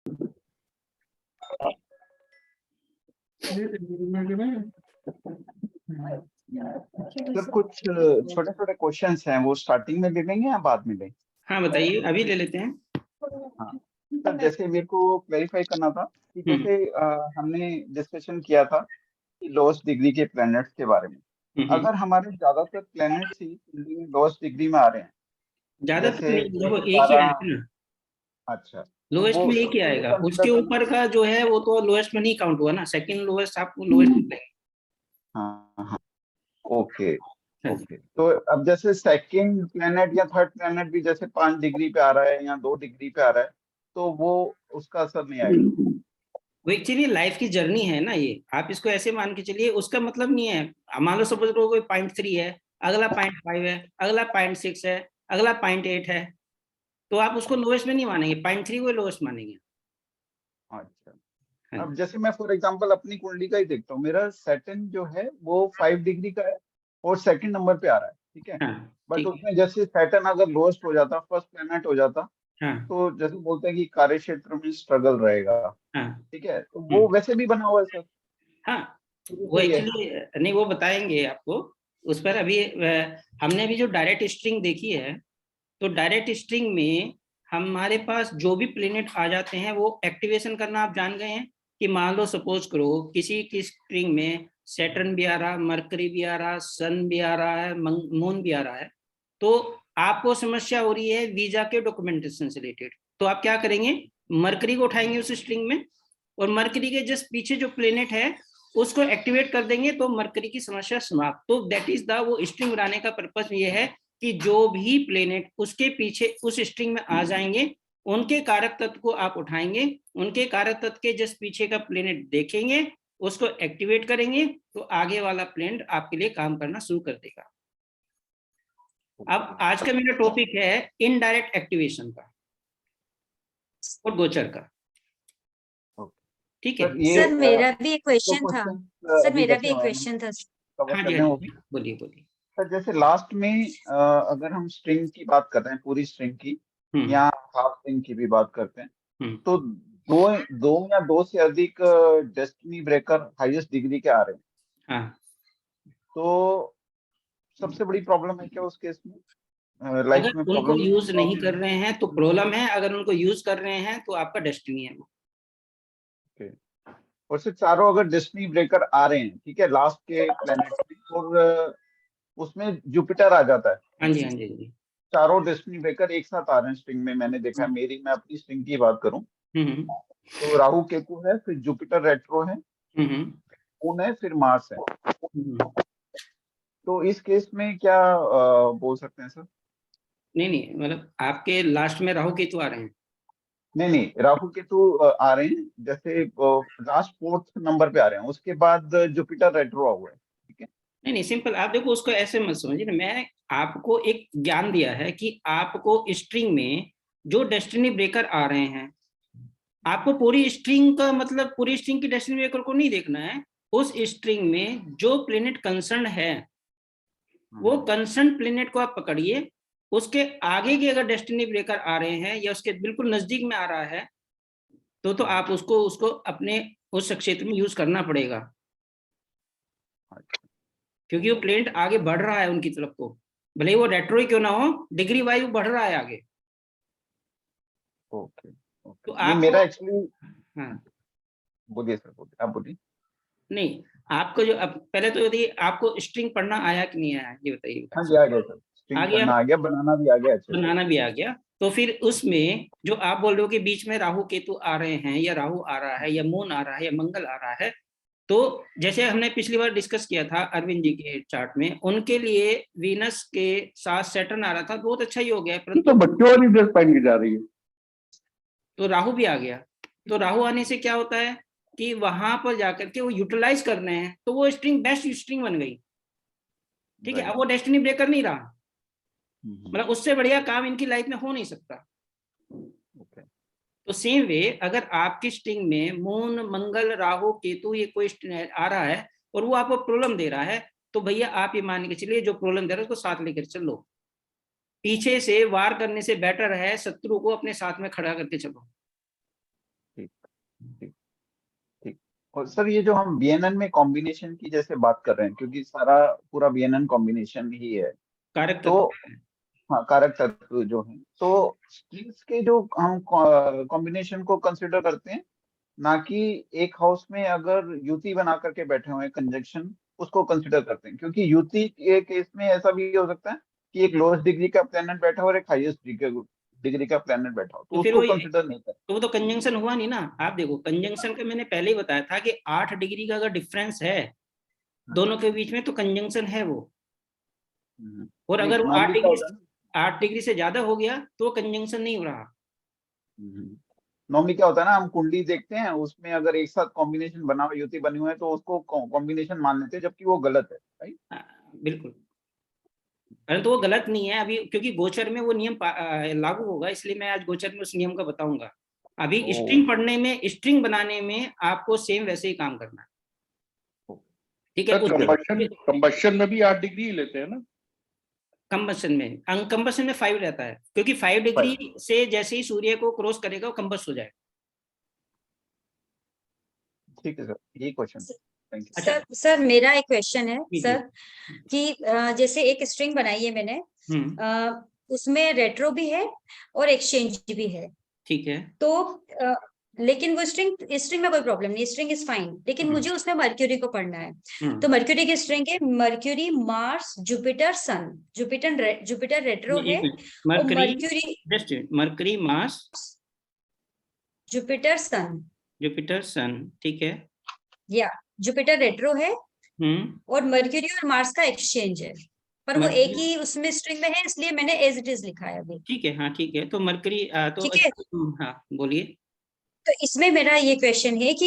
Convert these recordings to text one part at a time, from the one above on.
Sir कुछ छोटे छोटे क्वेश्चंस हैं, वो स्टार्टिंग में ले लेंगे या बाद में लेंगे? हाँ बताइए, अभी ले लेते हैं। हाँ सर, जैसे मेरे को क्वेरीफाई करना था कि जैसे हमने डिस्कशन किया था कि लोएस्ट डिग्री के प्लैनेट्स के बारे में। अगर हमारे ज्यादातर प्लैनेट्स ही लोएस्ट डिग्री में आ रहे हैं, ज्यादातर जैसे नहीं, देखो एक ही सारा, आएगा ना, अच्छा तो लोएस्ट वो में एक ही सबको आएगा, कंसिडर उसके करना। ऊपर का जो है वो तो लोएस्ट में नहीं काउंट हुआ ना, सेकंड लोएस्ट आपको लोएस्ट मिलेगा। हाँ हाँ, ओके हाँ जी। ओके। तो अब जैसे सेकंड प्लेनेट या थर्ड प्लेनेट भी जैसे 5 डिग्री पे आ रहा है या 2 डिग्री पे आ रहा है, तो वो उसका असर नहीं आएगा? वो एक्चुअली लाइफ की जर्नी है ना, ये आप इसको ऐसे मान के चलिए, उसका मतलब नहीं है। मान लो सपोज करो कोई 0.3 है, अगला 0.5 है, अगला 0.6 है, अगला 0.8 है, तो आप उसको लोएस्ट में नहीं मानेंगे, 0.3 को लोएस्ट मानेंगे। अच्छा, हाँ अब जैसे मैं फॉर एग्जांपल अपनी कुंडली का ही देखता हूँ, मेरा सैटर्न जो है वो 5 डिग्री का है और सेकंड नंबर पे आ रहा है, ठीक है। हाँ बट ठीक है। उसमें जैसे सैटर्न अगर लोएस्ट हो जाता, फर्स्ट प्लेनेट हो जाता, हाँ तो जैसे बोलते हैं कि कार्य क्षेत्र में स्ट्रगल रहेगा, हाँ। ठीक है, तो वो हम्म, वैसे भी बना हुआ है सर, हाँ शुरू वो से ही है? एक्चुअली नहीं, वो बताएंगे आपको उस पर। अभी हमने अभी जो डायरेक्ट स्ट्रिंग देखी है, तो डायरेक्ट स्ट्रिंग में हमारे पास जो भी प्लेनेट आ जाते हैं वो एक्टिवेशन करना आप जान गए हैं। कि मान लो सपोज करो किसी की स्ट्रिंग में सैटर्न भी आ रहा, मरकरी भी आ रहा, सन भी आ रहा है, मून भी आ रहा है, तो आपको समस्या हो रही है वीजा के डॉक्यूमेंटेशन से रिलेटेड, तो आप क्या करेंगे, मरकरी को उठाएंगे उस स्ट्रिंग में, और मरकरी के जस्ट पीछे जो प्लेनेट है उसको एक्टिवेट कर देंगे, तो मरकरी की समस्या समाप्त। तो दैट इज द, वो स्ट्रिंग बनाने का पर्पस ये है कि जो भी प्लेनेट उसके पीछे उस स्ट्रिंग में आ जाएंगे, उनके कारक तत्व को आप उठाएंगे, उनके कारक तत्व के जस्ट पीछे का प्लेनेट देखेंगे, उसको एक्टिवेट करेंगे, तो आगे वाला प्लेनेट आपके लिए काम करना शुरू कर देगा। अब आज का मेरा टॉपिक है इनडायरेक्ट एक्टिवेशन का और गोचर का, ठीक है। सर ये सर मेरा भी एक तो क्वेश्चन था। क्वेश्चन सर अभी मेरा बचे भी एक हुए हैं, क्वेश्चन था। कवर हाँ कर जी, हाँ लें वो जी, भी। बोलिए बोलिए। सर जैसे लास्ट में अगर हम स्ट्रिंग की बात कर रहे हैं, पूरी स्ट्रिंग की हम्म या हाफ स्ट्रिंग की भी बात करते हैं, हम्म। तो दो दो या दो से अधिक डेस्टिनी ब्रेकर हाईएस्ट डिग्री के आ रहे हैं, हाँ, तो सबसे बड़ी प्रॉब्लम है क्या उस केस में? लाइफ अगर में उनको प्रॉब्लम यूज नहीं प्रॉब्लम कर रहे हैं तो प्रॉब्लम है, अगर उनको यूज कर रहे हैं तो आपका डेस्टिनी है वो। और सिर्फ चारों अगर डेस्टिनी ब्रेकर आ रहे हैं, ठीक है, लास्ट के प्लेनेट में, और उसमें जुपिटर आ जाता है, हाँ जी, हाँ जी, हाँ जी। चारों डेस्टिनी ब्रेकर एक साथ आ रहे हैं स्ट्रिंग में, मैंने देखा है, मैं अपनी स्ट्रिंग की बात करूं हम्म तो राहु केतु है, फिर जुपिटर रेट्रो है, हम्म मून है, फिर मार्स है। हम्म। तो इस केस में क्या बोल सकते हैं सर? नहीं नहीं, मतलब आपके लास्ट में राहु केतु आ रहे हैं। नहीं नहीं, राहु केतु आ रहे हैं, जैसे लास्ट फोर्थ नंबर पे आ रहे हैं, उसके बाद जुपिटर रेट्रो आ हुआ है, ठीक है। नहीं नहीं, सिंपल, आप देखो उसको ऐसे मत समझिए ना, मैं आपको एक ज्ञान दिया है कि आपको स्ट्रिंग में जो डेस्टिनी ब्रेकर आ रहे हैं, आपको पूरी स्ट्रिंग का मतलब पूरी स्ट्रिंग की डेस्टिनी ब्रेकर को नहीं देखना है। उस स्ट्रिंग में जो प्लेनेट कंसर्न है, वो कंसर्न प्लेनेट को आप पकड़िए, उसके आगे के अगर डेस्टिनी ब्रेकर आ रहे हैं या उसके बिल्कुल नजदीक में आ रहा है, तो आप उसको उसको अपने उस क्षेत्र में यूज करना पड़ेगा, क्योंकि वो प्लेनेट आगे बढ़ रहा है उनकी तरफ को, भले ही वो रेट्रो ही क्यों ना हो, डिग्री वाइज बढ़ रहा है आगे। ओके तो ओके, नहीं आपको, मेरा एक्चुअली, हाँ, बोलिए सर, बोलिए, आप बोलिए। नहीं, आपको जो, अब पहले तो यदि आपको स्ट्रिंग पढ़ना आया कि नहीं आया ये बताइए। हाँ जी, आ गया सर, आ स्ट्रिंग गया, पढ़ना आ गया, बनाना भी आ गया अच्छे से। बनाना भी आ गया। तो फिर उसमें जो आप बोल रहे हो कि बीच में राहु केतु आ रहे हैं, या राहु आ रहा है, या मून आ रहा है, या मंगल आ रहा है, तो जैसे हमने पिछली बार डिस्कस किया था अरविंद जी के चार्ट में, उनके लिए वीनस के साथ सैटर्न आ रहा था, बहुत अच्छा ही हो गया, तो परंतु बच्चों वाली ड्रेस पहन के जा रही है। तो राहु भी आ गया। तो राहु आने से क्या होता है कि वहां पर जाकर के वो यूटिलाइज कर रहे हैं, तो वो स्ट्रिंग बेस्ट स्ट्रिंग बन गई, ठीक है। अब वो डेस्टिनी ब्रेकर नहीं रहा, मतलब उससे बढ़िया काम इनकी लाइफ में हो नहीं सकता। तो सेम वे, अगर आपकी स्ट्रिंग में मून, मंगल, राहु, केतु ये कोई आ रहा है और वो आपको प्रॉब्लम दे रहा है, तो भैया आप ये मान के चलिए जो प्रॉब्लम दे रहा है उसको साथ लेकर चलो। पीछे से वार करने से बेटर है शत्रु को अपने साथ में खड़ा करके चलो। और सर ये जो हम बीएनएन में कॉम्बिनेशन की जैसे बात कर रहे हैं, क्योंकि सारा पूरा बीएनएन कॉम्बिनेशन ही है, कारक तो तत्व। हाँ कारक तत्व जो है, तो स्ट्रिंग्स के जो हम कॉम्बिनेशन को कंसिडर करते हैं, ना कि एक हाउस में अगर युति बना करके बैठे हुए कंजंक्शन उसको कंसिडर करते हैं, क्योंकि युति के केस में ऐसा भी हो सकता है कि एक लोएस्ट डिग्री का प्लैनेट बैठा हो और एक हाईएस्ट डिग्री का प्लैनेट बैठा हो, तो तो फिर उसको वो कंसिडर नहीं करते। तो वो तो कंजंक्शन हुआ नहीं ना। आप देखो कंजंक्शन का मैंने पहले ही बताया था कि 8 डिग्री का अगर डिफरेंस है दोनों के बीच में तो कंजंक्शन है वो। और नहीं अगर वो नॉर्मली क्या होता है 8 डिग्री से ज्यादा हो गया तो कंजंक्शन नहीं हो रहा। ना, नॉर्मली क्या होता है ना, हम कुंडली देखते हैं उसमें अगर एक साथ कॉम्बिनेशन बना हुआ युति बनी हुई है तो उसको कॉम्बिनेशन मान लेते हैं, जबकि वो गलत है, राइट। बिल्कुल, परंतु वो गलत नहीं है अभी, क्योंकि गोचर में वो नियम लागू होगा, इसलिए मैं आज गोचर में उस नियम का बताऊंगा। अभी ओ, स्ट्रिंग पढ़ने में, स्ट्रिंग बनाने में आपको सेम वैसे ही काम करना है। ठीक है, सर उस कंबशन में भी 8 डिग्री ही लेते हैं ना? कंबशन में, कंबशन में 5 रहता है, क्योंकि 5 डिग्री से जैसे ही सूर्य को क्रॉस करेगा वो कंबस्ट हो जाएगा। ठीक है सर, यही क्वेश्चन, थैंक यू। अच्छा, सर मेरा एक क्वेश्चन है जी, सर कि जैसे एक स्ट्रिंग बनाई है मैंने, उसमें रेट्रो भी है और एक्सचेंज भी है, ठीक है। तो लेकिन वो स्ट्रिंग में कोई प्रॉब्लम नहीं, स्ट्रिंग इज फाइन, लेकिन मुझे उसमें मर्क्यूरी को पढ़ना है। तो मर्क्यूरी की स्ट्रिंग है मर्क्यूरी मार्स जुपिटर सन, जुपिटर रेट्रो है और मरकरी मार्स जुपिटर सन, जुपिटर सन, ठीक है। या जुपिटर रेट्रो है और मर्क्यूरी और मार्स का एक्सचेंज है, पर वो एक ही उसमें स्ट्रिंग में है, इसलिए मैंने एज इट इज लिखा है अभी। ठीक है, हाँ ठीक है। तो मरकरी तो ठीक है, हाँ बोलिए। तो इसमें मेरा ये क्वेश्चन है कि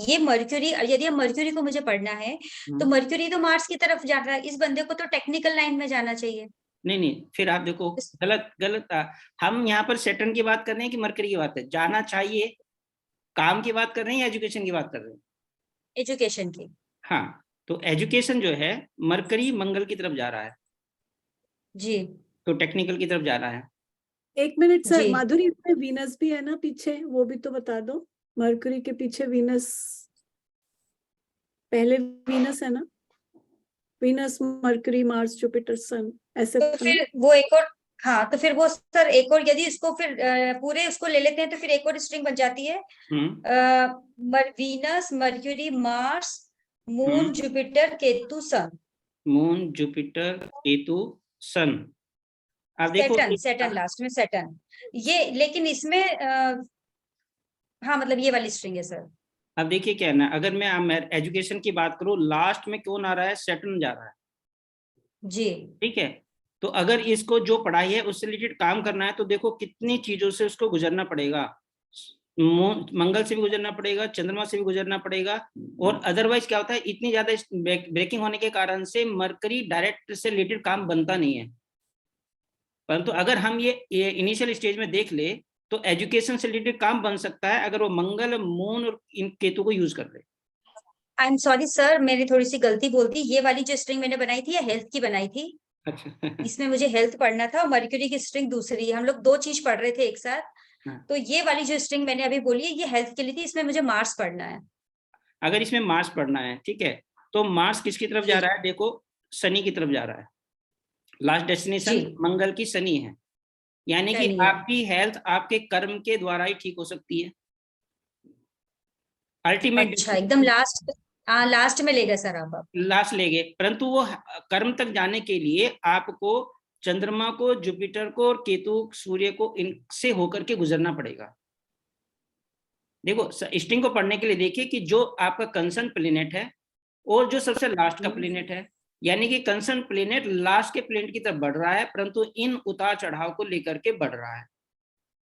ये मर्क्यूरी, यदि हम मर्क्यूरी को मुझे पढ़ना है तो मर्क्यूरी तो मार्स की तरफ जा रहा है, इस बंदे को तो टेक्निकल लाइन में जाना चाहिए। नहीं, फिर आप देखो गलत हम यहाँ पर सैटर्न की बात कर रहे हैं कि मरकरी की बात है, जाना चाहिए काम की बात कर रहे हैं या एजुकेशन की बात कर रहे हैं? एजुकेशन की। हाँ, तो एजुकेशन जो है मरकरी मंगल की तरफ जा रहा है जी, तो टेक्निकल की तरफ जा रहा है। एक मिनट सर, माधुरी में वीनस भी है ना पीछे, वो भी तो बता दो। मरकरी के पीछे वीनस, पहले वीनस है ना, वीनस मरकरी मार्स जुपिटर सन, ऐसे तो फिर वो एक और, हाँ तो फिर वो सर एक और, यदि इसको फिर पूरे उसको ले लेते हैं तो फिर एक और स्ट्रिंग बन जाती है Venus Mercury Mars moon Jupiter Ketu sun. Moon Jupiter Ketu sun, आप देखो सैटर्न लास्ट में सैटर्न, ये लेकिन इसमें हाँ मतलब ये वाली स्ट्रिंग है सर। अब देखिए क्या है ना, अगर मैं एजुकेशन की बात करूं, लास्ट में कौन आ रहा है? सैटर्न जा रहा है जी, ठीक है। तो अगर इसको जो पढ़ाई है उससे रिलेटेड काम करना है तो देखो कितनी चीजों से उसको गुजरना पड़ेगा, मंगल से भी गुजरना पड़ेगा, चंद्रमा से भी गुजरना पड़ेगा, और अदरवाइज क्या होता है, इतनी ज्यादा ब्रेकिंग होने के कारण से मरकरी डायरेक्ट से रिलेटेड काम बनता नहीं है। परंतु अगर हम ये इनिशियल स्टेज में देख ले तो एजुकेशन से रिलेटेड काम बन सकता है अगर वो मंगल, मून और इन केतु को यूज कर ले। आई एम सॉरी सर, मैंने थोड़ी सी गलती बोल दी, ये वाली जो स्ट्रिंग मैंने बनाई थी ये हेल्थ की बनाई थी। अच्छा इसमें मुझे हेल्थ पढ़ना था और मर्क्यूरी की स्ट्रिंग दूसरी, हम लोग दो चीज पढ़ रहे थे एक साथ। तो ये वाली जो स्ट्रिंग मैंने अभी बोली है ये हेल्थ के लिए थी, इसमें मुझे मार्स पढ़ना है। अगर इसमें मार्स पढ़ना है ठीक है, तो मार्स किसकी तरफ जा रहा है? देखो शनि की तरफ जा रहा है, लास्ट डेस्टिनेशन मंगल की शनि है, यानी कि आपकी हेल्थ आपके कर्म के द्वारा ही ठीक हो सकती है अल्टीमेट। अच्छा, एकदम लास्ट में ले गए सर आप लास्ट ले गए, परंतु वो कर्म तक जाने के लिए आपको चंद्रमा को, जुपिटर को और केतु सूर्य को इनसे होकर के गुजरना पड़ेगा। देखो स्ट्रिंग को पढ़ने के लिए देखिए कि जो आपका कंसर्न प्लेनेट है और जो सबसे लास्ट का प्लेनेट है, यानी कि कंसर्न प्लेनेट लास्ट के प्लेनेट की तरफ बढ़ रहा है, परंतु इन उतार चढ़ाव को लेकर के बढ़ रहा है।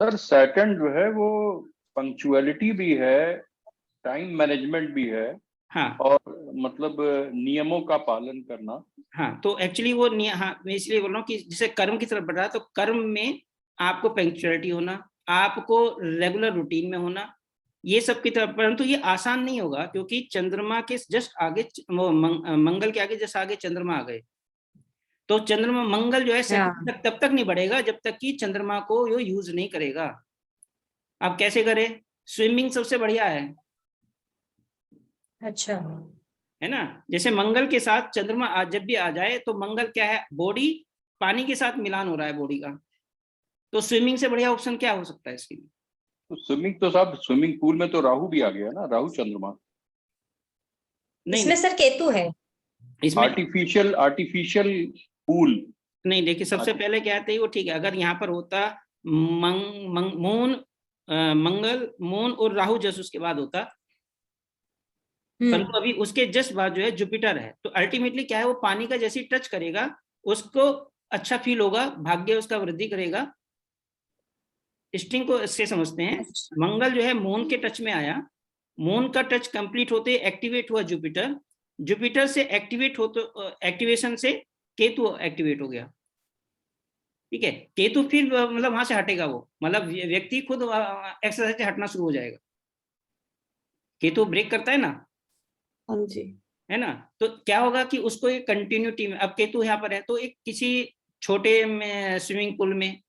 सर सेकंड जो है वो पंक्चुअलिटी भी है, टाइम मैनेजमेंट भी है, हाँ, और मतलब नियमों का पालन करना। हाँ, तो एक्चुअली वो हाँ, मैं इसलिए बोल रहा हूँ कि जैसे कर्म की तरफ बढ़ रहा है तो कर्म में आपको पंक्चुअलिटी होना, आपको रेगुलर रूटीन में होना, ये सब की तरफ। परंतु ये आसान नहीं होगा क्योंकि चंद्रमा के जस्ट आगे मंगल के आगे जस्ट आगे चंद्रमा आ गए, तो चंद्रमा मंगल जो है तब तक नहीं बढ़ेगा जब तक कि चंद्रमा को यो यूज नहीं करेगा। आप कैसे करें? स्विमिंग सबसे बढ़िया है, अच्छा, है ना। जैसे मंगल के साथ चंद्रमा जब भी आ जाए तो मंगल क्या है, बॉडी पानी के साथ मिलान हो रहा है बॉडी का, तो स्विमिंग से बढ़िया ऑप्शन क्या हो सकता है इसके लिए? तो स्विमिंग तो साहब, स्विमिंग पूल में तो राहु भी आ गया ना, राहु चंद्रमा। नहीं इसमें सर केतु है। इसमें आर्टिफिशियल पूल। नहीं, देखिए सबसे पहले क्या है वो ठीक है, अगर यहाँ पर होता मून मंगल मून और राहु जस उसके बाद होता, परंतु अभी उसके जस्ट बाद जो है जुपिटर है, तो अल्टीमेटली क्या है, वो पानी का जैसे टच करेगा उसको अच्छा फील होगा, भाग्य उसका वृद्धि करेगा। स्ट्रिंग को इससे समझते हैं, मंगल जो है मून के टच में आया, मून का टच कंप्लीट होते एक्टिवेट हुआ जुपिटर, जुपिटर से एक्टिवेशन से केतु एक्टिवेट हो गया। ठीक है, केतु फिर मतलब वहां से हटेगा, वो मतलब व्यक्ति खुद एक्सरसाइज से हटना शुरू हो जाएगा। केतु ब्रेक करता है ना, हाँ जी, है ना, तो क्या होगा कि उसको एक कंटिन्यूटी में, अब केतु यहाँ पर है तो एक किसी छोटे में स्विमिंग पूल में,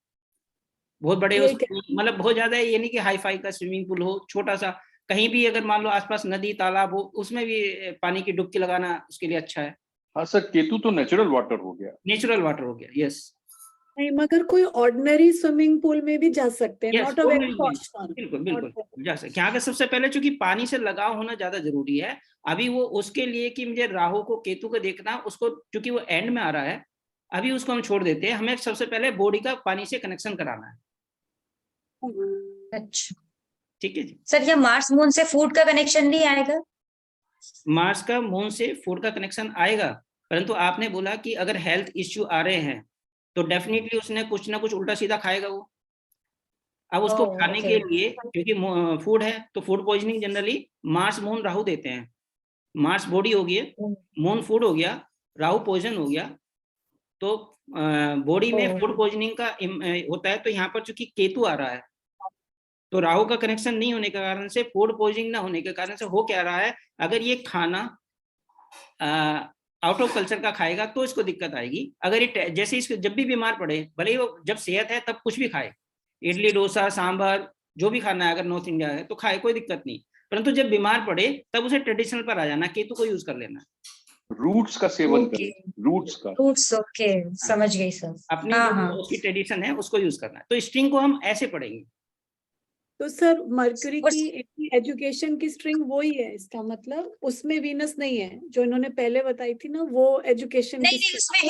बहुत बड़े मतलब बहुत ज्यादा ये नहीं कि हाई फाई का स्विमिंग पूल हो, छोटा सा कहीं भी अगर मान लो आसपास नदी तालाब हो, उसमें भी पानी की डुबकी लगाना उसके लिए अच्छा है। हाँ सर, केतु तो नेचुरल वाटर हो गया। नेचुरल वाटर हो गया, यस। नहीं, मगर कोई ऑर्डिनरी स्विमिंग पूल में भी जा सकते हैं, not a very cost one. बिल्कुल बिल्कुल जा सकते। यहाँ का सबसे पहले चूंकि पानी से लगाव होना ज्यादा जरूरी है, अभी वो उसके लिए कि मुझे राहु को केतु को देखना, उसको चूंकि वो एंड में आ रहा है, अभी उसको हम छोड़ देते हैं, हमें सबसे पहले बॉडी का पानी से कनेक्शन कराना है। अच्छा ठीक है जी। सर, ये मार्स मून से फूड का कनेक्शन नहीं आएगा? मार्स का मून से फूड का कनेक्शन आएगा, परंतु आपने बोला कि अगर हेल्थ इश्यू आ रहे हैं तो डेफिनेटली उसने कुछ ना कुछ उल्टा सीधा खाएगा वो। अब उसको खाने के लिए, क्योंकि फूड है तो food poisoning generally Mars moon Rahu देते हैं। मार्स बॉडी हो गई, मून फूड हो गया, राहु पॉइजन हो गया, तो बॉडी में फूड पॉइजनिंग का होता है। तो यहाँ पर चूंकि केतु आ रहा है, तो राहु का कनेक्शन नहीं होने के कारण से, फूड पॉइजनिंग ना होने के कारण से हो क्या रहा है, अगर ये खाना आउट ऑफ कल्चर का खाएगा तो इसको दिक्कत आएगी। अगर ये जैसे इसको जब भी बीमार पड़े, भले ही वो जब सेहत है तब कुछ भी खाए, इडली डोसा सांभर जो भी खाना है, अगर नॉर्थ इंडिया है तो खाए, कोई दिक्कत नहीं, परंतु जब बीमार पड़े तब उसे ट्रेडिशनल पर आ जाना, केतु को यूज कर लेना, रूट्स का सेवन करें, रूट्स। ओके, समझ गई सर। अपनी उसकी ट्रेडिशन है उसको यूज करना है। तो स्ट्रिंग को हम ऐसे पढ़ेंगे। तो सर मरकरी की एजुकेशन की स्ट्रिंग वो ही है, इसका मतलब उसमें वीनस नहीं है जो इन्होंने पहले बताई थी ना, वो एजुकेशन नहीं नहीं, उसमें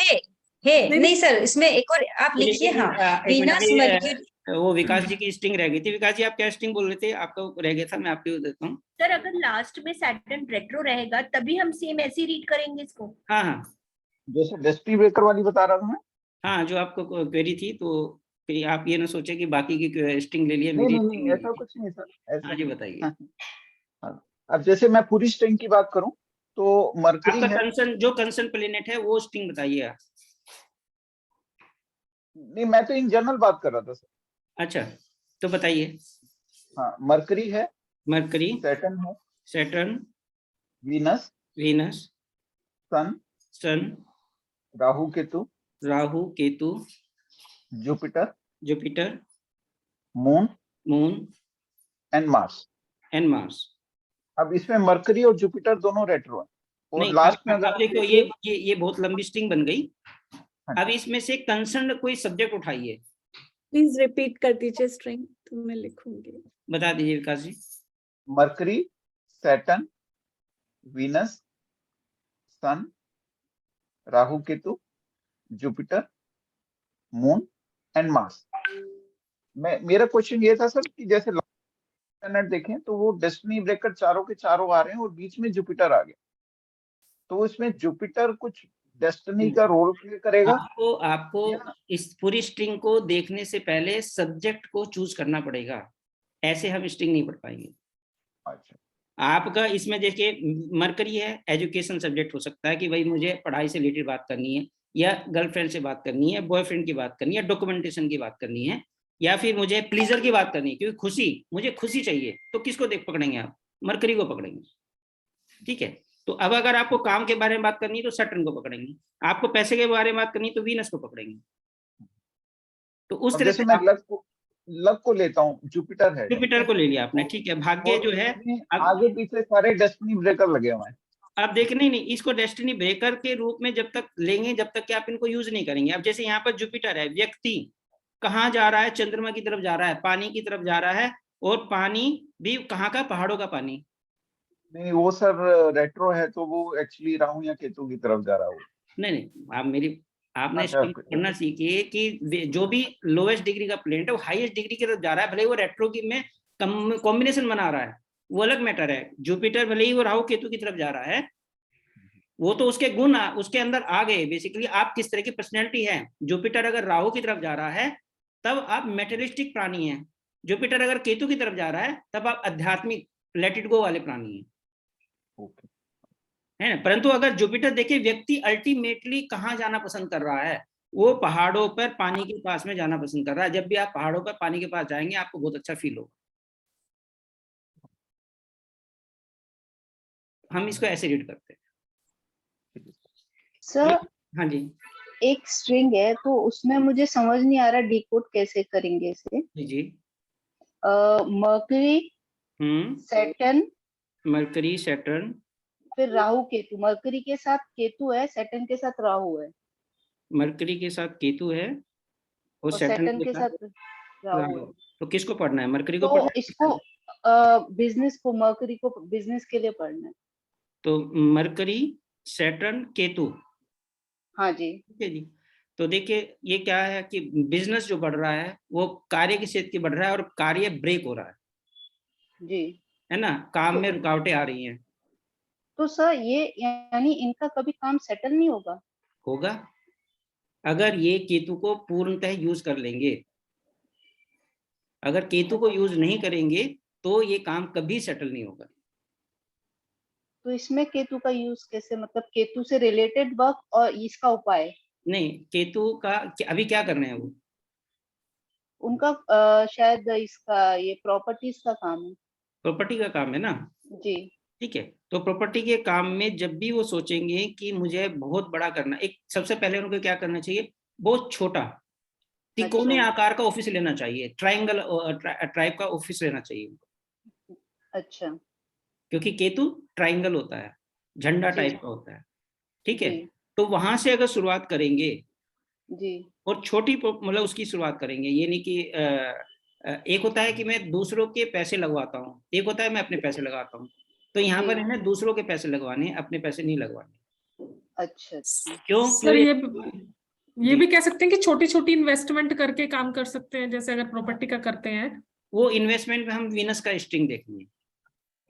है नहीं सर, इसमें एक और आप लिखिए। हाँ, वीनस मरकरी। वो विकास जी की स्ट्रिंग रह गई थी। विकास जी आप क्या स्ट्रिंग बोल रहे थे, आपका रह गया था, मैं आपको देता हूँ। सर अगर लास्ट में सैटर्न रेट्रो रहेगा तभी हम सेम ऐसे ही रीड करेंगे इसको। हाँ हाँ, जैसे डेस्टी ब्रेकर वाली बता रहा था मैं। हाँ, जो आपको क्वेरी थी, तो आप ये ना सोचे कि बाकी की स्ट्रिंग ले लिए। नहीं, ऐसा कुछ नहीं सर, हाँ जी, बताइए। अब जैसे मैं पूरी स्ट्रिंग की बात करूं तो मरकरी आपका है, जो कंसर्न प्लेनेट है वो स्ट्रिंग बताइए आप। नहीं मैं तो इन जनरल बात कर रहा था सर। अच्छा, तो बताइए। हाँ, मरकरी है, मरकरी, सैटर्न है, Saturn, Venus, sun, Rahu Ketu, Jupiter, moon and Mars. अब इसमें मरकरी और जुपिटर दोनों रेट्रो है, और नहीं, लास्ट में अब देखो ये बहुत लंबी स्ट्रिंग बन गई। अब इसमें से कंसर्न कोई सब्जेक्ट उठाइए। प्लीज रिपीट कर दीजिए स्ट्रिंग, तो मैं लिखूंगी। बता दीजिए Vikas ji. Mercury, Saturn, Venus, sun, Rahu Ketu, Jupiter, moon and Mars. मेरा क्वेश्चन ये था सर कि जैसे प्लैनेट देखें तो वो डेस्टिनी ब्रेकर चारों के चारों आ रहे हैं और बीच में जुपिटर आ गया, तो इसमें जुपिटर कुछ डेस्टिनी का रोल प्ले करेगा। आपको इस पूरी स्ट्रिंग को देखने से पहले सब्जेक्ट को चूज करना पड़ेगा, ऐसे हम स्ट्रिंग नहीं पढ़ पाएंगे। अच्छा, आपका इसमें देखिए मरकरी है, एजुकेशन सब्जेक्ट हो सकता है कि भाई मुझे पढ़ाई से रिलेटेड बात करनी है, या गर्लफ्रेंड से बात करनी है, बॉयफ्रेंड की बात करनी है, डॉक्यूमेंटेशन की बात करनी है, या फिर मुझे प्लीजर की बात करनी है, क्योंकि मुझे खुशी चाहिए, तो किसको देख पकड़ेंगे आप? मरकरी को पकड़ेंगे। ठीक है, तो अब अगर आपको काम के बारे में बात करनी है तो सैटर्न को पकड़ेंगे, आपको पैसे के बारे में बात करनी है तो वीनस को पकड़ेंगे। तो उस तरह से लक को लेता हूँ, जुपिटर है। जुपिटर को ले लिया आपने, ठीक है। भाग्य और जो है इसमें अब आगे पीछे सारे डेस्टिनी ब्रेकर लगे हुए हैं। आप देखने नहीं, इसको डेस्टिनी ब्रेकर के रूप में जब तक लेंगे जब तक कि आप इनको यूज नहीं करेंगे। अब जैसे यहाँ पर जुपिटर है, व्यक्ति कहाँ जा रहा है, चंद्रमा की तरफ जा रहा है, पानी की तरफ जा रहा है, और पानी भी कहाँ का, पहाड़ों का पानी। नहीं वो सर रेट्रो है, तो वो एक्चुअली राहु या केतु की तरफ जा रहा है। नहीं, आपने अच्छा, स्ट्रिंग पढ़ना सीखिए कि जो भी लोएस्ट डिग्री का प्लेनेट है वो हाईएस्ट डिग्री की तरफ जा रहा है, भले ही वो रेट्रो की में कॉम्बिनेशन बना रहा है, वो अलग मैटर है। जुपिटर भले ही वो राहु केतु की तरफ जा रहा है, वो तो उसके गुण उसके अंदर आ गए। बेसिकली आप किस तरह की पर्सनैलिटी है। जुपिटर अगर राहु की तरफ जा रहा है तब आप मेटेरियलिस्टिक प्राणी हैं। जुपिटर अगर केतु की तरफ जा रहा है तब आप आध्यात्मिक लेट इट गो वाले प्राणी हैं, ओके। है। परंतु अगर जुपिटर देखिए, व्यक्ति अल्टीमेटली कहाँ जाना पसंद कर रहा है, वो पहाड़ों पर पानी के पास में जाना पसंद कर रहा है। जब भी आप पहाड़ों पर पानी के पास जाएंगे आपको बहुत अच्छा फील होगा। हम इसको ऐसे रीड करते हैं सर। हाँ जी एक स्ट्रिंग है तो उसमें मुझे समझ नहीं आ रहा डिकोड कैसे करेंगे इसे। जी मर्करी, सैटर्न, मरकरी, सैटर्न, फिर राहु केतु। मरकरी के साथ केतु है, सैटर्न के साथ राहु है। मरकरी के साथ केतु है और और सैटर्न सैटर्न के साथ राहु है। तो किसको पढ़ना है, मरकरी को तो पढ़ना है? इसको बिजनेस को, मरकरी को बिजनेस के लिए पढ़ना है। तो मरकरी, सैटर्न, केतु। हाँ जी। ठीक है जी। तो देखिए ये क्या है कि बिजनेस जो बढ़ रहा है वो कार्य के क्षेत्र की बढ़ रहा है, और कार्य ब्रेक हो रहा है जी, है ना, काम में रुकावटें आ रही हैं। तो सर ये यानी इनका कभी काम सेटल नहीं होगा? होगा अगर ये केतु को पूर्णतः यूज कर लेंगे। अगर केतु को यूज नहीं करेंगे तो ये काम कभी सेटल नहीं होगा। तो इसमें केतु का यूज कैसे, मतलब केतु से रिलेटेड वर्क और इसका उपाय? नहीं, केतु का अभी क्या करना है वो, उनका शायद इसका ये प्रॉपर्टीज का काम है। प्रॉपर्टी का काम है ना जी। ठीक है। तो प्रॉपर्टी के काम में जब भी वो सोचेंगे कि मुझे बहुत बड़ा करना, एक सबसे पहले उनको क्या करना चाहिए, बहुत छोटा तिकोने आकार का ऑफिस लेना चाहिए, ट्रायंगल टाइप का ऑफिस लेना चाहिए। अच्छा। क्योंकि केतु ट्रायंगल होता है, झंडा टाइप का होता है, ठीक है। जी। तो वहां से अगर शुरुआत करेंगे जी। और छोटी मतलब उसकी शुरुआत करेंगे, ये नहीं कि एक होता है कि मैं दूसरों के पैसे लगवाता हूँ, एक होता है मैं अपने पैसे लगाता हूँ। तो यहाँ पर है दूसरों के पैसे लगवाने, अपने पैसे नहीं लगवाने। अच्छा। क्यों? सर ये भी कह सकते हैं कि छोटी छोटी इन्वेस्टमेंट करके काम कर सकते हैं, जैसे अगर प्रॉपर्टी का करते हैं। वो इन्वेस्टमेंट में हम वीनस का स्ट्रिंग देखेंगे।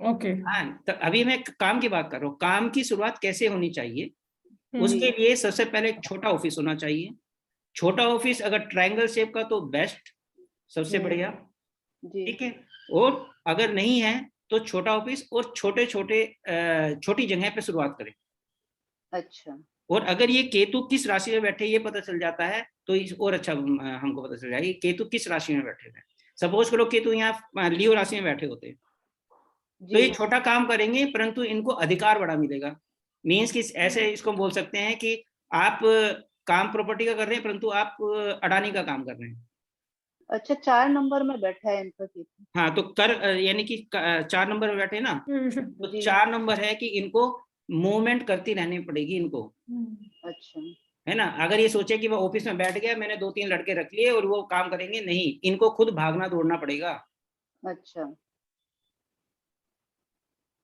ओके। हाँ, तो अभी मैं काम की बात कर रहा हूँ, काम की शुरुआत कैसे होनी चाहिए। उसके लिए सबसे पहले एक छोटा ऑफिस होना चाहिए। छोटा ऑफिस अगर ट्रायंगल शेप का तो बेस्ट, सबसे बढ़िया, ठीक है। और अगर नहीं है तो छोटा ऑफिस और छोटे छोटे छोटी जगह पे शुरुआत करें। अच्छा। और अगर ये केतु किस राशि में बैठे ये पता चल जाता है तो और अच्छा हमको पता चल जाएगा केतु किस राशि में बैठे हैं। सपोज करो केतु यहाँ लियो राशि में बैठे होते हैं तो ये छोटा काम करेंगे परंतु इनको अधिकार बड़ा मिलेगा। मीन्स कि ऐसे इसको बोल सकते हैं कि आप काम प्रॉपर्टी का कर रहे हैं परंतु आप अडानी का काम कर रहे हैं। अच्छा, 4 नंबर में बैठा है इनका केतु। हाँ, तो कर यानी कि 4 नंबर में बैठे ना, तो 4 नंबर है कि इनको मूवमेंट करती रहनी पड़ेगी इनको। अच्छा। है ना, अगर ये सोचे कि वो ऑफिस में बैठ गया, मैंने 2-3 लड़के रख लिए और वो काम करेंगे, नहीं, इनको खुद भागना दौड़ना पड़ेगा। अच्छा।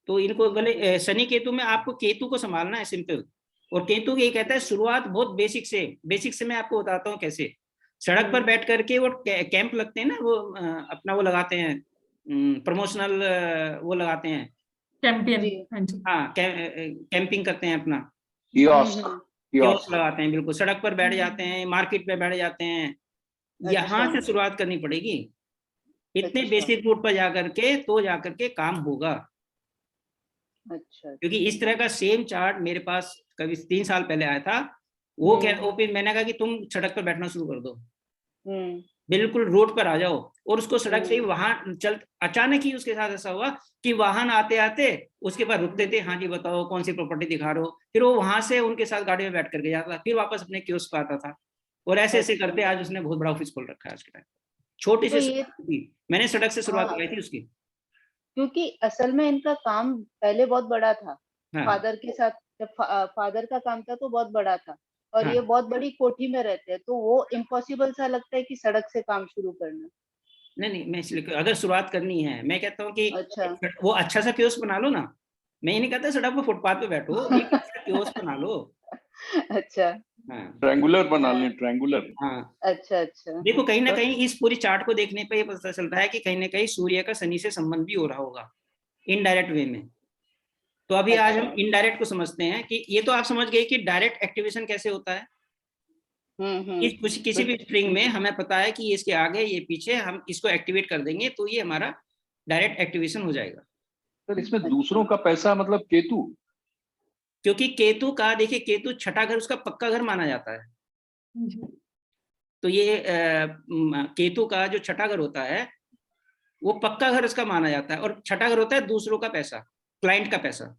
तो इनको गले शनि केतु में आपको केतु को संभालना है, सिंपल। और केतु ये कहता है शुरुआत बहुत बेसिक से मैं आपको बताता हूँ कैसे। सड़क पर बैठ करके वो कैंप लगते हैं ना, वो अपना वो लगाते हैं, प्रमोशनल वो लगाते हैं, कैंपियन। हाँ, कैंपिंग करते हैं, अपना कियोस्क लगाते हैं, बिल्कुल सड़क पर बैठ जाते हैं, मार्केट पे बैठ जाते हैं। यहाँ से शुरुआत करनी पड़ेगी, इतने बेसिक रूट पर जाकर के तो जाकर के काम होगा। अच्छा। क्योंकि इस तरह का सेम चार्ट मेरे पास कभी 3 साल पहले आया था। वो मैंने कहा कि तुम सड़क पर बैठना शुरू कर दो, बिल्कुल रोड पर आ जाओ, और उसको सड़क से ही वहां चल, अचानक ही उसके साथ ऐसा हुआ कि वाहन आते आते उसके पास रुकते थे, हाँ जी बताओ कौन सी प्रॉपर्टी दिखा रहे हो, फिर वो वहां से उनके साथ गाड़ी में बैठ करके जाता था, फिर वापस अपने कियोस्क पर आता था, और ऐसे ऐसे करते आज उसने बहुत बड़ा ऑफिस खोल रखा है आज के टाइम। छोटी तो सी ये शुरुआत की, मैंने सड़क से शुरुआत हाँ, की थी उसकी। क्योंकि असल में इनका काम पहले बहुत बड़ा था, हाँ फादर के साथ जब फादर का काम था तो बहुत बड़ा था, और हाँ ये बहुत बड़ी कोठी में रहते हैं, तो वो इम्पॉसिबल सा लगता है कि सड़क से काम शुरू करना। नहीं, मैं इसलिए अगर शुरुआत करनी है, मैं कहता हूँ कि अच्छा। वो अच्छा सा कियोस्क बना लो ना। मैं ये नहीं कहता सड़क पर फुटपाथ पे बैठो, एक अच्छा कियोस्क बना लो। अच्छा। हाँ ट्रायंगुलर बना हाँ। लें, ट्रायंगुलर। हाँ, अच्छा अच्छा। देखो कहीं ना सर कहीं इस पूरी चार्ट को देखने पे ये पता चलता है कि कहीं ना कहीं सूर्य का शनि से संबंध भी हो रहा होगा इनडायरेक्ट वे में। तो अभी आज हम अच्छा। इनडायरेक्ट को समझते हैं कि ये तो आप समझ गए कि डायरेक्ट एक्टिवेशन कैसे होता है। किसी भी स्ट्रिंग में हमें पता है कि ये इसके आगे ये पीछे, हम इसको एक्टिवेट कर देंगे तो ये हमारा डायरेक्ट एक्टिवेशन हो जाएगा। सर इसमें दूसरों का पैसा मतलब केतु, क्योंकि केतु का, देखिए केतु छठा घर उसका पक्का घर माना जाता है। तो ये केतु का जो छठा घर होता है वो पक्का घर उसका माना जाता है, और छठा घर होता है दूसरों का पैसा, क्लाइंट का पैसा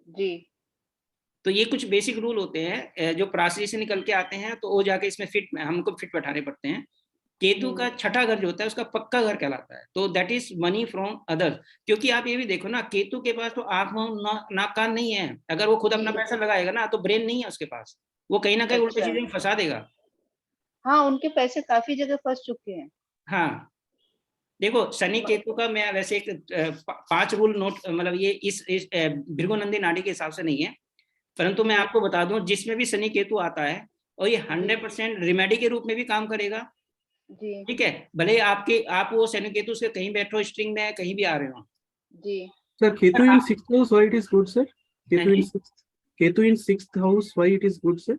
जी। तो ये कुछ बेसिक रूल होते हैं जो प्राचीन से निकल के आते हैं, तो वो जाके इसमें हमको फिट बैठाने पड़ते हैं। केतु का छठा घर जो होता है उसका पक्का घर कहलाता है, तो that is money from other. क्योंकि आप ये भी देखो ना, केतु के पास तो आंख नाक कान नहीं है, अगर वो खुद अपना पैसा लगाएगा ना तो ब्रेन नहीं है उसके पास, वो कहीं ना कहीं उल्टी अच्छा। चीजें में फंसा देगा। हाँ, उनके पैसे काफी जगह फंस चुके हैं। हाँ, देखो शनि केतु का मैं वैसे एक 5 रूल नोट, मतलब ये इस भृगुनंदी नाड़ी के हिसाब से नहीं है, परंतु मैं आपको बता दूं जिसमें भी शनि केतु आता है और ये 100% रिमेडी के रूप में भी काम करेगा। जी ठीक है, भले आप वो शनि केतु से कहीं बैठो स्ट्रिंग में, कहीं भी आ रहे हो। जी। Sir, Ketu in sixth house, why it is good, sir? Ketu in ji, sixth house, why it is good, sir?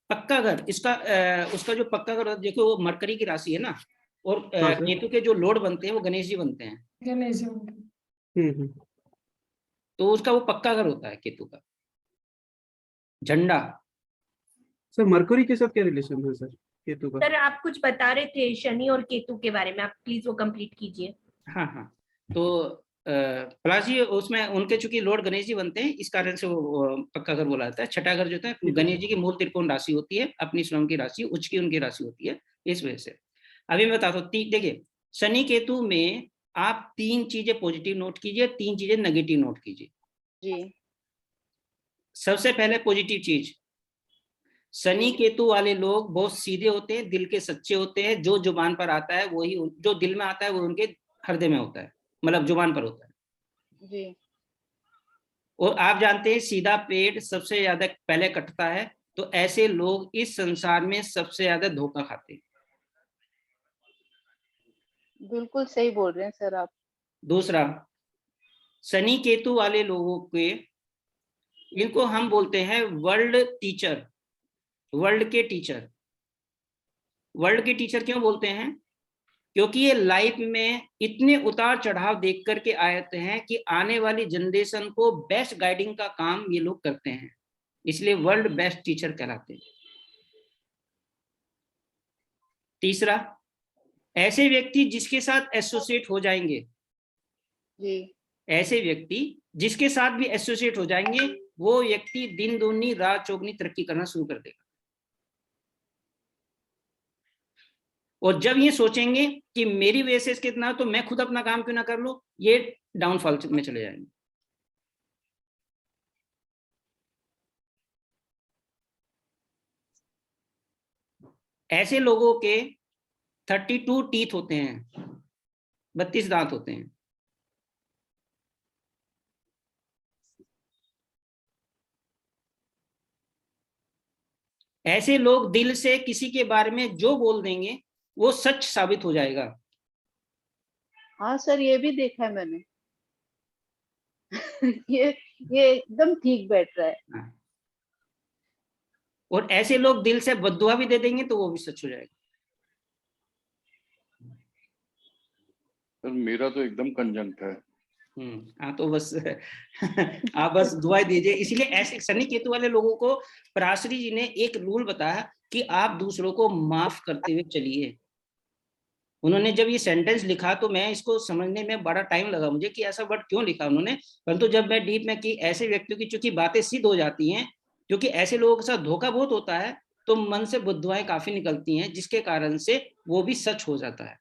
पक्का घर इसका उसका जो पक्का घर, देखो वो मरकरी की राशि है ना, और हाँ, सर। केतु के जो लॉर्ड बनते हैं वो गणेश जी बनते हैं, गणेश जी। तो उसका वो पक्का घर होता है केतु का झंडा। सर मरकरी के साथ क्या रिलेशन है सर केतु का? सर आप कुछ बता रहे थे शनि और केतु के बारे में, आप प्लीज वो कंप्लीट कीजिए। हाँ हाँ, तो प्लस जी उसमें उनके चूंकि लॉर्ड गणेश जी बनते हैं, इस कारण से वो पक्का घर बोला जाता है। छठा घर जो होता है गणेश जी की मूल त्रिकोण राशि होती है, अपनी स्वयं की राशि, उच्च की उनकी राशि होती है, इस वजह से। अभी मैं बताता हूँ, देखिए शनि केतु में आप 3 चीजें पॉजिटिव नोट कीजिए, 3 चीजें नेगेटिव नोट कीजिए। जी। सबसे पहले पॉजिटिव चीज, शनि केतु वाले लोग बहुत सीधे होते हैं, दिल के सच्चे होते हैं, जो जुबान पर आता है वही, जो दिल में आता है वो उनके हृदय में होता है, मतलब जुबान पर होता है। जी। और आप जानते हैं सीधा पेट सबसे ज्यादा पहले कटता है, तो ऐसे लोग इस संसार में सबसे ज्यादा धोखा खाते हैं। बिल्कुल सही बोल रहे हैं सर आप। दूसरा, शनि केतु वाले लोगों के, इनको हम बोलते हैं वर्ल्ड टीचर, वर्ल्ड के टीचर। वर्ल्ड के टीचर क्यों बोलते हैं? क्योंकि ये लाइफ में इतने उतार चढ़ाव देख करके आते हैं कि आने वाली जनरेशन को बेस्ट गाइडिंग का काम ये लोग करते हैं, इसलिए वर्ल्ड बेस्ट टीचर कहलाते हैं। तीसरा, ऐसे व्यक्ति जिसके साथ एसोसिएट हो जाएंगे, जी। ऐसे व्यक्ति जिसके साथ भी एसोसिएट हो जाएंगे, वो व्यक्ति दिन दूनी रात चौगनी तरक्की करना शुरू कर देगा। और जब ये सोचेंगे कि मेरी वजह से इसके इतना, तो मैं खुद अपना काम क्यों ना कर लूं, ये डाउनफॉल में चले जाएंगे। ऐसे लोगों के 32 टीथ होते हैं, 32 दांत होते हैं। ऐसे लोग दिल से किसी के बारे में जो बोल देंगे वो सच साबित हो जाएगा। हाँ सर, ये भी देखा है मैंने। ये एकदम ठीक बैठ रहा है। और ऐसे लोग दिल से बद्दुआ भी दे देंगे तो वो भी सच हो जाएगा। सर मेरा तो एकदम कंजंक्ट है। हाँ, तो बस आप बस दुआ दीजिए। इसलिए ऐसे शनि केतु वाले लोगों को पराशरी जी ने एक रूल बताया कि आप दूसरों को माफ करते हुए चलिए। उन्होंने जब ये सेंटेंस लिखा तो मैं इसको समझने में बड़ा टाइम लगा मुझे कि ऐसा वर्ड क्यों लिखा उन्होंने, परंतु जब मैं डीप में कि ऐसे व्यक्तियों की चूंकि बातें सिद्ध हो जाती हैं, क्योंकि ऐसे लोगों के साथ धोखा बहुत होता है, तो मन से बुद्धवाएं काफी निकलती हैं, जिसके कारण से वो भी सच हो जाता है।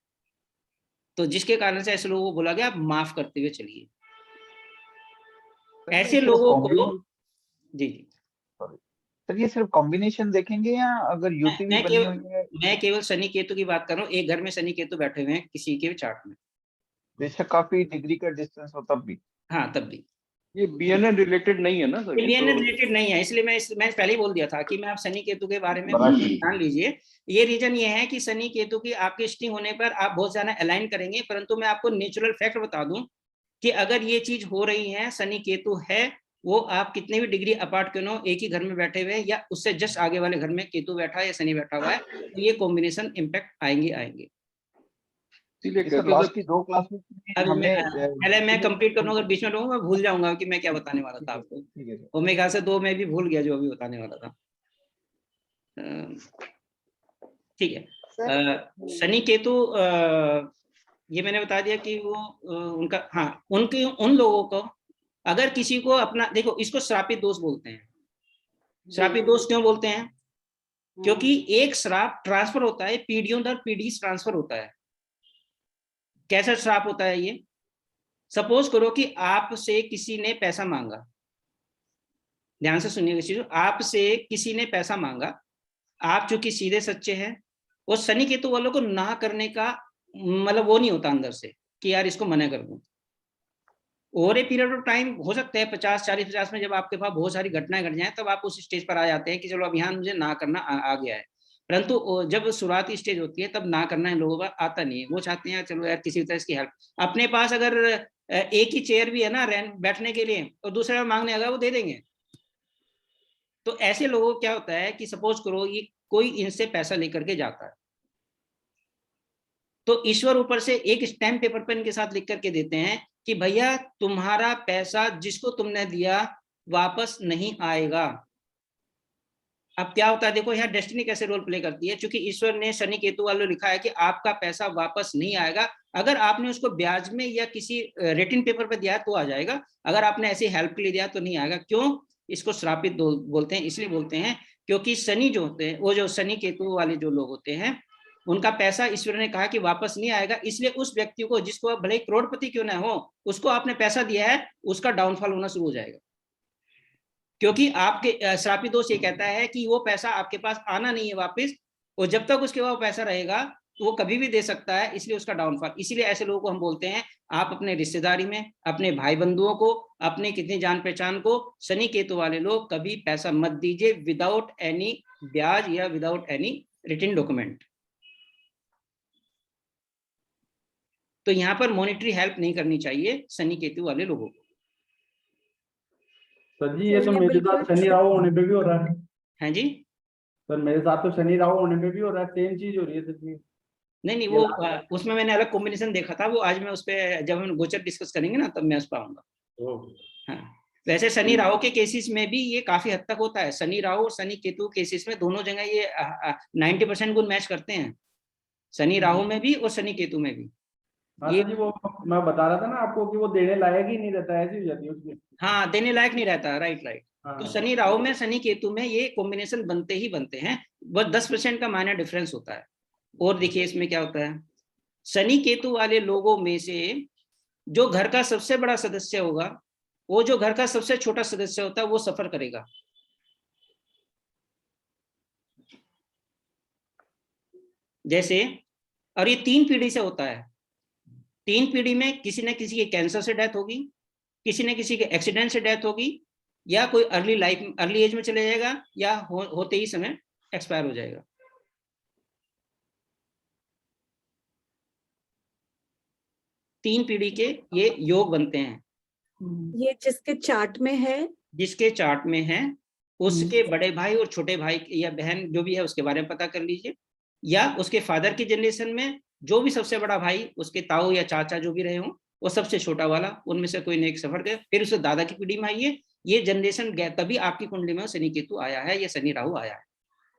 तो जिसके कारण से ऐसे लोगों को बोला गया आप माफ करते हुए चलिए। ऐसे लोगों को जी जी सर ये सिर्फ कॉम्बिनेशन देखेंगे या अगर युति भी बनी हुई है? मैं केवल शनि केतु की बात कर रहा हूँ। एक घर में शनि केतु बैठे हुए हैं किसी के चार्ट में, बेशक काफी डिग्री का डिस्टेंस हो तब भी। हाँ तब भी। ये BNN रिलेटेड नहीं है ना सर? BNN रिलेटेड नहीं है, इसलिए मैं पहले ही बोल दिया था कि मैं आप शनि केतु के बारे में जान लीजिए। ये रीजन ये है कि शनि केतु की आपकी स्ट्रिंग होने पर आप बहुत ज्यादा अलाइन करेंगे, परंतु मैं आपको नेचुरल फैक्ट बता दूं कि अगर ये चीज हो रही है, शनि केतु है, वो आप कितने भी डिग्री अपार्ट क्यों ना एक ही घर में बैठे हुए या उससे जस्ट आगे वाले घर में केतु बैठा है या शनि बैठा हुआ है, तो ये कॉम्बिनेशन इम्पैक्ट आएंगे। लास्ट की 2 क्लास में पहले मैं कंप्लीट करूंगा, अगर बीच में रहूंगा भूल जाऊंगा कि मैं क्या बताने वाला था आपको। और मेरे ख्याल से 2 में भी भूल गया जो अभी बताने वाला था। ठीक है। शनि केतु ये मैंने बता दिया कि वो उनका, हाँ उन लोगों को अगर किसी को अपना, देखो इसको श्रापित दोष बोलते हैं। श्रापित दोष क्यों बोलते हैं? क्योंकि एक श्राप ट्रांसफर होता है, पीढ़ियों दर पीढ़ी ट्रांसफर होता है। कैसा श्राप होता है ये? सपोज करो कि आपसे किसी ने पैसा मांगा, ध्यान से सुनिएगा इस चीज, आपसे किसी ने पैसा मांगा, आप चूंकि सीधे सच्चे हैं, और शनि केतु वालों को ना करने का मतलब वो नहीं होता अंदर से कि यार इसको मना कर दूं। Over a period of time हो सकता है 50-40-50 में जब आपके पास बहुत सारी घटनाएं घट जाए तब आप उस स्टेज पर आ जाते हैं कि चलो अब यहाँ मुझे ना करना आ गया है। परंतु जब शुरुआती स्टेज होती है तब ना करना इन लोगों का आता नहीं है। वो चाहते हैं चलो यार किसी तरह की हेल्प, अपने पास अगर एक ही चेयर भी है ना बैठने के लिए और दूसरे में मांगने आएगा वो दे देंगे। तो ऐसे लोगों को क्या होता है कि सपोज करो ये कोई इनसे पैसा लेकर के जाता है, तो ईश्वर ऊपर से एक स्टैम्प पेपर पर इनके साथ लिख करके देते हैं कि भैया तुम्हारा पैसा जिसको तुमने दिया वापस नहीं आएगा। अब क्या होता है, देखो यहाँ डेस्टिनी कैसे रोल प्ले करती है। क्योंकि ईश्वर ने शनि केतु वालों लिखा है कि आपका पैसा वापस नहीं आएगा। अगर आपने उसको ब्याज में या किसी रिटन पेपर पर दिया तो आ जाएगा, अगर आपने ऐसी हेल्प के लिए दिया तो नहीं आएगा। क्यों? इसको श्रापित बोलते हैं। इसलिए बोलते हैं क्योंकि शनि जो होते हैं, वो जो शनि केतु वाले जो लोग होते हैं, उनका पैसा ईश्वर ने कहा कि वापस नहीं आएगा। इसलिए उस व्यक्ति को, जिसको भले करोड़पति क्यों ना हो, उसको आपने पैसा दिया है, उसका डाउनफॉल होना शुरू हो जाएगा। क्योंकि आपके श्रापित दोष ये कहता है कि वो पैसा आपके पास आना नहीं है वापस, और जब तक उसके पास पैसा रहेगा तो वो कभी भी दे सकता है, इसलिए उसका डाउनफॉल। इसीलिए ऐसे लोगों को हम बोलते हैं आप अपने रिश्तेदारी में, अपने भाई बंधुओं को, अपने कितनी जान पहचान को शनि केतु वाले लोग कभी पैसा मत दीजिए विदाउट एनी ब्याज या विदाउट एनी रिटन डॉक्यूमेंट। तो यहाँ पर मॉनेटरी हेल्प नहीं करनी चाहिए शनि केतु वाले लोगों को। सर जी ये तो मेरे साथ शनि राहु होने पे भी हो रहा है। हैं जी? सर मेरे साथ तो शनि राहु होने पे भी हो रहा है, सेम चीज हो रही है सर जी। नहीं वो उसमें मैंने अलग कॉम्बिनेशन देखा था, वो आज मैं उस पर जब हम गोचर डिस्कस करेंगे ना तब मैं उस पर आऊंगा। हाँ वैसे शनि राहु के केसेस में भी ये काफी हद तक होता है। शनि राहु और शनि केतु केसेस में दोनों जगह ये 90% गुण मैच करते हैं, शनि राहु में भी और शनि केतु में भी। ये जी वो मैं बता रहा था ना आपको कि वो देने लायक ही नहीं रहता, ऐसी हो जाती है उसमें। हाँ देने लायक नहीं रहता, राइट। तो शनि राहु में शनि केतु में ये कॉम्बिनेशन बनते ही बनते हैं, बस 10% का माइनर डिफरेंस होता है। और देखिए इसमें क्या होता है, शनि केतु वाले लोगों में से जो घर का सबसे बड़ा सदस्य होगा, वो जो घर का सबसे छोटा सदस्य होता है वो सफर करेगा। जैसे, और ये 3 पीढ़ी से होता है। 3 पीढ़ी में किसी न किसी के कैंसर से डेथ होगी, किसी न किसी के एक्सीडेंट से डेथ होगी, या कोई अर्ली एज में चले जाएगा, या होते ही समय एक्सपायर हो जाएगा। तीन पीढ़ी के ये योग बनते हैं। ये जिसके चार्ट में है, जिसके चार्ट में है उसके बड़े भाई और छोटे भाई या बहन जो भी है उसके बारे में पता कर लीजिए, या उसके फादर की जनरेशन में जो भी सबसे बड़ा भाई, उसके ताऊ या चाचा जो भी रहे हों, वो सबसे छोटा वाला, उनमें से कोई नेक सफर गया, फिर उसके दादा की पीढ़ी में आइए, ये जनरेशन गया, तभी आपकी कुंडली में शनि केतु आया है या शनि राहु आया है।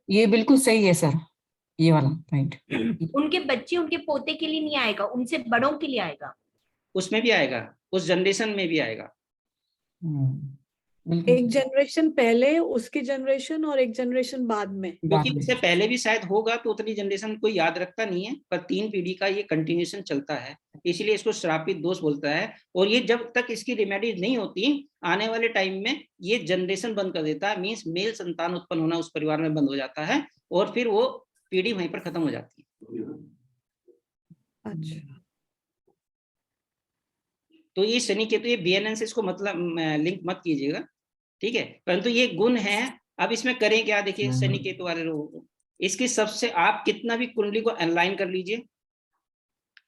ये बिल्कुल सही है सर, ये वाला पॉइंट। उनके बच्चे उनके पोते के लिए नहीं आएगा, उनसे बड़ों के लिए आएगा। उसमें भी आएगा, उस जनरेशन में भी आएगा। एक जनरेशन पहले, उसकी जनरेशन और एक जनरेशन बाद में। क्योंकि इससे पहले भी शायद होगा तो उतनी जनरेशन कोई याद रखता नहीं है, पर 3 पीढ़ी का ये कंटिन्यूएशन चलता है, इसलिए इसको श्रापित दोष बोलता है। और ये जब तक इसकी रेमेडीज नहीं होती, आने वाले टाइम में ये जनरेशन बंद कर देता है, मीन्स मेल संतान उत्पन्न होना उस परिवार में बंद हो जाता है और फिर वो पीढ़ी वहीं पर खत्म हो जाती है। अच्छा, तो ये शनि केतु, ये बीएनएन से इसको मतलब लिंक मत कीजिएगा, ठीक है, परंतु ये गुण है। अब इसमें करें क्या, देखिए शनि केतु वाले लोगों को, इसकी सबसे आप कितना भी कुंडली को अनलाइन कर लीजिए,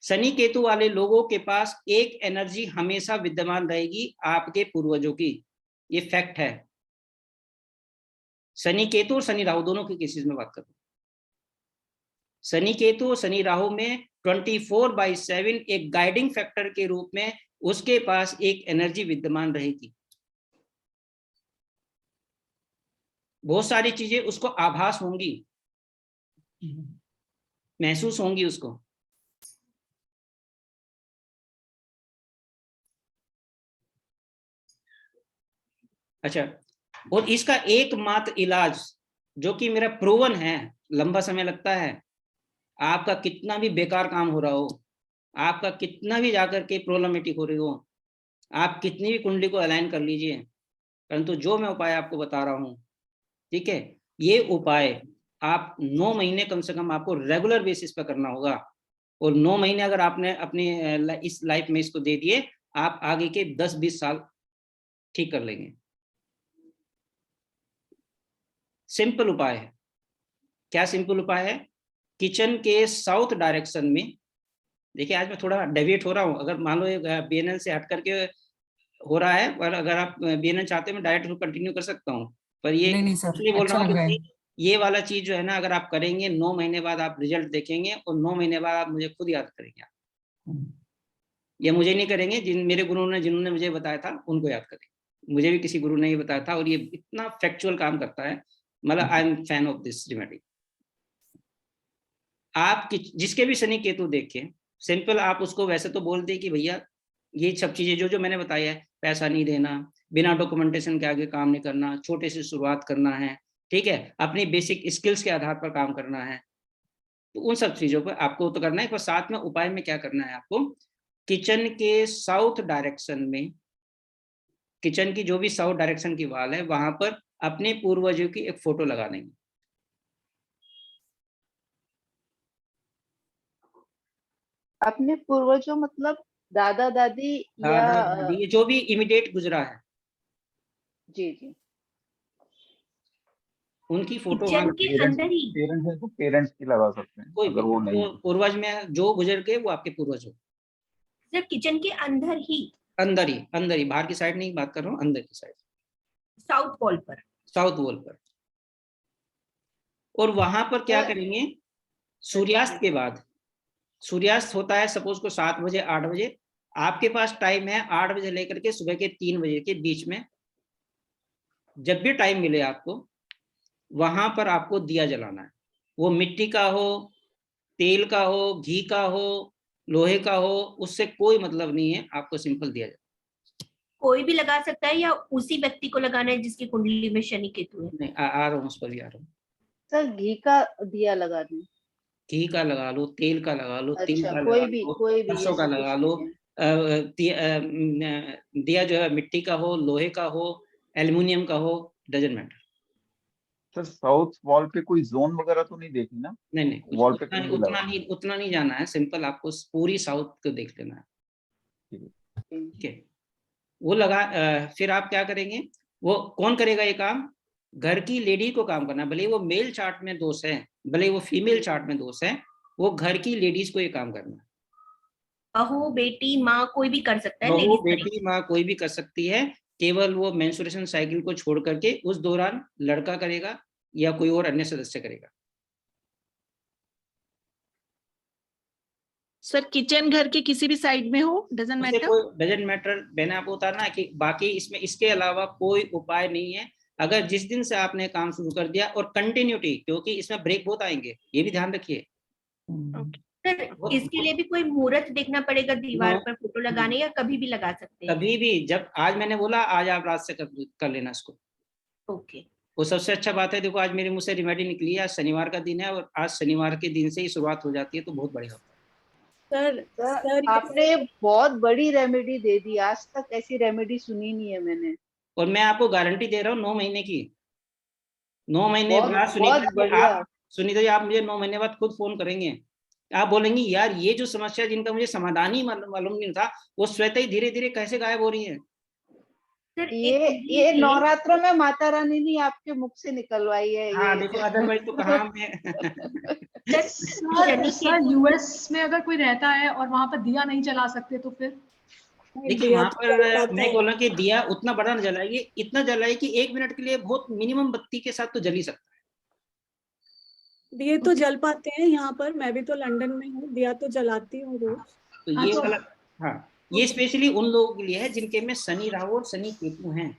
शनि केतु वाले लोगों के पास एक एनर्जी हमेशा विद्यमान रहेगी आपके पूर्वजों की, ये फैक्ट है। शनि केतु और शनि राहु दोनों की केसेस में बात करूं, शनि केतु और शनि राहु में 24/7 एक गाइडिंग फैक्टर के रूप में उसके पास एक एनर्जी विद्यमान रहेगी। बहुत सारी चीजें उसको आभास होंगी, महसूस होंगी उसको। अच्छा, और इसका एकमात्र इलाज जो कि मेरा प्रूवन है, लंबा समय लगता है, आपका कितना भी बेकार काम हो रहा हो, आपका कितना भी जाकर के प्रॉब्लमेटिक हो रही हो, आप कितनी भी कुंडली को अलाइन कर लीजिए, परंतु जो मैं उपाय आपको बता रहा हूं, ठीक है, ये उपाय आप 9 महीने कम से कम आपको रेगुलर बेसिस पर करना होगा। और 9 महीने अगर आपने अपनी इस लाइफ में इसको दे दिए, आप आगे के 10-20 साल ठीक कर लेंगे। सिंपल उपाय है। क्या सिंपल उपाय है? किचन के साउथ डायरेक्शन में, देखिए आज मैं थोड़ा डेविएट हो रहा हूँ, अगर मान लो बीएनएल से हट करके हो रहा है, पर अगर आप बीएनएल चाहते हैं मैं डायरेक्ट कंटिन्यू कर सकता हूँ, पर ये नहीं सर, इसलिए बोल अच्छा रहा लग रहा है। हूँ ये वाला चीज जो है ना, अगर आप करेंगे 9 महीने बाद आप रिजल्ट देखेंगे, और 9 महीने बाद आप मुझे खुद याद करेंगे। आप ये मुझे नहीं करेंगे, जिन मेरे गुरु ने जिन्होंने मुझे बताया था उनको याद करेंगे। मुझे भी किसी गुरु ने ही बताया था, और ये इतना फैक्चुअल काम करता है, मतलब I am fan of this remedy. आप जिसके भी शनि केतु देखें, सिंपल आप उसको वैसे तो बोल दे कि भैया ये सब चीजें जो मैंने बताया है, पैसा नहीं देना, बिना डॉक्यूमेंटेशन के आगे काम नहीं करना, छोटे से शुरुआत करना है, ठीक है, अपनी बेसिक स्किल्स के आधार पर काम करना है, तो उन सब चीजों पर आपको तो करना है। पर साथ में उपाय में क्या करना है आपको, किचन के साउथ डायरेक्शन में, किचन की जो भी साउथ डायरेक्शन की वॉल है, वहां पर अपने पूर्वजों की एक फोटो लगा देंगे। अपने पूर्वजों मतलब दादा दादी या ये जो भी इमीडिएट गुजरा है, जी जी, उनकी फोटो किचन के अंदर ही, पेरेंट्स है तो पेरेंट्स की लगा सकते हैं, कोई अगर वो नहीं है। पूर्वज में जो गुजर गए वो आपके पूर्वज हो। सर किचन के अंदर ही, अंदर ही, बाहर की साइड नहीं बात कर रहा हूँ, अंदर की साइड, साउथ वॉल पर, साउथ वॉल पर। और वहां पर क्या करेंगे, सूर्यास्त के बाद, सूर्यास्त होता है सपोज को 7 बजे 8 बजे, आपके पास टाइम है 8 बजे लेकर के सुबह के 3 बजे के बीच में, जब भी टाइम मिले आपको, वहां पर आपको दिया जलाना है। वो मिट्टी का हो, तेल का हो, घी का हो, लोहे का हो, उससे कोई मतलब नहीं है, आपको सिंपल दिया जाए। कोई भी लगा सकता है या उसी व्यक्ति को लगाना है जिसकी कुंडली में शनि केतु है? नहीं, आ रहा हूँ उस पर भी आ रहा हूँ। सर घी का दिया लगा दूं? घी का लगा लो, तेल का लगा लो, तिल अच्छा, का कोई लगा भी लो, कोई भी सरसों का ऐसी लगा कुछ लो, चीजें। दिया जो है मिट्टी का हो, लोहे का हो, एल्युमिनियम का हो, doesn't matter. Sir south wall पे कोई जोन वगैरह तो नहीं देखी ना? नहीं वॉल पे कुंडली लगा। उतना नहीं जाना है, सिंपल आपको पूरी साउथ को देख लेना है, ठीक है। वो लगा, फिर आप क्या करेंगे, वो कौन करेगा ये काम, घर की लेडी को काम करना है, भले वो मेल चार्ट में दोष है, भले वो फीमेल चार्ट में दोष है, वो घर की लेडीज को ये काम करना है। बहू, बेटी, माँ कोई भी कर सकता है, बहू, लेडीज बेटी, माँ कोई भी कर सकती है, केवल वो मेंस्ट्रुएशन साइकिल को छोड़ करके उस दौरान लड़का करेगा या कोई और अन्य सदस्य करेगा। सर किचन घर के किसी भी साइड में हो, डजंट मैटर? कोई डजंट मैटर, मैंने आपको बताना है कि बाकी इसमें इसके अलावा कोई उपाय नहीं है। अगर जिस दिन से आपने काम शुरू कर दिया, और कंटिन्यूटी, क्योंकि इसमें ब्रेक बहुत आएंगे, ये भी ध्यान रखिए। सर इसके लिए भी कोई मुहूर्त देखना पड़ेगा दीवार नो। पर फोटो लगाने, या कभी भी लगा सकते हैं? कभी भी, जब आज मैंने बोला आज आप रात से कर लेना इसको। ओके। वो सबसे अच्छा बात है, देखो आज मेरे मुंह से रेमेडी निकली है, आज शनिवार का दिन है और आज शनिवार के दिन से ही शुरुआत हो जाती है, तो बहुत बढ़िया होता है। सर आपने बहुत बड़ी रेमेडी दे दी, आज तक ऐसी रेमेडी सुनी नहीं है मैंने। और मैं आपको गारंटी दे रहा हूँ 9 महीने की। 9 महीने बाद बहुत सुनीता जी, बढ़िया। आप सुनीता जी, आप मुझे 9 महीने बाद खुद फोन करेंगे, आप बोलेंगी यार ये जो समस्या जिनका मुझे समाधान ही मालूम नहीं था, वो स्वतः ही धीरे धीरे कैसे गायब हो रही है। सर ये नवरात्रों में माता रानी ने आपके मुख से निकलवाई है। हाँ ये देखो, अदरवाइज तो कहाँ में सर यूएस में अगर कोई रहता है और वहां पर दिया नहीं जला सकते तो फिर? देखिए वहां पर मैं बोला कि दिया उतना बड़ा न जलाइए, इतना जलाइए कि 1 मिनट के लिए बहुत मिनिमम बत्ती के साथ तो जल ही सकता है। दिए तो जल पाते हैं यहाँ पर, मैं भी तो लंदन में हूँ, दिया तो जलाती हूँ रोज। तो ये वाला, हाँ ये स्पेशली उन लोगों के लिए है जिनके में शनि राहु और शनि केतु हैं।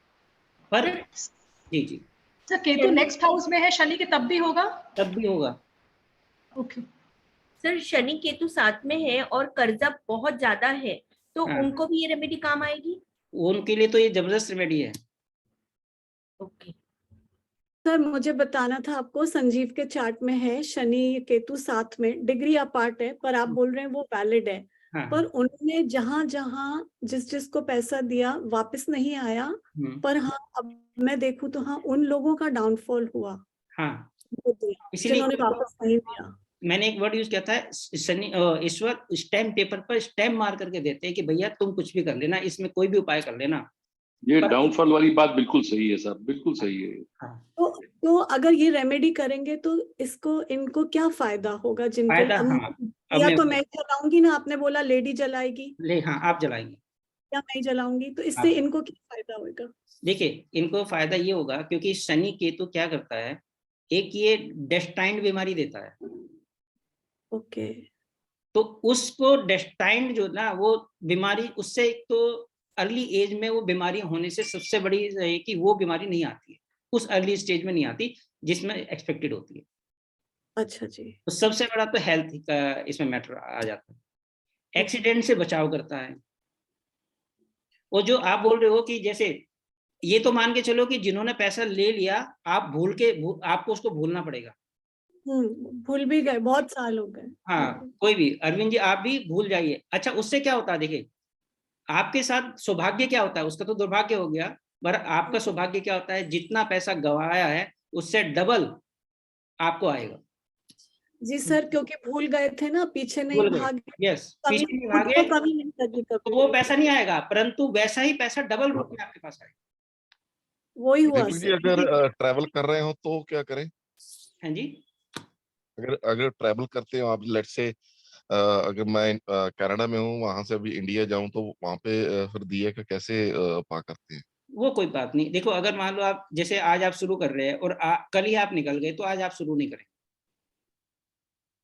पर जी जी सर केतु नेक्स्ट हाउस में है शनि के, तब भी होगा? तब भी होगा। ओके। सर शनि केतु साथ में है और कर्जा बहुत ज्यादा है, तो हाँ। उनको भी ये रेमेडी काम आएगी? उनके लिए तो ये जबरदस्त रेमेडी है। ओके। सर मुझे बताना था आपको, संजीव के चार्ट में है शनि केतु साथ में, डिग्री अपार्ट है, पर आप बोल रहे हैं वो वैलिड है। हाँ। पर उन्होंने जहां जहां जिसको पैसा दिया वापस नहीं आया, पर हाँ अब मैं देखूं तो हाँ उन लोगों का डाउनफॉल हुआ। हाँ जिन्होंने वापस नहीं दिया। मैंने एक वर्ड यूज किया था, शनि ईश्वर स्टैम्प पेपर पर स्टैम्प मार करके देते हैं कि भैया तुम कुछ भी कर लेना, इसमें कोई भी उपाय कर लेना। ये डाउनफॉल वाली बात बिल्कुल सही है सर, बिल्कुल सही है। तो अगर ये रेमेडी करेंगे तो इनको क्या फायदा होगा? जिनके या तो मैं जलाऊंगी ना, आपने बोला लेडी जलाएगी, हाँ आप जलाएंगे या मैं जलाऊंगी, तो इससे इनको क्या फायदा होगा? देखिए इनको फायदा ये होगा क्योंकि शनि केतु क्या करता है, एक ये डेस्टाइन्ड बीमारी देता है। ओके। तो उसको डेस्टाइन्ड जो ना वो बीमारी, उससे एक तो अर्ली एज में वो बीमारी होने से सबसे बड़ी है कि वो बीमारी नहीं आती है, उस अर्ली स्टेज में नहीं आती जिसमें एक्सपेक्टेड होती है। अच्छा जी। तो सबसे बड़ा तो हेल्थ का इसमें मैटर आ जाता है। एक्सीडेंट से बचाव करता है। और जो आप बोल रहे हो कि जैसे ये तो मान के चलो कि जिन्होंने पैसा ले लिया, आप आपको उसको भूलना पड़ेगा। भूल भी गए, बहुत साल हो गए। हाँ कोई भी, अरविंद जी आप भी भूल जाइए। अच्छा उससे क्या होता है, देखिए आपके साथ सौभाग्य क्या होता है, उसका तो दुर्भाग्य हो गया, पर आपका सौभाग्य क्या होता है, जितना पैसा गवाया है उससे डबल आपको आएगा। जी सर, क्योंकि भूल गए थे ना, पीछे नहीं भागे। यस, पीछे नहीं भागे तो वो पैसा नहीं आएगा, परंतु वैसा ही पैसा डबल रूप में आपके पास आएगा। वही हुआ जी। अगर ट्रैवल कर रहे हो तो क्या करें? हाँ जी, अगर ट्रैवल करते हो आप, लेट्स से अगर मैं कनाडा में हूँ, वहां से अभी इंडिया जाऊं, तो वहां पे फिर दिए का कैसे पा करते हैं? वो कोई बात नहीं। देखो अगर मान लो आप जैसे आज आप शुरू कर रहे हैं और कल ही आप निकल गए, तो आज आप शुरू नहीं करें।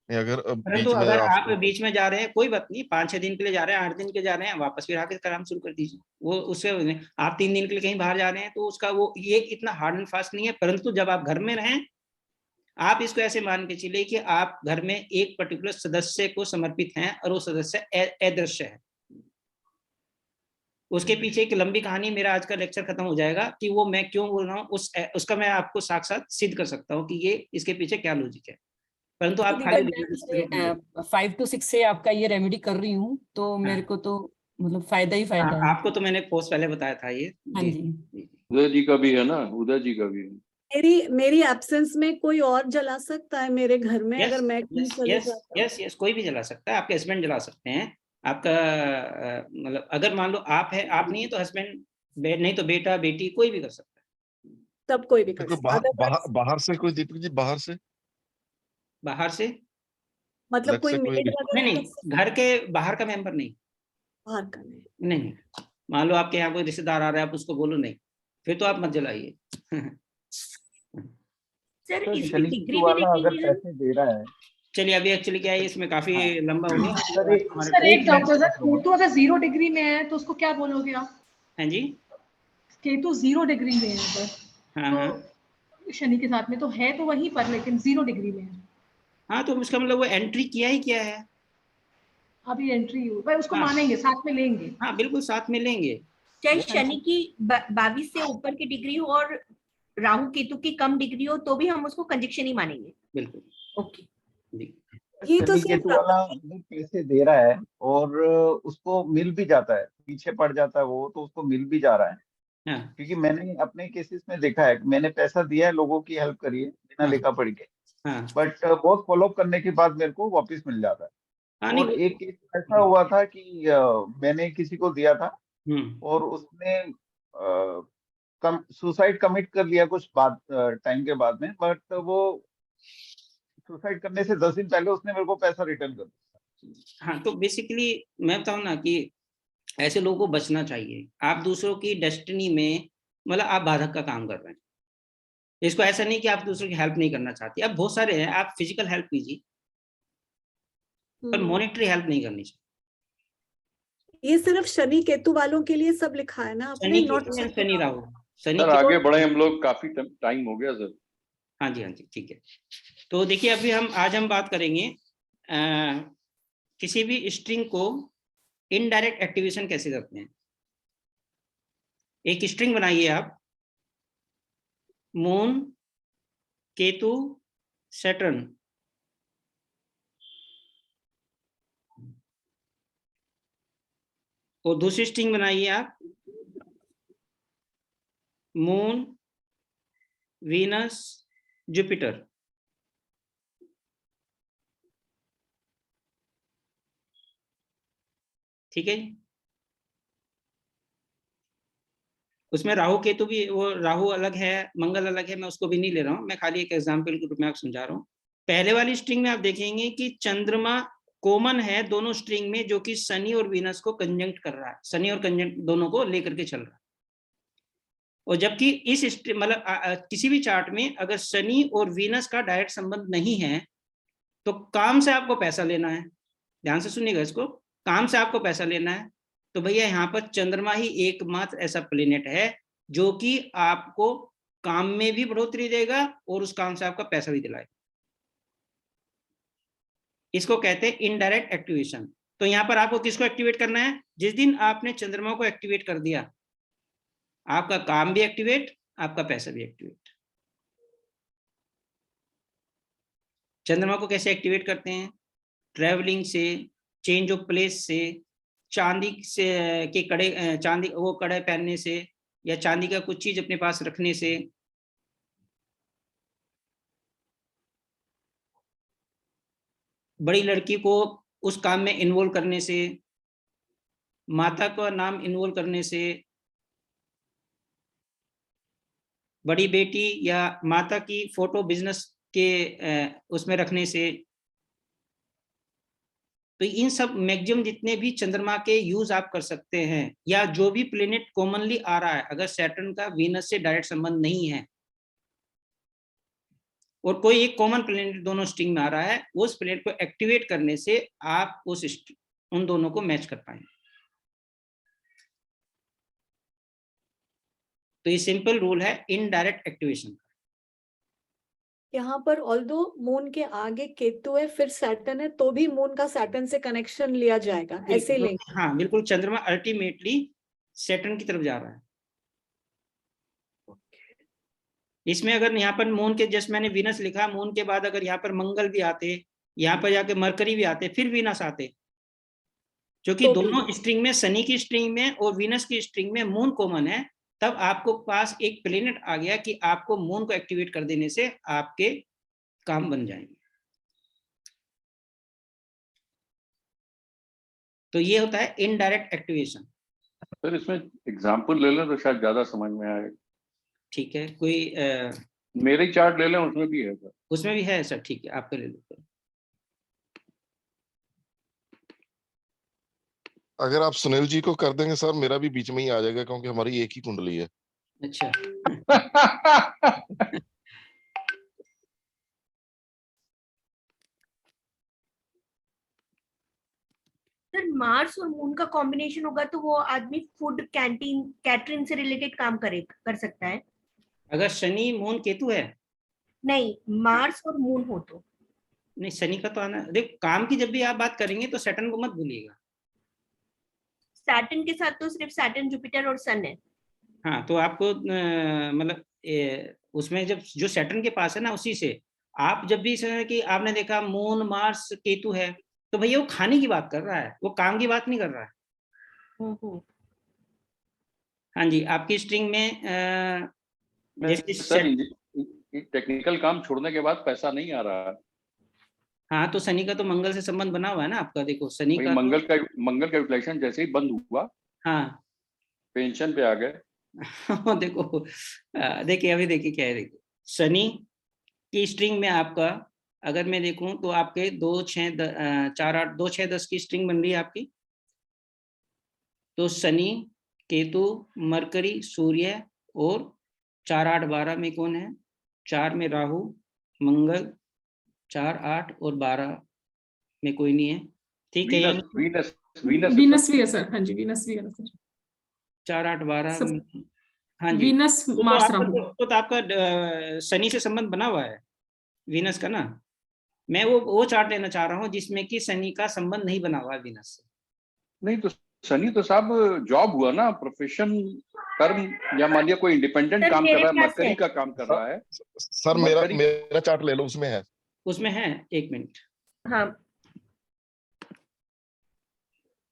अगर परंतु अगर आप बीच में जा रहे हैं, कोई बात नहीं, 5-6 दिन के लिए जा रहे हैं, 8 दिन के जा रहे हैं, वापस फिर आके काम शुरू कर दीजिए। वो उससे आप 3 दिन के लिए कहीं बाहर जा रहे हैं तो उसका वो ये इतना हार्ड एंड फास्ट नहीं है। परंतु जब आप घर में रहें, आप इसको ऐसे मान के चलिए कि आप घर में एक पर्टिकुलर सदस्य को समर्पित हैं और वो सदस्य अदृश्य है। उसके पीछे एक लंबी कहानी, मेरा आज का लेक्चर खत्म हो जाएगा कि वो मैं क्यों बोल रहा हूँ, उसका मैं आपको साक्षात सिद्ध कर सकता हूँ कि ये इसके पीछे क्या लॉजिक है। परंतु आप 5 to 6 से आपका ये रेमेडी कर रही हूँ, तो मेरे को तो मतलब फायदा ही फायदा है। आपको तो मैंने पोस्ट पहले बताया था ये। हाँ जी। उदय जी का भी है ना, उदय जी का भी है। मेरी एब्सेंस में कोई और जला सकता है मेरे घर में? अगर मैं यस, कोई भी जला सकता है। आपके हस्बैंड जला सकते हैं, आपका मतलब अगर मान लो आप नहीं है तो हस्बैंड, नहीं तो बेटा बेटी, कोई भी कर सकता है। तब कोई भी कर सकता है। बाहर से कोई दीपक जी, बाहर से मतलब कोई मेड नहीं, घर के बाहर का मेंबर नहीं, बाहर का नहीं। मान लो आपके यहाँ कोई रिश्तेदार आ रहा है, आप उसको बोलो नहीं, फिर तो आप मत जलाइए। सर इसकी डिग्री भी अगर पैसे दे रहा है, चलिए अभी एक्चुअली क्या है, इसमें काफी लंबा हो गया। सर एक डॉक्टर साहब, केतु अगर 0 डिग्री में है तो उसको क्या बोलोगे आप? हाँ जी, केतु 0 डिग्री में है अगर, हाँ, शनि के साथ में तो है तो वहीं पर, लेकिन 0 डिग्री में है। हाँ तो उसका मतलब वो एंट्री किया ही क्या है, अभी एंट्री हुई भाई, उसको हाँ। मानेंगे, साथ में लेंगे। हाँ बिल्कुल साथ में लेंगे। चाहे वो शनि की 22 से ऊपर की डिग्री हो और राहु केतु की कम डिग्री हो तो भी हम उसको कंजक्शन ही मानेंगे। बिल्कुल। ओके। ये तो शनि सिर्फ केतु वाला अगर पैसे दे रहा है और उसको मिल भी जाता है, पीछे पड़ जाता है वो, तो उसको मिल भी जा रहा है। हाँ। क्योंकि मैंने अपने केसेस में देखा है, मैंने पैसा दिया है, लोगों की हेल्प करी है बिना हाँ। लिखा पढ़ के, हाँ। बट बहुत फॉलो करने के बाद मेरे को वापस मिल जाता है। हाँ और नहीं एक केस ऐसा हुआ था कि मैंने किसी को दिया था हम्म और उसने सुसाइड कमिट कर लिया कुछ बाद टाइम के बाद में, बट वो सुसाइड करने से 10 दिन पहले उसने मेरे को पैसा रिटर्न कर दिया। हाँ तो बेसिकली मैं बताऊँ ना कि ऐसे लोगों को बचना चाहिए। आप दूसरों की डेस्टिनी में मतलब आप बाधक का काम कर रहे हैं। इसको ऐसा नहीं कि आप दूसरों की हेल्प नहीं करना चाहते, अब बहुत सारे हैं, आप फिजिकल हेल्प कीजिए पर मॉनेटरी हेल्प नहीं करनी चाहिए। ये सिर्फ शनि केतु वालों के लिए सब लिखा है ना आपने, शनि नॉट केतु शनि राहु। शनि सर आगे बढ़े, हम लोग काफी टाइम हो गया सर। हाँ जी ठीक है। तो देखिए अभी आज हम बात करेंगे किसी भी स्ट्रिंग को इनडायरेक्ट एक्टिवेशन कैसे करते हैं। एक स्ट्रिंग बनाइए आप, मून केतु सैटर्न, और दूसरी स्ट्रिंग बनाइए आप मून वीनस जुपिटर। ठीक है। उसमें राहु केतु भी, वो राहु अलग है मंगल अलग है, मैं उसको भी नहीं ले रहा हूं, मैं खाली एक एग्जांपल के रूप में आपको समझा रहा हूं। पहले वाली स्ट्रिंग में आप देखेंगे कि चंद्रमा कॉमन है दोनों स्ट्रिंग में, जो कि शनि और वीनस को कंजंक्ट कर रहा है, शनि और कंजंक्ट दोनों को लेकर के चल रहा है। और जबकि इस मतलब किसी भी चार्ट में अगर शनि और वीनस का डायरेक्ट संबंध नहीं है तो काम से आपको पैसा लेना है, ध्यान से सुनिएगा इसको, काम से आपको पैसा लेना है, तो भैया यहाँ पर चंद्रमा ही एकमात्र ऐसा प्लेनेट है जो कि आपको काम में भी बढ़ोतरी देगा और उस काम से आपका पैसा भी दिलाएगा। इसको कहते हैं इनडायरेक्ट एक्टिवेशन। तो यहाँ पर आपको किसको एक्टिवेट करना है, जिस दिन आपने चंद्रमा को एक्टिवेट कर दिया आपका काम भी एक्टिवेट, आपका पैसा भी एक्टिवेट। चंद्रमा को कैसे एक्टिवेट करते हैं, ट्रैवलिंग से, चेंज ऑफ प्लेस से, चांदी से के कड़े, चांदी वो कड़े पहनने से, या चांदी का कुछ चीज अपने पास रखने से, बड़ी लड़की को उस काम में इन्वॉल्व करने से, माता का नाम इन्वॉल्व करने से, बड़ी बेटी या माता की फोटो बिजनेस के उसमें रखने से। तो इन सब मैक्सिमम जितने भी चंद्रमा के यूज आप कर सकते हैं, या जो भी प्लेनेट कॉमनली आ रहा है, अगर सैटर्न का वीनस से डायरेक्ट संबंध नहीं है और कोई एक कॉमन प्लेनेट दोनों स्ट्रिंग में आ रहा है, उस प्लेनेट को एक्टिवेट करने से आप उन दोनों को मैच कर पाएंगे। तो ये सिंपल रूल है इनडायरेक्ट एक्टिवेशन। यहाँ पर ऑल्दो मून के आगे केतु है फिर सैटर्न है, तो भी मून का सैटर्न से कनेक्शन लिया जाएगा, ऐसे लेंगे। हाँ बिल्कुल, चंद्रमा अल्टीमेटली सैटर्न की तरफ जा रहा है। इसमें अगर यहाँ पर मून के जस्ट मैंने वीनस लिखा, मून के बाद अगर यहाँ पर मंगल भी आते, यहाँ पर जाके मरकरी भी आते, फिर वीनस आते, क्योंकि दोनों स्ट्रिंग में, शनि की स्ट्रिंग में और वीनस की स्ट्रिंग में मून कॉमन है, तब आपको पास एक प्लेनेट आ गया कि आपको मून को एक्टिवेट कर देने से आपके काम बन जाएंगे। तो ये होता है इनडायरेक्ट एक्टिवेशन। सर इसमें एग्जांपल ले लें तो शायद ज्यादा समझ में आए। ठीक है, कोई मेरे चार्ट ले लें, उसमें भी है सर। उसमें भी है सर, ठीक है आपका ले लो। अगर आप सुनील जी को कर देंगे सर, मेरा भी बीच में ही आ जाएगा क्योंकि हमारी एक ही कुंडली है। अच्छा सर मार्स और मून का कॉम्बिनेशन होगा तो वो आदमी फूड कैंटीन कैटरिंग से रिलेटेड काम कर सकता है। अगर शनि मून केतु है, नहीं मार्स और मून हो तो नहीं, शनि का तो आना, देख काम की जब भी आप बात करेंगे तो सैटर्न को मत भूलिएगा। सैटर्न के साथ तो सिर्फ सैटर्न, जुपिटर और सन है। हाँ, तो आपको मतलब उसमें जब जो सैटर्न के पास है ना, उसी से आप जब भी कि आपने देखा मून मार्स केतु है, तो भैया वो खाने की बात कर रहा है, वो काम की बात नहीं कर रहा है। हाँ जी, आपकी स्ट्रिंग में जैसे सर टेक्निकल काम छोड़ने के बाद पैसा नहीं आ रहा है। हाँ, तो शनि का तो मंगल से संबंध बना हुआ है ना आपका, देखो शनि का मंगल का यूटिलाइजेशन जैसे ही बंद हुआ, हाँ पेंशन पे आ गए। देखो देखिए अभी देखिए क्या है, देखिए शनि की स्ट्रिंग में आपका अगर मैं देखूं तो आपके 2 6 4 8 2 6 10 की स्ट्रिंग बन रही है आपकी। तो शनि, केतु, मरकरी, सूर्य और 4 8 12 में कौन है? 4 में राहु, मंगल, 4 8 और 12 में कोई नहीं है। ठीक है, वीनस भी है सर। हाँ जी, वीनस भी है सर। 4 8 12 हाँ जी, वीनस मार्स राहु तो आपका शनि से संबंध बना हुआ है वीनस का ना। मैं वो चार्ट लेना चाह रहा हूँ जिसमें कि शनि का संबंध नहीं बना हुआ है वीनस से। नहीं तो शनि तो साहब जॉब हुआ ना, प्रोफेशन, कर्म, या मान लिया कोई इंडिपेंडेंट काम कर रहा है, मरकरी का काम कर रहा है। सर मेरा चार्ट ले लो, उसमें है। उसमें है, 1 मिनट। हाँ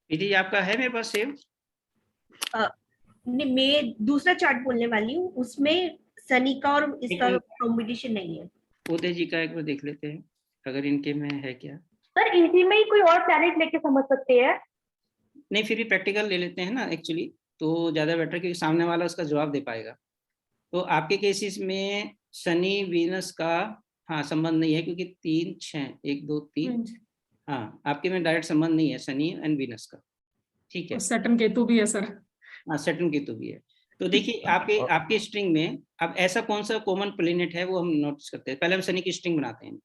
दीदी आपका है मेरे पास सेव? नहीं, मैं दूसरा चार्ट बोलने वाली हूँ, उसमें शनि का और इसका कॉम्बिनेशन नहीं है। उदय जी का एक बार देख लेते हैं अगर इनके में है क्या। सर इसी में ही कोई और प्लैनेट लेके समझ सकते हैं? नहीं, फिर भी प्रैक्टिकल ले लेते हैं ना एक्चुअली, तो ज्यादा बेटर, क्योंकि सामने वाला उसका जवाब दे पाएगा। तो आपके केसेस में शनि वीनस का हाँ संबंध नहीं है, क्योंकि 3 6 1 2 3 हाँ आपके में डायरेक्ट संबंध नहीं है शनि एंड वीनस का। ठीक है, सैटर्न केतु भी है सर। हाँ सैटर्न केतु भी है। तो देखिए आपके स्ट्रिंग में अब ऐसा कौन सा कॉमन प्लेनेट है वो हम नोटिस करते हैं। पहले हम शनि की स्ट्रिंग बनाते हैं।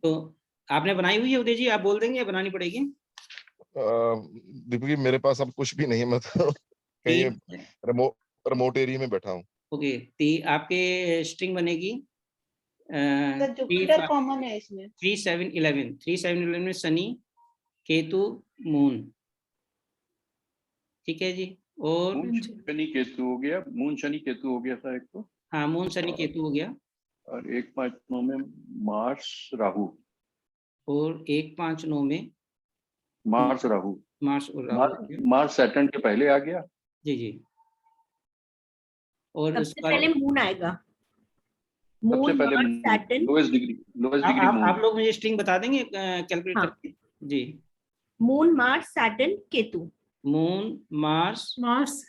तो आपने बनाई हुई है उदय जी, आप बोल देंगे या बनानी पड़ेगी? दीपक, मेरे पास अब कुछ भी नहीं है, मैं तो कहीं रिमोट एरिया में बैठा हूँ। ओके, तो आपके स्ट्रिंग बनेगी जुपिटर कॉमन है इसमें। 3 7 11 3 7 11 में शनि, केतु, मून। ठीक है जी, और मून शनि केतु हो गया, मून शनि केतु हो गया था एक तो। हाँ, मून शनि केतु हो गया। और 1 5 9 में मार्स राहु, और 1 5 9 में मार्स राहु, मार्स और राहु। मार्स सैटर्न के पहले आ गया। जी जी, और सबसे पहले मून आएगा। सबसे पहले सैटर्न, लोएस्ट डिग्री मून। आप लोग मुझे स्ट्रिंग बता देंगे कैलकुलेट करके? जी, moon Mars Saturn Ketu. Moon Mars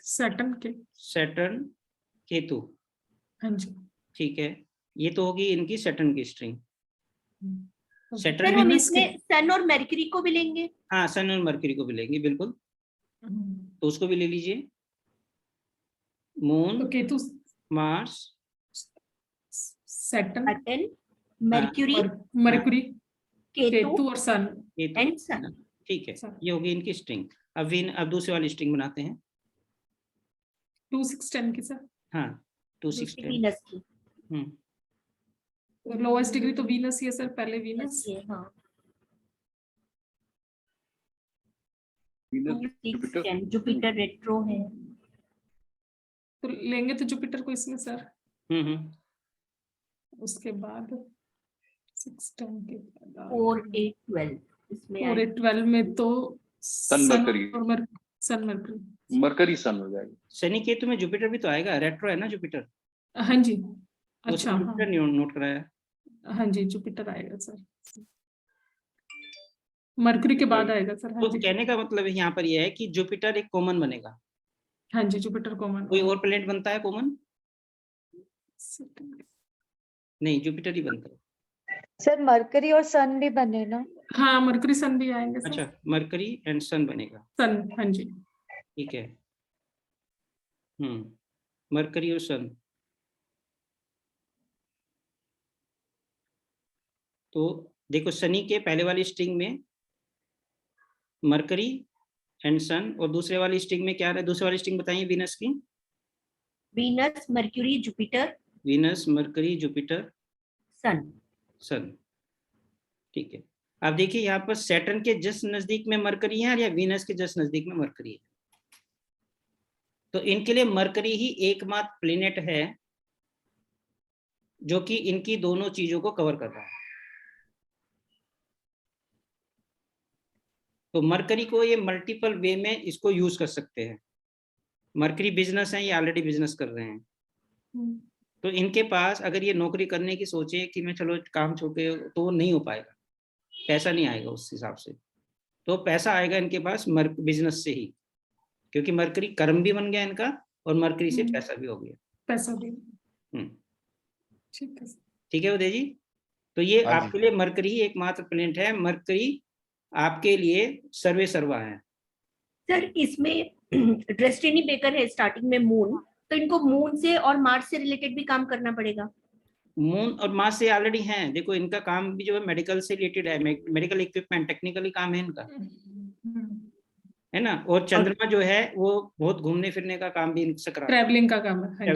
Saturn Ketu. हाँ जी, ठीक है, ये तो होगी इनकी सैटर्न की स्ट्रिंग। सर हम इसमें सन और मरकरी को भी लेंगे। हाँ, सन और मरकरी को भी लेंगे, बिल्कुल, तो उसको भी ले लीजिए। Moon, Ketu, Mars, Saturn, mercury, Ketu और सन एंड सन। ठीक है, ये होगी इनकी स्ट्रिंग। अब दूसरे वाली स्ट्रिंग बनाते हैं 2 6 10 की सर। हाँ, 2 6 10 वीनस की। लोएस्ट डिग्री तो वीनस ही है सर, पहले वीनस। हाँ, जुपिटर रेट्रो है, तो लेंगे तो जुपिटर को इसमें सर। उसके बाद 6 10 के बाद 4 8 12 इसमें 4 8 12 में तो सन मरकरी सन हो जाएगा। शनि केतु में जुपिटर भी तो आएगा, रेट्रो है ना जुपिटर। हाँ जी, अच्छा, जुपिटर नोट कराया। हाँ जी, जुपिटर आएगा सर, मरकरी के बाद आएगा सर। हाँ तो जी, कहने का मतलब यहाँ पर यह है कि जुपिटर एक कॉमन बनेगा। हाँ जी, जुपिटर कॉमन। कोई और प्लेनेट बनता है कॉमन? नहीं, जुपिटर ही बनता है सर। मरकरी और सन भी बने ना? हाँ, मरकरी सन भी आएंगे सर। अच्छा, मरकरी एंड सन बनेगा। सन, हाँ जी, ठीक है। मरकरी और सन। तो देखो शनि के पहले वाली स्ट्रिंग में मरकरी एंड सन, और दूसरे वाली स्ट्रिंग में क्या है? दूसरे वाली स्ट्रिंग बताइए वीनस की। Venus, Mercury, Jupiter, Venus, Mercury, Jupiter, sun. Sun. ठीक है, आप देखिए यहाँ पर सैटर्न के जस्ट नजदीक में मरकरी है या वीनस के जस्ट नजदीक में मरकरी है, तो इनके लिए मरकरी ही एकमात्र प्लेनेट है जो कि इनकी दोनों चीजों को कवर कर रहा है। तो मरकरी को ये मल्टीपल वे में इसको यूज कर सकते हैं। मरकरी बिजनेस है, ये ऑलरेडी बिजनेस कर रहे हैं, तो इनके पास अगर ये नौकरी करने की सोचे कि मैं चलो काम छोड़ के, तो वो नहीं हो पाएगा, पैसा नहीं आएगा उस हिसाब से। तो पैसा आएगा इनके पास बिजनेस से ही, क्योंकि मरकरी कर्म भी बन गया इनका और मरकरी से पैसा भी हो गया। पैसा भी। ठीक है उदय जी, तो ये आपके लिए मरकरी ही एकमात्र प्लेनेट है। मरकरी आपके लिए सर्वे सर्वा है। सर इसमें डेस्टिनी बेकर है स्टार्टिंग में मून, तो इनको मून से और मार्स से रिलेटेड भी काम करना पड़ेगा। मून और मार्स से ऑलरेडी हैं, देखो इनका काम भी जो है मेडिकल से रिलेटेड है, मेडिकल इक्विपमेंट टेक्निकली काम है इनका, है ना। और चंद्रमा जो है वो बहुत घूमने फिरने का काम भी इनसे करा, ट्रैवलिंग का काम है।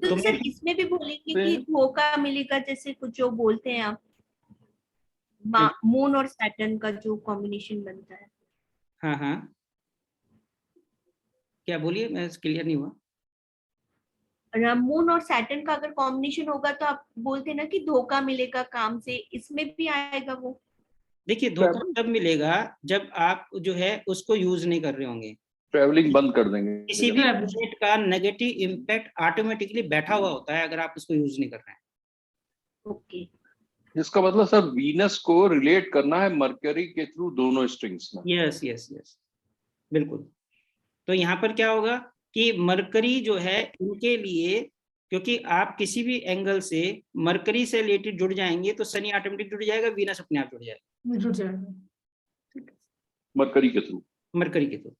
तो सर इसमें भी बोलेंगे कि धोखा मिलेगा, जैसे कुछ जो बोलते हैं आप, मून और सैटर्न का जो कॉम्बिनेशन बनता है। हाँ हाँ, क्या बोलिए, मैं क्लियर नहीं हुआ। मून और सैटर्न का अगर कॉम्बिनेशन होगा तो आप बोलते हैं ना कि धोखा मिलेगा काम से, इसमें भी आएगा वो। देखिए धोखा तब मिलेगा जब आप जो है उसको यूज नहीं कर रहे होंगे, ट्रैवलिंग बंद कर देंगे। किसी भी प्लैनेट का नेगेटिव इम्पैक्ट ऑटोमेटिकली बैठा हुआ होता है अगर आप उसको यूज नहीं कर रहे हैं। ओके, इसका मतलब सर वीनस को रिलेट करना है मरकरी के थ्रू दोनों स्ट्रिंग्स में। यस यस यस, बिल्कुल। तो यहाँ पर क्या होगा कि मरकरी जो है इनके लिए, क्योंकि आप किसी भी एंगल से मरकरी से रिलेटेड जुड़ जाएंगे तो शनि ऑटोमेटिक जुड़ जाएगा, वीनस अपने आप जुड़ जाएगा मरकरी के थ्रू। मरकरी के थ्रू।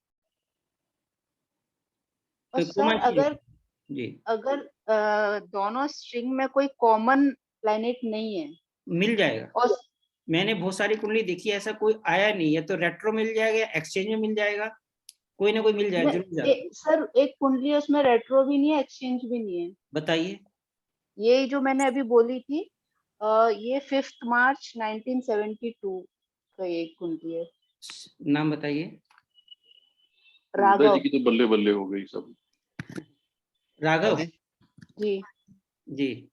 और सर अगर दोनों स्ट्रिंग में कोई कॉमन प्लैनेट नहीं है, मिल जाएगा। और मैंने बहुत सारी कुंडली देखी, ऐसा कोई आया नहीं है, तो रेट्रो मिल जाएगा, एक्सचेंज में मिल जाएगा, कोई ना कोई मिल जाएगा जरूर। सर एक कुंडली है उसमें रेट्रो भी नहीं है, एक्सचेंज भी नहीं है। बताइए। ये जो मैंने अभी बोली थी, ये 5 मार्च 1972 का एक कुंडली है। नाम बताइए। राघव जी की तो बल्ले बल्ले हो गई सब। राघव जी जी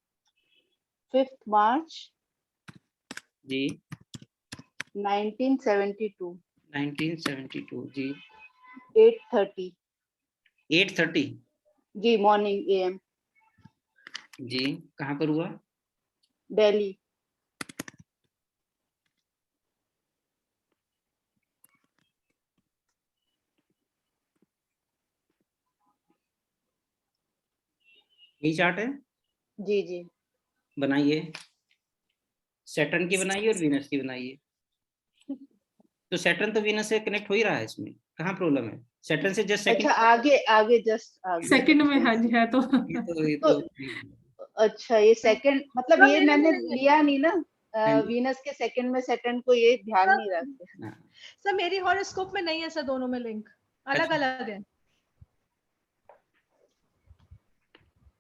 5 मार्च जी 1972 जी 8:30 जी मॉर्निंग AM जी। कहाँ पर हुआ? दिल्ली। यही चार्ट है? जी जी बनाइए, सैटर्न की बनाइए और वीनस की बनाइए। तो सैटर्न तो वीनस से कनेक्ट हो ही रहा है, इसमें कहाँ प्रॉब्लम है? सैटर्न से जस्ट सेकंड। अच्छा आगे जस्ट आगे सेकंड में हाँ जी है तो अच्छा ये सेकंड मतलब ये मैंने लिया नहीं ना, वीनस के सेकंड में सैटर्न को ये ध्यान नहीं रखते। सर मेरी हॉरोस्कोप में नहीं है सर, दोनों में लिंक अलग अलग है।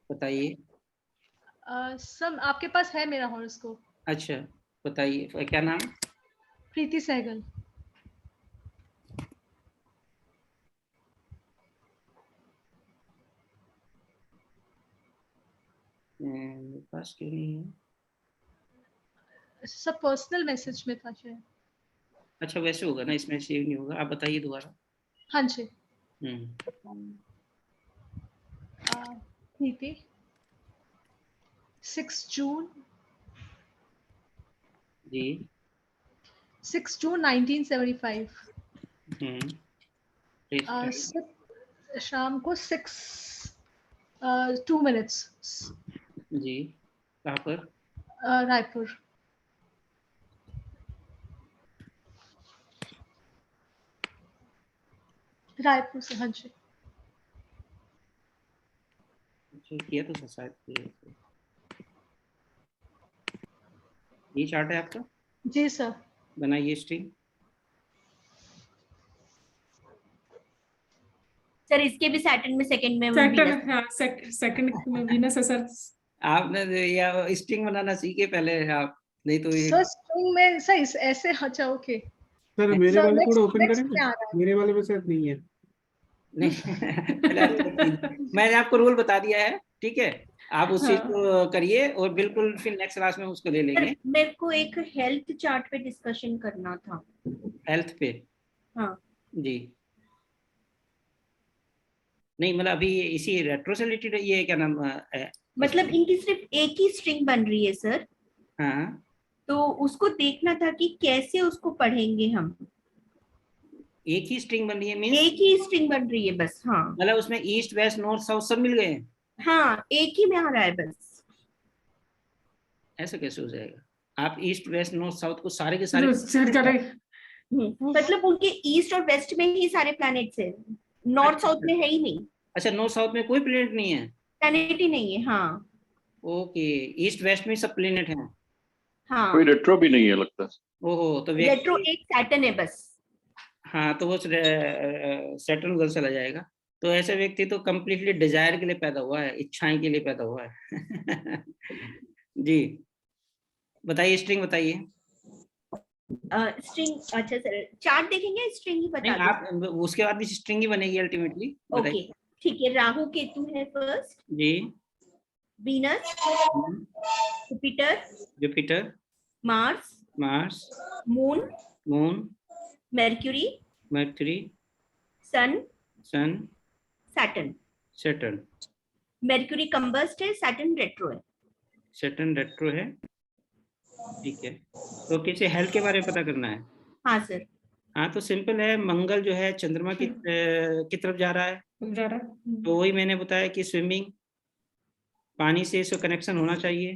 बताइए। सर आपके पास है मेरा हॉरोस्कोप? अच्छा बताइए, क्या नाम? प्रीति सहगल। मेरे पास क्यों नहीं है? सब पर्सनल मैसेज में था शायद। अच्छा वैसे होगा ना, इसमें सेव नहीं होगा। आप बताइए दोबारा। हाँ जी। प्रीति 6 जून जी 6 जून 1975 शाम को 6:02 जी। कहाँ पर? रायपुर। रायपुर से हाँ जी। किया तो शायद ये चार्ट है आपका? जी सर। बनाइए स्ट्रिंग। सर इसके भी सैटर्न में सेकंड में सेकंड में वीनस है सर। आपने या स्ट्रिंग बनाना सीखे पहले आप, नहीं तो ये सर स्ट्रिंग में सर ऐसे, अच्छा ओके सर मेरे सर वाले थोड़ा नेक्स्ट ओपन नेक्स्ट करें, क्या आ रहा है? मेरे वाले में शायद नहीं है। नहीं मैंने आपको रूल बता दिया है, ठीक है, आप उस चीज को करिए और बिल्कुल फिर नेक्स्ट क्लास में उसको ले लेंगे। मेरे को एक हेल्थ चार्ट पे डिस्कशन करना था। हेल्थ पे? हाँ जी, नहीं मतलब अभी इसी रेट्रो से रिलेटेड ये क्या नाम मतलब इनकी सिर्फ एक ही स्ट्रिंग बन रही है सर, हाँ, तो उसको देखना था कि कैसे उसको पढ़ेंगे हम। एक ही स्ट्रिंग बन रही है मींस? एक ही स्ट्रिंग बन रही है बस। हाँ मतलब उसमें ईस्ट वेस्ट नॉर्थ साउथ सब मिल गए हैं? हाँ एक ही में आ रहा है बस। ऐसा कैसे हो जाएगा? आप ईस्ट वेस्ट नॉर्थ साउथ को सारे के सारे मतलब उनके ईस्ट और वेस्ट में ही सारे प्लैनेट्स है, नॉर्थ साउथ में है ही नहीं। अच्छा, नॉर्थ साउथ में कोई प्लेनेट नहीं है? प्लैनेट ही नहीं है। हाँ ओके, ईस्ट वेस्ट में सब प्लेनेट हैं? हाँ कोई रेट्रो भी नहीं है लगता है। ओहो, तो रेट्रो एक सैटर्न है बस। हाँ, तो वो सैटर्न उधर चला जाएगा। तो ऐसे व्यक्ति तो कम्प्लीटली डिजायर के लिए पैदा हुआ है, इच्छाएं के लिए पैदा हुआ है। जी बताइए, स्ट्रिंग बताइए। स्ट्रिंग, अच्छा सर चार्ट देखेंगे, स्ट्रिंग ही नहीं, बता आप उसके बाद भी स्ट्रिंग ही बनेगी अल्टीमेटली। ओके ठीक है, राहु केतु है फर्स्ट, जी, Venus, Jupiter, Jupiter, Mars, Mars, moon, moon, Mercury, Mercury, sun, sun, Saturn. Saturn. Mercury combust है, सैटर्न रेट्रो है। सैटर्न रेट्रो है, ठीक है। तो किसी हेल्थ के बारे में पता करना है? हाँ सर। हाँ, तो सिंपल है, मंगल जो है चंद्रमा की तरफ जा रहा है, तो वही मैंने बताया कि स्विमिंग, पानी से इसका कनेक्शन होना चाहिए,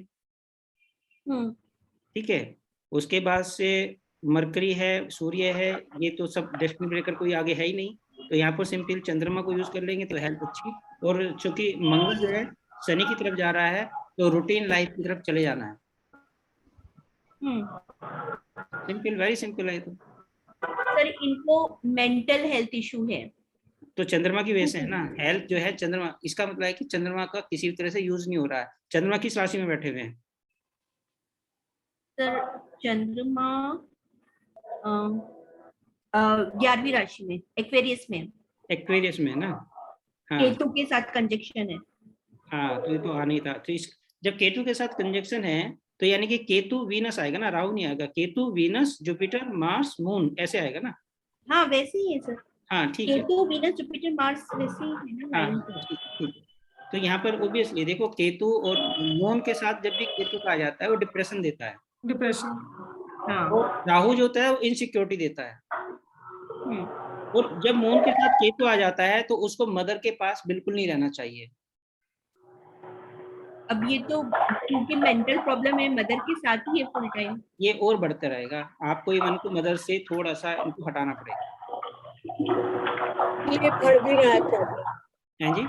ठीक है। उसके बाद से मरकरी है, सूर्य है, ये तो सब डेस्टिनी ब्रेकर कोई आगे है ही नहीं, तो यहाँ पर सिंपल चंद्रमा को यूज कर लेंगे तो हेल्थ अच्छी। और चूंकि मंगल जो है शनि की तरफ जा रहा है, तो रूटीन लाइफ की तरफ चले जाना है। सिंपल, वेरी सिंपल है। तो सर इनको मेंटल हेल्थ इशू है, तो चंद्रमा की वजह से है ना, हेल्थ जो है चंद्रमा, इसका मतलब है कि चंद्रमा का किसी भी तरह से यूज नहीं हो रहा है। चंद्रमा किस राशि में बैठे हुए हैं? सर चंद्रमा 11वीं राशि में, एक्वेरियस में। एक्वेरियस में है ना? हाँ, केतु के साथ कंजक्शन है। हाँ, तो ये तो आना ही था। तो इस जब केतु के साथ कंजक्शन है तो यानी कि केतु वीनस आएगा ना, राहु नहीं आएगा। Ketu Venus Jupiter Mars moon ऐसे आएगा ना? हाँ वैसे ही है सर। हाँ ठीक है। केतु वीनस जुपिटर मार्स वैसे ही है ना, लाइन हाँ ठीक। तो यहाँ पर ओबियसली देखो, केतु और मून के साथ जब भी केतु का आ जाता है वो डिप्रेशन देता है। डिप्रेशन। हाँ। राहु जो होता है वो इनसिक्योरिटी देता है। और जब मून के साथ केतु आ जाता है तो उसको मदर के पास बिल्कुल नहीं रहना चाहिए। अब ये तो क्योंकि मेंटल प्रॉब्लम है, मदर के साथ ही है फुल टाइम। ये और बढ़ता रहेगा, आपको इवन को मदर से थोड़ा सा इनको हटाना पड़ेगा। ये बढ़ भी रहा है प्रॉब्लम। हैं जी?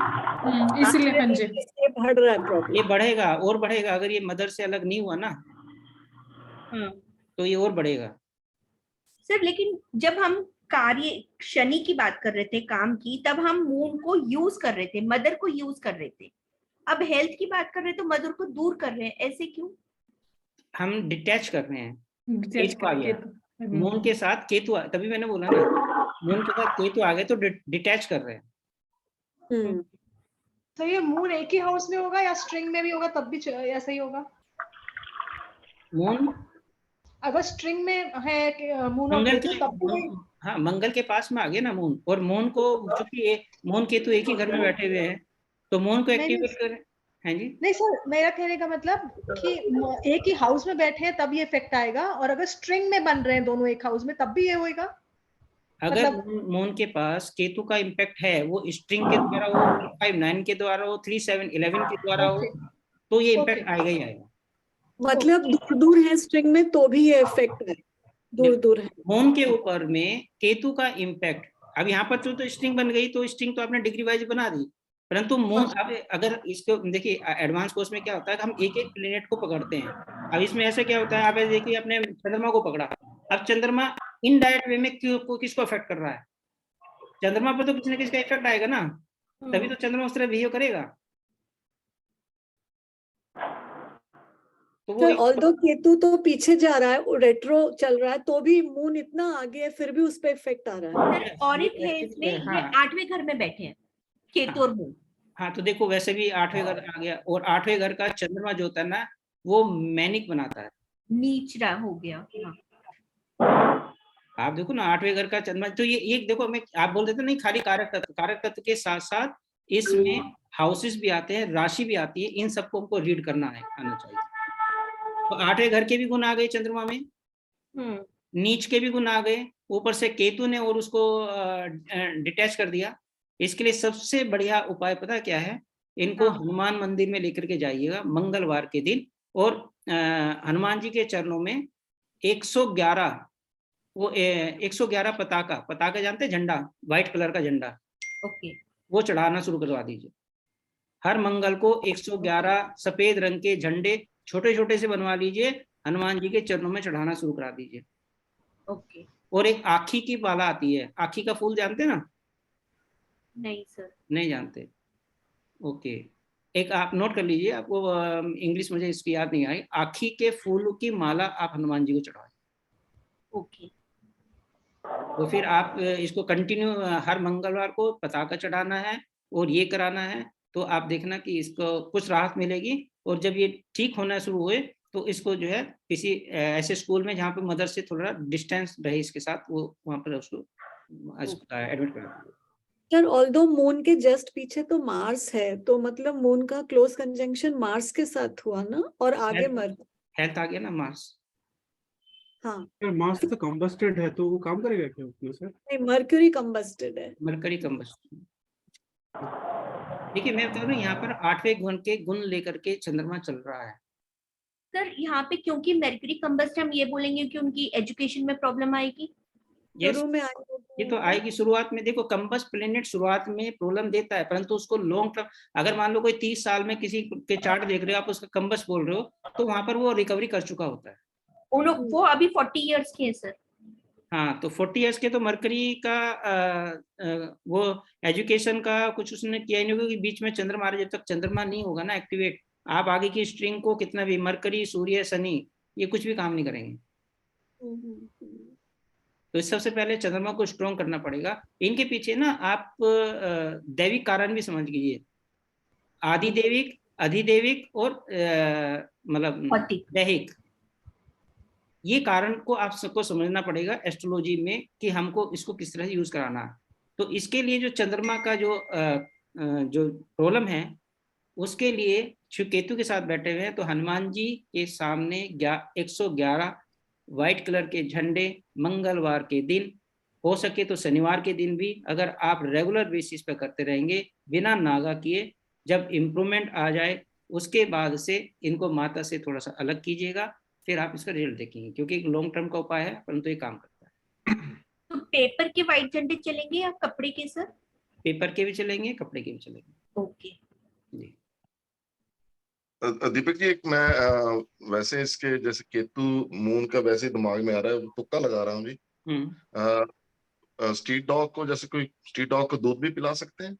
इसीलिए हाँ जी, ये बढ़ रहा है प्रॉब्लम। ये बढ़ेगा और बढ़ेगा, अगर ये मदर से अलग नहीं हुआ ना तो ये और बढ़ेगा। सर लेकिन जब हम कार्य शनि की बात कर रहे थे, काम की, तब हम मून को यूज कर रहे थे, मदर को यूज कर रहे थे। अब हेल्थ की बात कर रहे हैं तो मदर को दूर कर रहे हैं, ऐसे क्यों? हम डिटैच कर रहे हैं। डिटैच केतु आ गया, मून के साथ केतु तभी मैंने बोला ना, मून के साथ केतु आ गए तो डिटैच कर रहे हैं। तो ये मून एक ही हाउस में होगा या स्ट्रिंग में भी होगा तब भी ऐसा ही होगा? मून अगर स्ट्रिंग में है मून और मंगल केतु तब भी वही? हाँ, मंगल के पास में आ गए ना मून, और मून को चूंकि मून केतु एक ही घर में बैठे हुए हैं तो मून को एक्टिवेट करें। हैं जी? नहीं सर, मेरा कहने का मतलब कि एक ही हाउस में बैठे हैं तब ये इफेक्ट आएगा, और अगर स्ट्रिंग में बन रहे हैं दोनों एक हाउस में तब भी ये होएगा? अगर मून के पास केतु का इम्पैक्ट है, वो स्ट्रिंग के द्वारा हो, 5-9 के द्वारा हो, 3-7-11 के द्वारा हो, तो ये इम्पैक्ट आएगा ही आएगा। मतलब दूर दूर है स्ट्रिंग में तो भी ये इफेक्ट है, दूर दूर है। मून के ऊपर में केतु का इम्पैक्ट, अब यहाँ पर तो स्ट्रिंग बन गई, तो स्ट्रिंग तो आपने डिग्री वाइज बना दी, परंतु मून अब अगर इसको देखिए, एडवांस कोर्स में क्या होता है, हम एक एक प्लेनेट को पकड़ते हैं। अब इसमें ऐसा क्या होता है, आप देखिए आपने चंद्रमा को पकड़ा, अब चंद्रमा इनडायरेक्ट वे में किसको अफेक्ट कर रहा है? चंद्रमा पर तो किसी न किसी का इफेक्ट आएगा ना, तभी तो चंद्रमा उस तरह बिहेव करेगा। तो वो सर ऑल्दो केतु तो पीछे जा रहा है, रेट्रो चल रहा है, तो भी मून इतना आगे है, फिर भी उस पर इफेक्ट आ रहा है। सर और एक है इसमें, ये 8वें घर में बैठे हैं केतु और मून। हाँ, तो देखो वैसे भी 8वें घर आ गया, और 8वें घर का चंद्रमा जो होता है ना, वो मैनिक बनाता है, नीच रहा हो गया। हाँ। आप देखो ना 8वें घर का चंद्रमा, तो ये एक देखो, मैं आप बोल देते नहीं खाली कारक तत्व के साथ साथ इसमें हाउसेस भी आते हैं, राशि भी आती है, इन सबको हमको रीड करना है, आना चाहिए। तो 8वें घर के भी गुण आ गए चंद्रमा में, नीच के भी गुण आ गए, ऊपर से केतु ने और उसको डिटैच कर दिया। इसके लिए सबसे बढ़िया उपाय पता क्या है, इनको हनुमान मंदिर में लेकर के जाइएगा मंगलवार के दिन, और हनुमान जी के चरणों में 111 वो 111 पताका जानते हैं, झंडा, व्हाइट कलर का झंडा, ओके, वो चढ़ाना शुरू करवा दीजिए। हर मंगल को 111 सफेद रंग के झंडे छोटे छोटे से बनवा लीजिए, हनुमान जी के चरणों में चढ़ाना शुरू करा दीजिए। ओके। और एक आखी की माला आती है, आखी का फूल जानते हैं ना? नहीं सर। नहीं जानते? ओके, एक आप नोट कर लीजिए, आपको इंग्लिश मुझे इसकी याद नहीं आई। आखी के फूल की माला आप हनुमान जी को चढ़ाएं। ओके। तो फिर आप इसको कंटिन्यू हर मंगलवार को पताका चढ़ाना है और ये कराना है, तो आप देखना कि इसको कुछ राहत मिलेगी। और जब ये ठीक होना शुरू हुए तो इसको जो है किसी ऐसे स्कूल में जहाँ पे मदर से थोड़ा डिस्टेंस रहे इसके साथ, वो वहाँ पर उसको एडमिट करना। सर ऑल्दो मून के जस्ट पीछे तो मार्स है, तो मतलब मून का क्लोज कंजंक्शन मार्स के साथ हुआ ना, और आगे हेल्थ आ गया ना मार्स। हाँ मार्स तो कंबस्टेड है, तो वो काम करेगा क्या उसमें सर? नहीं, मर्क्यूरी कंबस्टेड है। मरकरी कंबस्टेड। देखिए मैं बता रहा हूँ, यहाँ पर 8वें गुण के गुण लेकर के चंद्रमा चल रहा है। सर यहाँ पे क्योंकि मरकरी कंबस्ट, हम ये बोलेंगे कि उनकी एजुकेशन में प्रॉब्लम आएगी। शुरू में ये तो आएगी शुरुआत में। देखो कंबस्ट प्लेनेट शुरुआत में प्रॉब्लम देता है, परंतु उसको लॉन्ग टर्म, अगर मान लो कोई 30 साल में किसी के चार्ट देख रहे हो, आप उसका कंबस्ट बोल रहे हो, तो वहां पर वो रिकवरी कर चुका होता है। वो अभी 40 इयर्स के हैं सर। हाँ, तो 40 इयर्स के तो मरकरी का वो एजुकेशन का कुछ उसने किया ही नहीं, क्योंकि बीच में चंद्रमा आ रहा है। जब तक चंद्रमा नहीं होगा ना एक्टिवेट, आप आगे की स्ट्रिंग को कितना भी मरकरी, सूर्य, शनि, ये कुछ भी काम नहीं करेंगे। तो इस सबसे पहले चंद्रमा को स्ट्रॉन्ग करना पड़ेगा। इनके पीछे ना आप दैविक कारण भी समझ लीजिए, आदिदेविक, अधिदेविक और मतलब दैहिक, ये कारण को आप सबको समझना पड़ेगा एस्ट्रोलॉजी में कि हमको इसको किस तरह से यूज कराना है। तो इसके लिए जो चंद्रमा का जो प्रॉब्लम है, उसके लिए शिव केतु के साथ बैठे हुए हैं, तो हनुमान जी के सामने 111 व्हाइट कलर के झंडे मंगलवार के दिन, हो सके तो शनिवार के दिन भी, अगर आप रेगुलर बेसिस पे करते रहेंगे बिना नागा किए, जब इम्प्रूवमेंट आ जाए उसके बाद से इनको माता से थोड़ा सा अलग कीजिएगा, फिर आप इसका रिजल्ट देखेंगे, क्योंकि एक लॉन्ग टर्म का उपाय है, परंतु ये काम करता है। तो पेपर के व्हाइट झंडे चलेंगे या कपड़े के सर? पेपर के भी चलेंगे, कपड़े के भी चलेंगे। ओके जी। दीपक जी, एक मैं वैसे इसके जैसे केतु मून का वैसे दिमाग में आ रहा है, तुक्का लगा रहा हूँ जी। स्ट्रीट डॉग को, जैसे कोई स्ट्रीट डॉग को दूध भी पिला सकते हैं?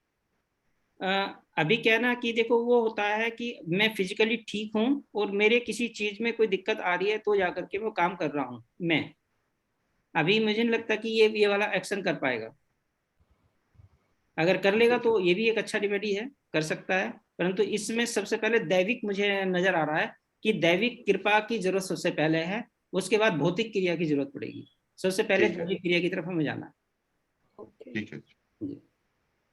अभी क्या ना कि देखो वो होता है कि मैं फिजिकली ठीक हूँ और मेरे किसी चीज में कोई दिक्कत आ रही है, तो जाकर के वो काम कर रहा हूँ मैं। अभी मुझे नहीं लगता कि ये वाला एक्शन कर पाएगा। अगर कर लेगा तो ये भी एक अच्छा रेमेडी है, कर सकता है, परंतु इसमें सबसे पहले दैविक मुझे नजर आ रहा है कि दैविक कृपा की जरूरत सबसे पहले है, उसके बाद भौतिक क्रिया की जरूरत पड़ेगी। सबसे पहले दैविक क्रिया की तरफ हमें जाना है। ठीक है जी।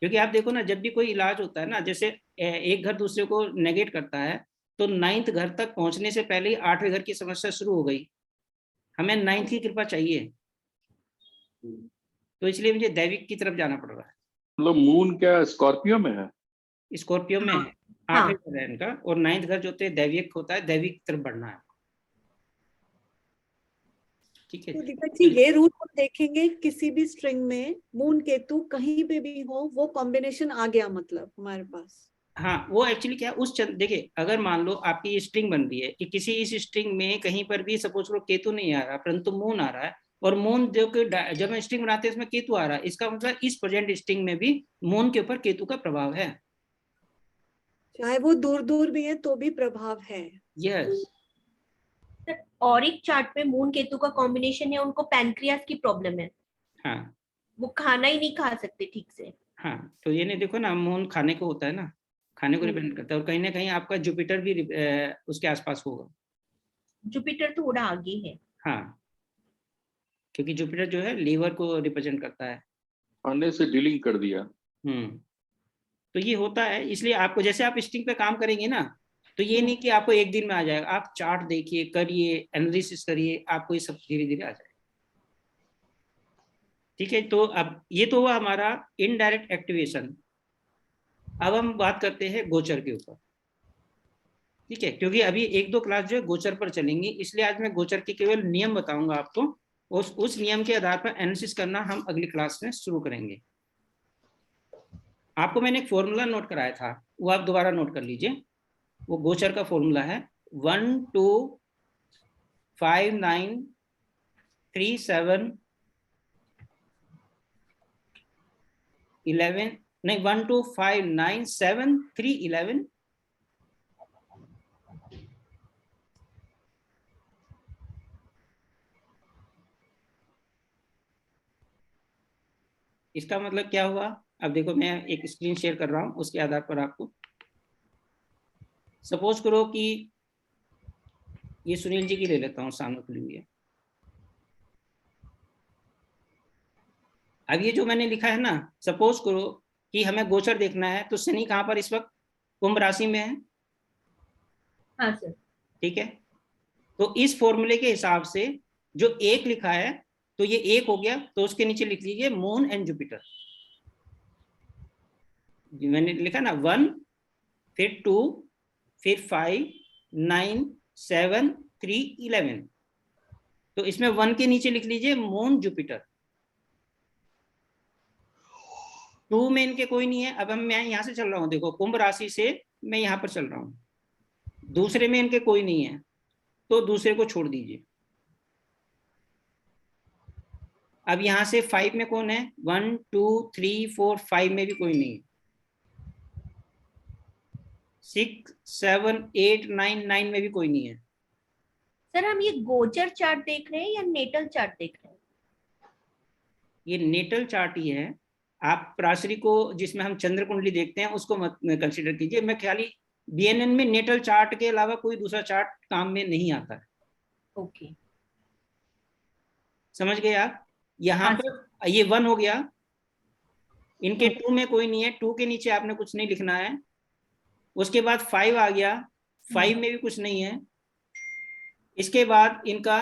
क्योंकि आप देखो ना, जब भी कोई इलाज होता है ना, जैसे एक घर दूसरे को नेगेट करता है, तो 9th घर तक पहुंचने से पहले ही 8वें घर की समस्या शुरू हो गई। हमें 9th की कृपा चाहिए, तो इसलिए मुझे दैविक की तरफ जाना पड़ रहा है। मतलब मून क्या स्कॉर्पियो में है? स्कॉर्पियो में है, 8वें घर है इनका, और 9th घर जो होते हैं दैविक होता है, दैविक की तरफ बढ़ना है। ठीक है, तो दीपक जी ये रूट हम देखेंगे, किसी भी स्ट्रिंग में मून केतु कहीं पे भी हो, वो कॉम्बिनेशन आ गया मतलब हमारे पास। हाँ, वो एक्चुअली क्या देखिए, अगर मान लो आपकी ये स्ट्रिंग बन रही है कि किसी इस स्ट्रिंग में कहीं पर भी सपोज करो केतु नहीं आ रहा, परंतु मून आ रहा है, और मून जो कि जब हम स्ट्रिंग बनाते हैं इसमें केतु आ रहा है, इसका मतलब इस प्रेजेंट स्ट्रिंग में भी मून के ऊपर केतु का प्रभाव है। चाहे वो दूर दूर भी है तो भी प्रभाव है। यस, और एक चार्ट पे मून केतु का कॉम्बिनेशन है, उनको पैनक्रियास की प्रॉब्लम है। हाँ, वो खाना ही नहीं खा सकते ठीक से। हाँ, तो ये नहीं, देखो ना, मून खाने को होता है ना, खाने को डिपेंड करता है, और कहीं ना कहीं आपका जुपिटर भी उसके आसपास होगा। जुपिटर थोड़ा आगे है। हाँ, क्योंकि जुपिटर जो है लीवर को रिप्रेजेंट करता है। खाने से डीलिंग कर दिया। तो ये होता है, इसलिए आपको जैसे आप स्ट्रिंग पे काम करेंगे ना, तो ये नहीं कि आपको एक दिन में आ जाएगा, आप चार्ट देखिए, करिए, एनालिसिस करिए, आपको ये सब धीरे धीरे आ जाएगा। ठीक है, तो अब ये तो हुआ हमारा इनडायरेक्ट एक्टिवेशन। अब हम बात करते हैं गोचर के ऊपर। ठीक है, क्योंकि अभी एक दो क्लास जो है गोचर पर चलेंगी, इसलिए आज मैं गोचर के केवल नियम बताऊंगा आपको, उस नियम के आधार पर एनालिसिस करना हम अगली क्लास में शुरू करेंगे। आपको मैंने एक फॉर्मूला नोट कराया था, वो आप दोबारा नोट कर लीजिए। वो गोचर का फॉर्मूला है 1 2 5 9 3 7 11 नहीं 1 2 5 9 7 3 11 इसका मतलब क्या हुआ? अब देखो, मैं एक स्क्रीन शेयर कर रहा हूं, उसके आधार पर आपको, सपोज करो कि ये सुनील जी की ले लेता हूं, सामने खुली हुई है। अब ये जो मैंने लिखा है ना, सपोज करो कि हमें गोचर देखना है, तो शनि कहां पर इस वक्त? कुंभ राशि में है। हाँ सर। ठीक है, तो इस फॉर्मूले के हिसाब से जो एक लिखा है, तो ये एक हो गया, तो उसके नीचे लिख लीजिए मून एंड जुपिटर। मैंने लिखा ना 1 फिर 2 फिर 5 9 7 3 11, तो इसमें 1 के नीचे लिख लीजिए मून जुपिटर। 2 में इनके कोई नहीं है। अब मैं यहां से चल रहा हूं, देखो कुंभ राशि से मैं यहां पर चल रहा हूं, दूसरे में इनके कोई नहीं है, तो दूसरे को छोड़ दीजिए। अब यहां से 5 में कौन है? 1 2 3 4 5 में भी कोई नहीं है। 6 7 8 9 9 में भी कोई नहीं है। सर हम ये गोचर चार्ट देख रहे हैं या नेटल चार्ट देख रहे हैं? ये नेटल चार्ट ही है। आप प्राशरी को, जिसमें हम चंद्र कुंडली देखते हैं, उसको मत कंसीडर कीजिए। मैं खाली बीएनएन में नेटल चार्ट के अलावा कोई दूसरा चार्ट काम में नहीं आता है। ओके, समझ गए आप? यहाँ पर ये 1 हो गया, इनके 2 में कोई नहीं है, 2 के नीचे आपने कुछ नहीं लिखना है। उसके बाद 5 आ गया, 5 में भी कुछ नहीं है। इसके बाद इनका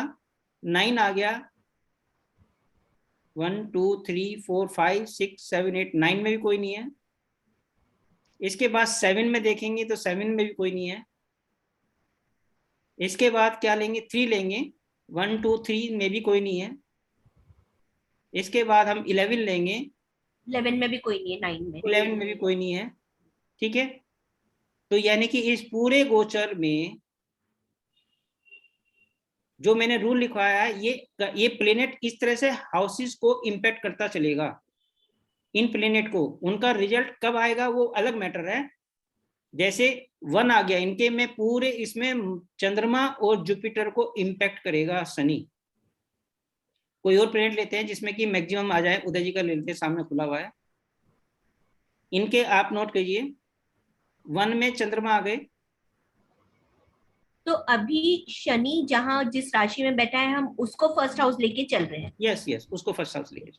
9 आ गया, 1 2 3 4 5 6 7 8 9 में भी कोई नहीं है। इसके बाद 7 में देखेंगे तो 7 में भी कोई नहीं है। इसके बाद क्या लेंगे? 3 लेंगे, 1 2 3 में भी कोई नहीं है। इसके बाद हम 11 लेंगे, 11 में भी कोई नहीं है, 9 में 11 में भी कोई नहीं है। ठीक है, तो यानी कि इस पूरे गोचर में जो मैंने रूल लिखवाया है, ये प्लेनेट इस तरह से हाउसेस को इंपैक्ट करता चलेगा। इन प्लेनेट को, उनका रिजल्ट कब आएगा वो अलग मैटर है। जैसे 1 आ गया, इनके में पूरे इसमें चंद्रमा और जुपिटर को इंपैक्ट करेगा शनि। कोई और प्लेनेट लेते हैं जिसमें कि मैक्सिमम आ जाए, उदय जी का ले लेते हैं, सामने खुला हुआ है। इनके आप नोट कीजिए, 1 में चंद्रमा आ गए। तो अभी शनि जहां जिस राशि में बैठा है, हम उसको फर्स्ट हाउस लेके चल रहे हैं। यस, उसको फर्स्ट हाउस लेके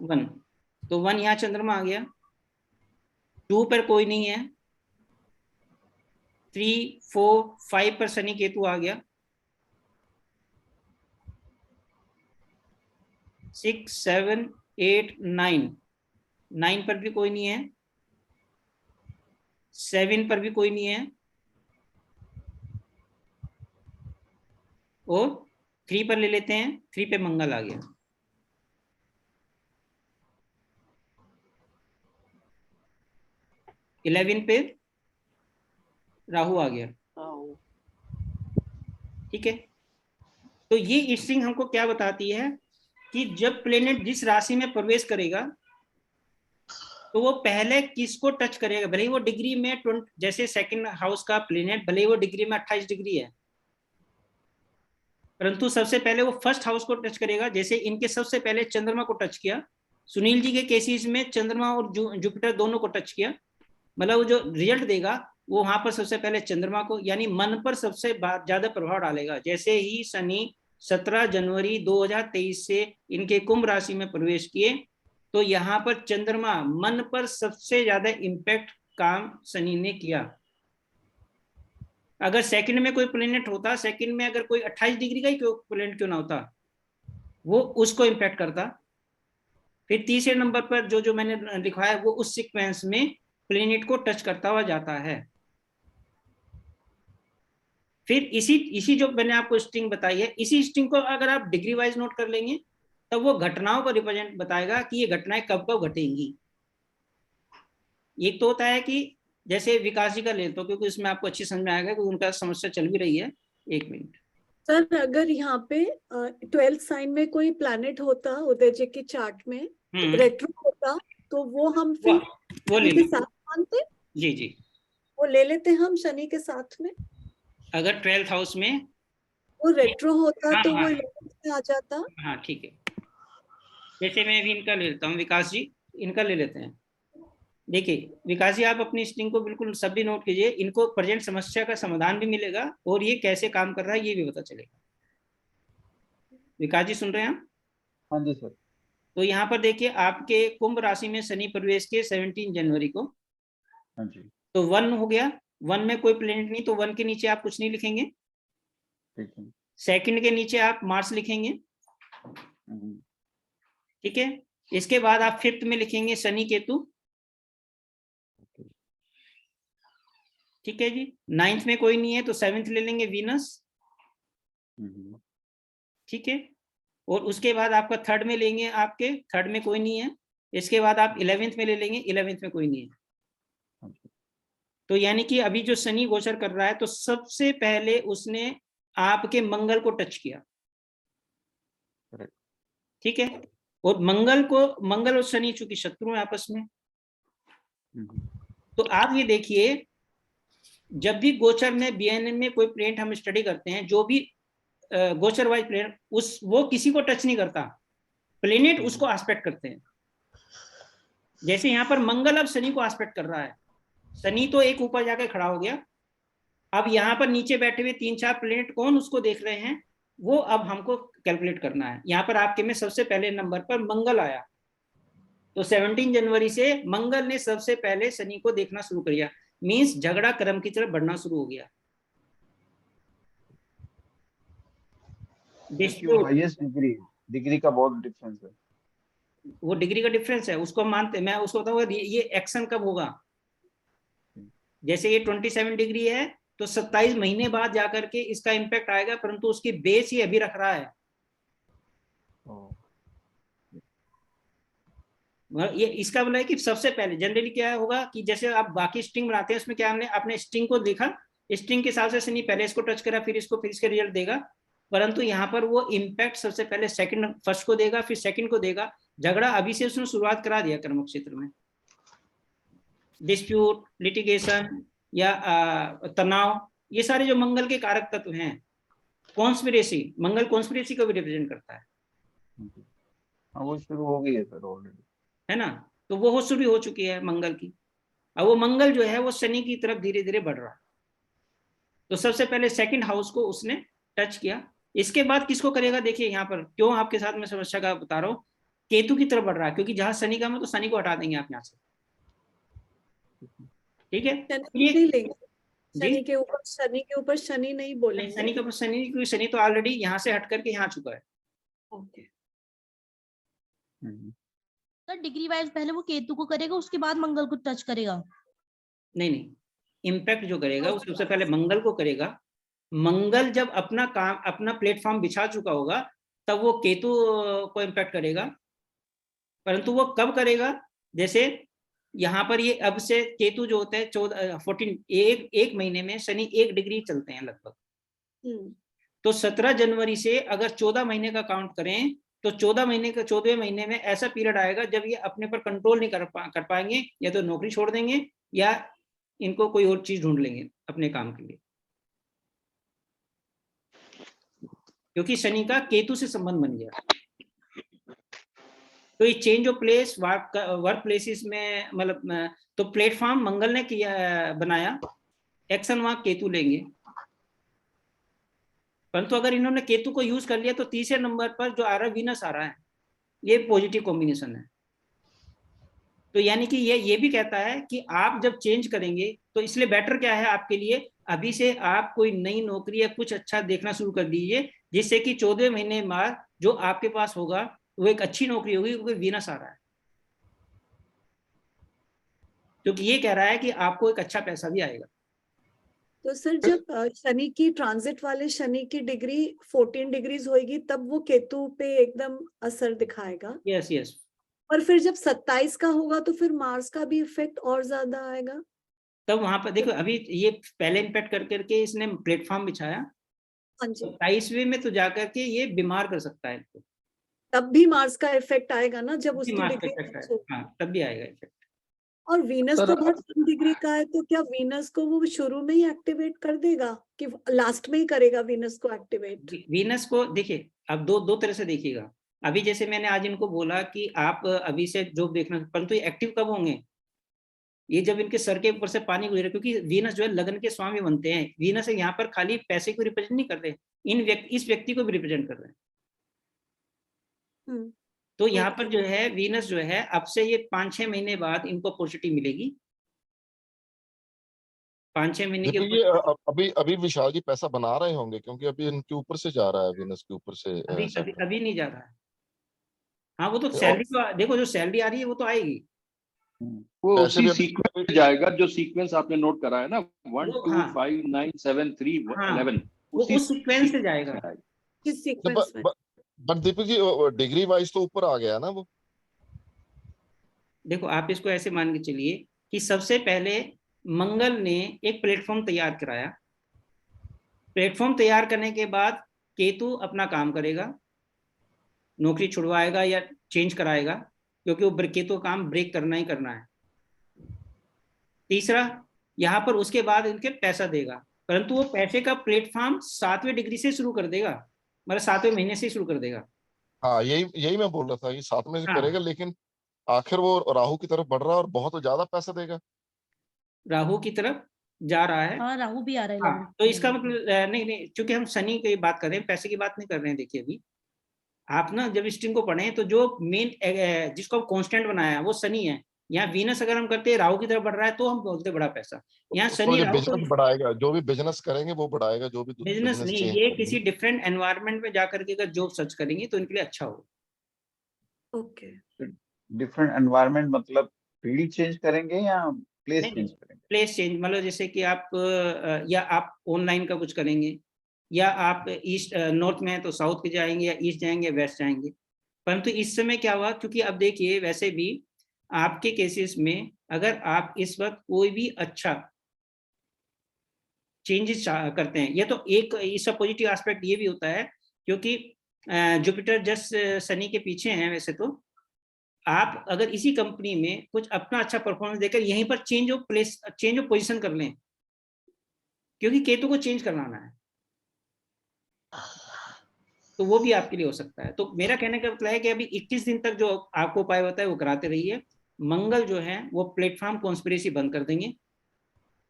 1, तो 1 यहाँ चंद्रमा आ गया। 2 पर कोई नहीं है। 3 4 5 पर शनि केतु आ गया। 6 7 8 9 पर भी कोई नहीं है। 7 पर भी कोई नहीं है। और 3 पर ले लेते हैं, 3 पे मंगल आ गया। इलेवन पे राहु आ गया। ठीक है, तो ये स्ट्रिंग हमको क्या बताती है कि जब प्लेनेट जिस राशि में प्रवेश करेगा, तो वो पहले किसको टच करेगा। भले ही वो डिग्री में जैसे सेकंड हाउस का प्लेनेट, भले ही वो डिग्री में 28 डिग्री है, परंतु सबसे पहले वो फर्स्ट हाउस को टच करेगा। जैसे इनके सबसे पहले चंद्रमा को टच किया, सुनील जी के केसेस में चंद्रमा और जुपिटर दोनों को टच किया, मतलब वो जो रिजल्ट देगा वो वहां पर सबसे पहले चंद्रमा को, यानी मन पर सबसे ज्यादा प्रभाव डालेगा। जैसे ही शनि 17 जनवरी 2023 से इनके कुंभ राशि में प्रवेश किए, तो यहाँ पर चंद्रमा मन पर सबसे ज्यादा इम्पैक्ट काम शनि ने किया। अगर सेकंड में कोई प्लेनेट होता, सेकंड में अगर कोई 28 डिग्री का ही प्लेनेट क्यों ना होता, वो उसको इम्पैक्ट करता। फिर तीसरे नंबर पर जो मैंने लिखवाया वो उस सीक्वेंस में प्लेनेट को टच करता हुआ जाता है। फिर इसी जो मैंने आपको स्ट्रिंग बताई है, इसी स्ट्रिंग को अगर आप डिग्री वाइज नोट कर लेंगे तब वो घटनाओं को रिप्रेजेंट बताएगा कि ये घटनाएं कब कब घटेंगी। एक तो होता है कि जैसे विकास जी का लेते हो, क्योंकि उसमें आपको अच्छी समझ में आएगा क्योंकि उनका समस्या चल भी रही है। एक मिनट सर, अगर यहाँ पे 12th साइन में कोई प्लैनेट होता उदय जी की चार्ट में, रेट्रो होता, तो वो हम फिर वो ले के साथ मानते। जी वो ले लेते हम शनि के साथ में। अगर 12th हाउस में वो रेट्रो होता हाँ, तो हाँ, वो 11th में आ जाता। हाँ ठीक है। जैसे मैं भी इनका ले लेता हूँ, विकास जी इनका ले लेते हैं। देखिए विकास जी, आप अपनी स्ट्रिंग को बिल्कुल सभी नोट कीजिए, इनको प्रेजेंट समस्या का समाधान भी मिलेगा और ये कैसे काम कर रहा है ये भी पता चलेगा। विकास जी सुन रहे हैं आप? हाँ जी सर। तो यहाँ पर देखिए आपके कुंभ राशि में शनि प्रवेश के 17 जनवरी को। हाँ जी। तो 1 हो गया, 1 में कोई प्लेनेट नहीं, तो 1 के नीचे आप कुछ नहीं लिखेंगे। ठीक है। सेकंड के नीचे आप मार्स लिखेंगे, ठीक है। इसके बाद आप 5th में लिखेंगे शनि केतु, ठीक है जी। 9th में कोई नहीं है तो 7th ले लेंगे वीनस, ठीक है। और उसके बाद आपका 3rd में लेंगे, आपके 3rd में कोई नहीं है। इसके बाद आप 11th में ले लेंगे, 11th में कोई नहीं है। तो यानी कि अभी जो शनि गोचर कर रहा है तो सबसे पहले उसने आपके मंगल को टच किया, ठीक है। और मंगल और शनि चूंकि शत्रु है आपस में, तो आप ये देखिए जब भी गोचर में बीएनएन में कोई प्लेनेट हम स्टडी करते हैं, जो भी गोचर वाइज प्लेनेट वो किसी को टच नहीं करता, प्लेनेट उसको एस्पेक्ट करते हैं। जैसे यहाँ पर मंगल अब शनि को एस्पेक्ट कर रहा है, शनि तो एक ऊपर जाकर खड़ा हो गया, अब यहाँ पर नीचे बैठे हुए 3-4 प्लेनेट कौन उसको देख रहे हैं, वो अब हमको कैलकुलेट करना है। यहाँ पर आपके में सबसे पहले नंबर पर मंगल आया, तो 17 जनवरी से मंगल ने सबसे पहले शनि को देखना शुरू कर दिया, मीन्स झगड़ा क्रम की तरफ बढ़ना शुरू हो गया। हाईएस्ट डिग्री का बहुत डिफरेंस है। वो डिग्री का डिफरेंस है, उसको मानते, मैं उसको बताऊंगा ये एक्शन कब होगा। जैसे ये 27 डिग्री है तो 27 महीने बाद जाकर के इसका इम्पैक्ट आएगा, परंतु उसकी बेस ही अभी रख रहा है। ये इसका बोला है कि सबसे पहले जनरली क्या होगा कि जैसे आप बाकी स्ट्रिंग बनाते हैं उसमें क्या हमने अपने स्ट्रिंग को देखा, स्ट्रिंग के हिसाब से शनि पहले इसको टच करा, फिर इसके रिजल्ट देगा, परंतु यहाँ पर वो इम्पैक्ट सबसे पहले फर्स्ट को देगा, फिर सेकंड को देगा। झगड़ा अभी से उसने शुरुआत करा दिया कर्म क्षेत्र में, डिस्प्यूट, लिटिगेशन या तनाव, ये सारे जो मंगल के कारक तत्व हैं। कॉन्स्पिरेसी, मंगल कॉन्स्पिरेसी को भी रिप्रेजेंट करता है। वो शुरू हो गई है सर ऑलरेडी, है ना, तो वो शुरू हो चुकी है मंगल की। अब वो मंगल जो है वो शनि की तरफ धीरे धीरे बढ़ रहा है। तो सबसे पहले सेकंड हाउस को उसने टच किया, इसके बाद किसको करेगा। देखिए यहाँ पर क्यों आपके साथ में समस्या का बता रहा हूँ, केतु की तरफ बढ़ रहा है, क्योंकि जहां शनि का है तो शनि को हटा देंगे आप यहाँ से, ठीक है। शनि के ऊपर शनि नहीं बोलेंगे, शनि के ऊपर शनि, क्योंकि शनि तो ऑलरेडी यहाँ से हट करके यहाँ चुका है। ओके। सर डिग्री वाइज पहले वो केतु को करेगा, उसके बाद मंगल को टच करेगा? नहीं, इम्पैक्ट जो करेगा वो सबसे पहले मंगल को करेगा। मंगल जब अपना काम, अपना प्लेटफॉर्म बिछा चुका होगा तब वो केतु को इम्पैक्ट करेगा, परंतु वो कब करेगा, जैसे यहाँ पर ये अब से केतु जो होता है 14 एक महीने में शनि 1 डिग्री चलते हैं लगभग। तो 17 जनवरी से अगर 14 महीने का काउंट करें तो 14वें महीने में ऐसा पीरियड आएगा जब ये अपने पर कंट्रोल नहीं कर पाएंगे, या तो नौकरी छोड़ देंगे या इनको कोई और चीज ढूंढ लेंगे अपने काम के लिए, क्योंकि शनि का केतु से संबंध बन गया। तो ये change of place work places में मतलब तो प्लेटफॉर्म मंगल ने किया बनाया, एक्शन वहां केतु लेंगे। परंतु अगर इन्होंने केतु को यूज कर लिया तो तीसरे नंबर पर जो आ रहा है वीनस आ रहा है, ये पॉजिटिव कॉम्बिनेशन है। तो यानी कि ये भी कहता है कि आप जब चेंज करेंगे तो इसलिए बेटर क्या है आपके लिए, अभी से आप कोई नई नौकरी या कुछ अच्छा देखना शुरू कर दीजिए, जिससे कि 14 महीने बाद जो आपके पास होगा वो एक अच्छी नौकरी होगी, क्योंकि वीनस आ रहा है। क्योंकि ये कह रहा है कि आपको एक अच्छा पैसा भी आएगा। तो सर जब शनि की ट्रांजिट वाले शनि की डिग्री 14 डिग्रीज होगी तब वो केतु पे एकदम असर दिखाएगा। Yes yes. और फिर जब 27 का होगा तो फिर मार्स का भी इफेक्ट और ज्यादा आएगा। तब वहां पर देखो, अभी ये पहले इम्पैक्ट कर करके इसने प्लेटफॉर्म बिछाया, हाँ जी। 27वें में तो जाकर के ये बीमार कर सकता है इनको। तब भी मार्स का इफेक्ट आएगा ना जब उसकी मार्स का डिग्री। इफेक्ट है, हाँ तब भी आएगा इफेक्ट। और वीनस सर, तो बहुत कम डिग्री का है, तो क्या वीनस को वो शुरू में ही एक्टिवेट कर देगा कि लास्ट में ही करेगा वीनस को एक्टिवेट? वीनस को देखिए, अब दो तरह से देखिएगा। अभी जैसे मैंने आज इनको बोला कि आप अभी से जॉब देखना, परंतु ये एक्टिव कब होंगे, ये जब इनके सर के ऊपर से पानी गुजरे, क्योंकि वीनस जो है लगन के स्वामी बनते हैं। वीनस यहाँ पर खाली पैसे को रिप्रेजेंट नहीं कर रहे, इस व्यक्ति को भी रिप्रेजेंट कर रहे हैं। तो यहाँ पर जो है वीनस जो है अब से ये 5-6 महीने बाद इनको अपॉर्चुनिटी मिलेगी। 5-6 महीने के अभी अभी विशाल जी पैसा बना रहे होंगे, क्योंकि अभी इनके ऊपर से जा रहा है, वीनस के ऊपर से। अभी नहीं जा रहा है। हाँ वो तो सैलरी तो देखो, जो सैलरी आ रही है वो तो आएगी, वो उसी सीक्वेंस में जाएगा जो सीक्वेंस आपने नोट करा है ना, 1 2 5 9 7 3 11, वो उस सीक्वेंस से जाएगा। किस सीक्वेंस में? But Deepak ji degree wise तो ऊपर आ गया ना वो। देखो आप इसको ऐसे मान के चलिए कि सबसे पहले मंगल ने एक प्लेटफॉर्म तैयार कराया। प्लेटफॉर्म तैयार करने के बाद केतु अपना काम करेगा, नौकरी छुड़वाएगा या चेंज कराएगा, क्योंकि वो केतु का काम ब्रेक करना ही करना है। तीसरा, यहाँ पर उसके बाद इनके पैसा देगा, परंतु वो पैसे का प्लेटफॉर्म 7वें डिग्री से शुरू कर देगा, मतलब 7वें महीने से शुरू कर देगा। हाँ यही मैं बोल रहा था कि 7वें से करेगा, लेकिन आखिर वो राहु की तरफ बढ़ रहा है और बहुत ज्यादा पैसा देगा। राहु की तरफ जा रहा है। हाँ राहु भी आ रहा है। हाँ, तो इसका मतलब नहीं, चूंकि हम शनि की बात कर रहे हैं, पैसे की बात नहीं कर रहे हैं। देखिए अभी आप ना जब स्ट्रिंग को पढ़ें तो जो मेन जिसको कांस्टेंट बनाया वो शनि है। यहाँ वीनस अगर हम करते हैं राहु की तरफ बढ़ रहा है तो हम बोलते बड़ा पैसा। यहाँ शनि बिजनेस बढ़ाएगा, जो भी बिजनेस करेंगे वो बढ़ाएगा, जो भी बिजनेस नहीं, ये किसी डिफरेंट एनवायरनमेंट में जाकर के अगर जॉब सर्च करेंगे तो इनके लिए अच्छा होगा। ओके, डिफरेंट एनवायरनमेंट मतलब फील्ड चेंज करेंगे या प्लेस चेंज करेंगे? प्लेस चेंज मतलब जैसे कि आप या आप ऑनलाइन का कुछ करेंगे, या आप ईस्ट नॉर्थ में है तो साउथ के जाएंगे, या ईस्ट जाएंगे, वेस्ट जाएंगे। परंतु इस समय क्या हुआ, क्योंकि अब देखिए वैसे भी आपके केसेस में अगर आप इस वक्त कोई भी अच्छा चेंजेस करते हैं, ये तो एक इसका पॉजिटिव एस्पेक्ट ये भी होता है, क्योंकि जुपिटर जस्ट शनि के पीछे हैं। वैसे तो आप अगर इसी कंपनी में कुछ अपना अच्छा परफॉर्मेंस देकर यहीं पर change of place, change of position कर लें, क्योंकि केतु को चेंज करवाना है, तो वो भी आपके लिए हो सकता है। तो मेरा कहने का मतलब है कि अभी 21 दिन तक जो आपको उपाय होता है वो कराते रहिए। मंगल जो है वो प्लेटफॉर्म कॉन्स्पिरेसी बंद कर देंगे,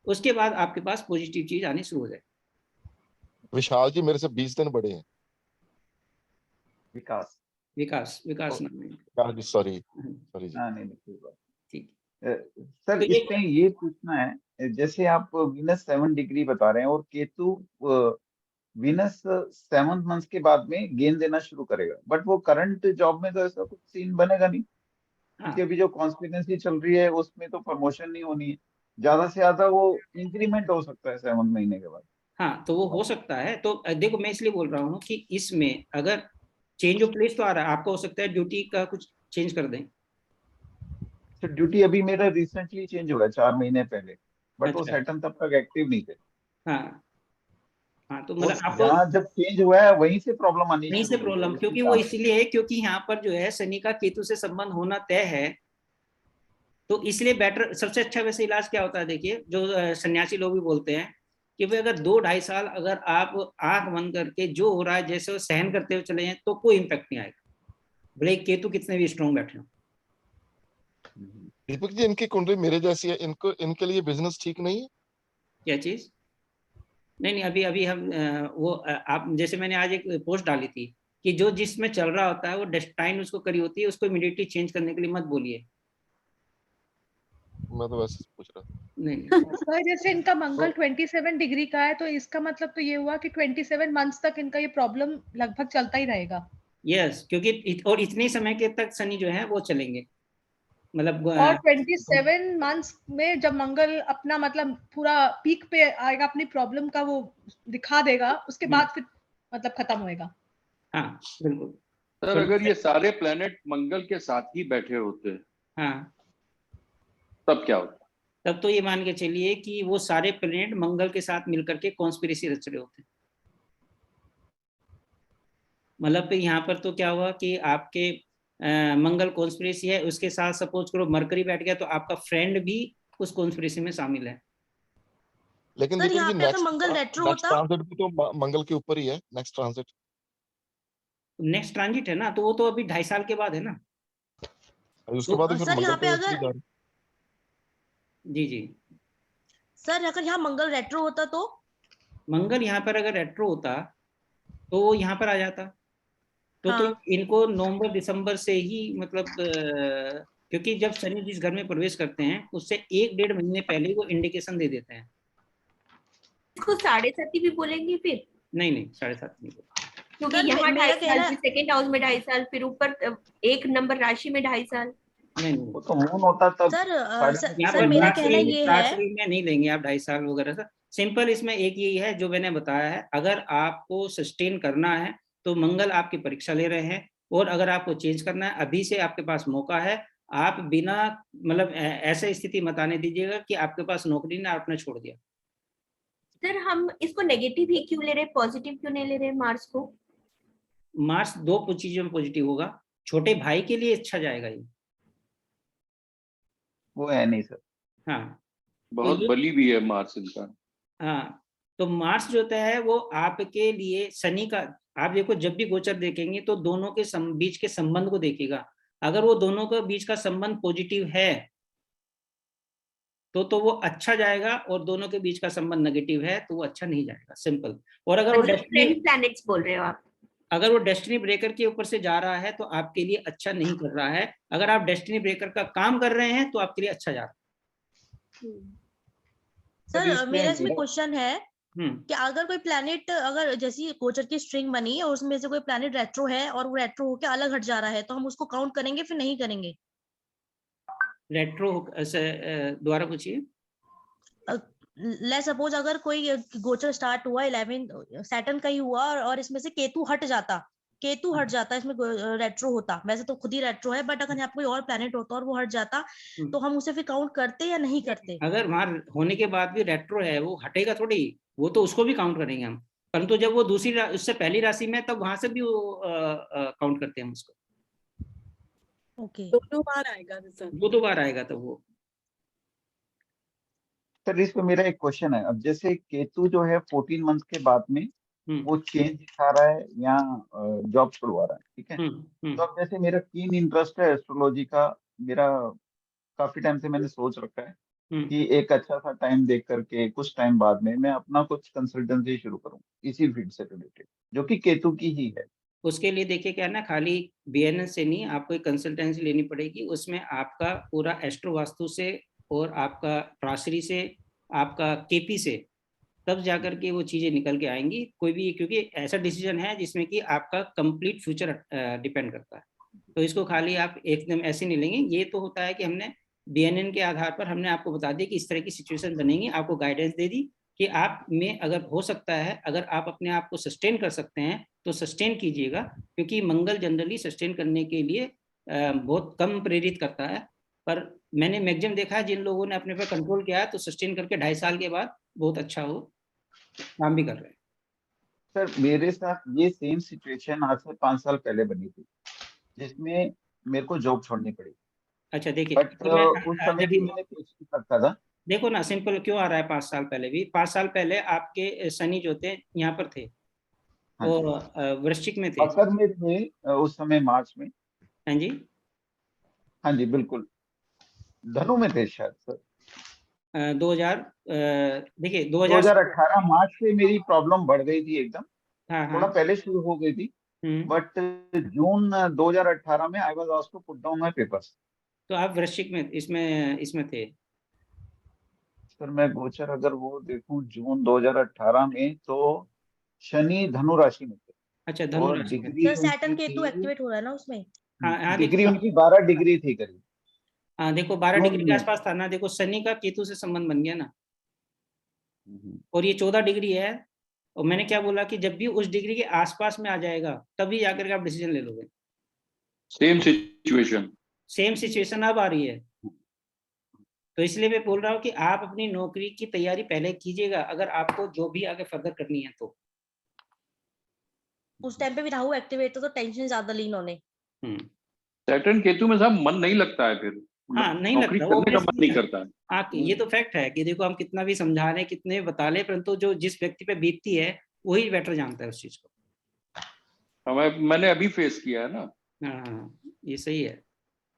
उसके बाद आपके पास पॉजिटिव चीज आनी शुरू हो जाए। विशाल जी मेरे से 20 दिन बड़े हैं। विकास नाम है। सॉरी जी। ठीक। सर इसमें ये पूछना है, जैसे आप वीनस 7 डिग्री बता रहे हैं और केतु वीनस 7 मंथ के बाद में गेन देना शुरू करेगा, बट वो करंट जॉब में तो ऐसा कुछ सीन बनेगा नहीं, क्योंकि अभी जो कॉन्स्पिरेसी चल रही है उसमें तो प्रमोशन नहीं होनी है, ज्यादा से ज्यादा वो इंक्रीमेंट हो सकता है 7 महीने के बाद। हाँ तो वो हो सकता है। तो देखो मैं इसलिए बोल रहा हूँ कि इसमें अगर चेंज ऑफ प्लेस तो आ रहा है, आपको हो सकता है ड्यूटी का कुछ चेंज कर दें। तो ड्यूटी अभी मेरा रिसेंटली चेंज हुआ है 4 महीने पहले, बट वो सैटर्न तब तक एक्टिव नहीं थे। हाँ तो मतलब आपको जब चेंज हुआ है वहीं से प्रॉब्लम आनी, वहीं से प्रॉब्लम, क्योंकि वो इसलिए है क्योंकि यहाँ पर जो है शनि का केतु से संबंध होना तय है, तो इसलिए बेटर सबसे अच्छा वैसे इलाज क्या होता है। देखिए जो सन्यासी लोग भी बोलते हैं कि भाई अगर 2-2.5 साल अगर आप आंख बंद करके जो हो रहा है जैसे वो सहन करते हुए चले जाएं तो कोई इम्पैक्ट नहीं आएगा, भले केतु कितने भी स्ट्रॉन्ग बैठे हो। दीपक जी, इनकी कुंडली मेरे जैसी है, इनके लिए बिजनेस ठीक नहीं है? क्या चीज? नहीं, अभी हम वो आप जैसे मैंने आज एक पोस्ट डाली थी कि जो जिसमें चल रहा होता है वो डेस्टाइन उसको करी होती है, उसको इमीडिएटली चेंज करने के लिए मत बोलिए। मैं तो वैसे पूछ रहा था। नहीं सर जैसे इनका मंगल 27 डिग्री का है, तो इसका मतलब तो ये हुआ कि 27 मंथ्स तक इनका ये प्रॉब्लम लगभग चलता ही रहेगा। यस, क्योंकि और इतने समय के तक शनि जो है वो चलेंगे, मतलब और 27 मंथ्स में जब मंगल अपना मतलब पूरा पीक पे आएगा, अपनी प्रॉब्लम का वो दिखा देगा, उसके बाद फिर मतलब खत्म होएगा। हाँ बिल्कुल सर, अगर ये सारे प्लेनेट मंगल के साथ ही बैठे होते, हाँ, तब क्या होता? तब तो ये मान के चलिए कि वो सारे प्लेनेट मंगल के साथ मिलकर के कॉन्स्पिरेसी रच रहे होते। मतलब यहाँ पर तो क्या हुआ कि आपके मंगल कॉन्स्पिरेसी है, उसके साथ सपोज करो मरकरी बैठ गया तो आपका फ्रेंड भी उस कॉन्स्पिरेसी में शामिल है। लेकिन सर यहाँ पे अगर मंगल रेट्रो होता, ट्रांजिट भी तो मंगल के ऊपर ही है, नेक्स्ट ट्रांजिट है ना, तो वो तो अभी 2.5 साल के बाद है ना, उसके बाद फिर सर यहाँ पे मंगल अगर जी सर अगर यहाँ मंगल रेट्रो होता तो मंगल यहाँ पर अगर रेट्रो होता तो वो यहाँ पर आ जाता तो हाँ। तो इनको नवंबर दिसंबर से ही मतलब क्योंकि जब शनि जिस घर में प्रवेश करते हैं उससे 1-1.5 महीने पहले वो इंडिकेशन दे देते हैं। इसको 7.5 भी बोलेंगे फिर? नहीं 7.5 नहीं, क्योंकि यहाँ 2.5 साल, फिर सेकेंड हाउस में 2.5 साल, फिर ऊपर एक नंबर राशि में 2.5 साल। नहीं वो तो मून होता तब। सर मेरा कहना ये है, में नहीं लेंगे आप 2.5 साल वगैरह सर। सिंपल इसमें एक यही है जो मैंने बताया है, अगर आपको सस्टेन करना है तो मंगल आपकी परीक्षा ले रहे हैं, और अगर आपको चेंज करना है अभी से आपके पास मौका है। आप बिना मतलब ऐसे स्थिति मत आने दीजिएगा कि आपके पास नौकरी ना आपने छोड़ दिया। सर हम इसको नेगेटिव ही क्यों ले रहे, पॉजिटिव क्यों नहीं ले रहे मार्स को? मार्स 2 चीजों में पॉजिटिव होगा, छोटे भाई के लिए अच्छा जाएगा ये। वो है नहीं सर। हाँ बहुत बली भी है मार्स इनका। हाँ, तो मार्स जो होता है वो आपके लिए शनि का, आप देखो जब भी गोचर देखेंगे तो दोनों के बीच के संबंध को देखिएगा। अगर वो दोनों के बीच का संबंध पॉजिटिव है तो वो अच्छा जाएगा, और दोनों के बीच का संबंध नेगेटिव है तो वो अच्छा नहीं जाएगा, सिंपल। और अगर वो डेस्टिनी प्लैनेट्स बोल रहे हो आप, अगर वो डेस्टिनी ब्रेकर के ऊपर से जा रहा है तो आपके लिए अच्छा नहीं कर रहा है। अगर आप डेस्टिनी ब्रेकर का काम कर रहे हैं तो आपके लिए अच्छा जा रहा है। सर मेरा इसमें क्वेश्चन है कि अगर कोई प्लैनेट, अगर जैसी गोचर की स्ट्रिंग बनी है और उसमें से कोई प्लैनेट रेट्रो है और वो रेट्रो होकर अलग हट जा रहा है, तो हम उसको काउंट करेंगे फिर नहीं करेंगे? रेट्रो दोबारा पूछिए। लेट्स सपोज अगर कोई गोचर स्टार्ट हुआ 11 सैटर्न का ही हुआ और इसमें से केतु हट जाता इसमें रेट्रो होता, वैसे तो खुद ही रेट्रो है, बट अगर यहाँ पे कोई और प्लैनेट होता और वो हट जाता तो हम उसे फिर काउंट करते या नहीं करते? अगर वहां होने के बाद भी रेट्रो है वो हटेगा थोड़ी, वो तो उसको भी काउंट करेंगे हम, परंतु जब वो दूसरी उससे पहली राशि में तब वहां से भी वो काउंट करते हैं हम उसको। ओके, 2 बार आएगा रिजल्ट, 2 बार आएगा तब वो। सर इस पे मेरा एक क्वेश्चन है, अब जैसे केतु जो है 14 मंथ के बाद में वो चेंज दिखा रहा है या जॉब छुड़वा रहा है, ठीक है। तो अब जैसे मेरा कीन इंटरेस्ट है एस्ट्रोलॉजी का, मेरा काफी टाइम से मैंने सोच रखा है कि एक अच्छा सा टाइम देख करके कुछ टाइम बाद में मैं अपना कुछ कंसल्टेंसी शुरू करूं इसी फील्ड से रिलेटेड, जो कि केतु की ही है। उसके लिए देखिए क्या है ना, खाली बीएनएस से नहीं, आपको एक कंसल्टेंसी लेनी पड़ेगी। उसमें आपका पूरा एस्ट्रो वास्तु से और आपका प्राशरी से, आपका केपी से, तब जाकर के वो चीजें निकल के आएंगी। कोई भी, क्योंकि ऐसा डिसीजन है जिसमें कि आपका कंप्लीट फ्यूचर डिपेंड करता है, तो इसको खाली आप एकदम ऐसे नहीं लेंगे। ये तो होता है कि हमने बीएनएन के आधार पर हमने आपको बता दिया कि इस तरह की सिचुएशन बनेगी, आपको गाइडेंस दे दी कि आप में अगर हो सकता है, अगर आप अपने आप को सस्टेन कर सकते हैं तो सस्टेन कीजिएगा, क्योंकि मंगल जनरली सस्टेन करने के लिए बहुत कम प्रेरित करता है। पर मैंने मैक्सिमम देखा है जिन लोगों ने अपने पर कंट्रोल किया है तो सस्टेन करके 2.5 साल के बाद बहुत अच्छा वो काम भी कर रहे हैं। सर मेरे साथ ये सेम सिचुएशन आज से 5 साल पहले बनी थी, जिसमें मेरे को जॉब छोड़नी पड़ी। अच्छा देखिए, बट उस समय भी मैंने कोशिश करता था देखो ना सिंपल क्यों आ रहा है 5 साल पहले भी। 5 साल पहले आपके शनि जो थे यहाँ पर थे, हाँ वो जी, वृश्चिक में थे। मकर में थे उस समय मार्च में। हाँ जी, हाँ जी बिल्कुल, धनु में थे शायद सर। 2000 देखिए 2018 मार्च से मेरी प्रॉब्लम बढ़ गई थी एकदम, हाँ थोड़ा हाँ। पहले शुरू हो गई थी, बट जून 2018 में I was asked to put down my papers. तो आप वृश्चिक में इसमें थे। सर मैं गोचर अगर वो देखूं जून 2018 में, तो शनि धनु राशि में थे अच्छा, धनु और राशि में। डिग्री सर सैटर्न उनकी केतु थी, एक्टिवेट हो रहा है ना उसमें। हाँ डिग्री देखो, उनकी 12 डिग्री थी करीब। हाँ देखो 12 जून डिग्री के में। आसपास था ना। देखो शनि का केतु से संबंध बन गया ना, और ये 14 डिग्री है। और मैंने क्या बोला कि जब भी उस डिग्री के आसपास में आ जाएगा तभी जाकर के आप डिसीजन ले लोगे। सेम सिचुएशन, सेम सिचुएशन अब आ रही है, तो इसलिए मैं बोल रहा हूँ कि आप अपनी नौकरी की तैयारी पहले कीजिएगा, अगर आपको जो भी आगे फर्दर करनी है तो। उस टाइम पे भी राहु एक्टिवेट था तो टेंशन ज्यादा लीन होने। सैटर्न केतु में साहब मन नहीं लगता है फिर, हाँ नहीं नौकरी लगता, करने का मन नहीं करता है। हाँ ये तो फैक्ट है कि देखो हम कितना भी समझा लें, कितने बता लें, परंतु जो जिस व्यक्ति पे बीतती है वही बेटर जानता है उस चीज को। मैंने अभी फेस किया है ना। हाँ ये सही है।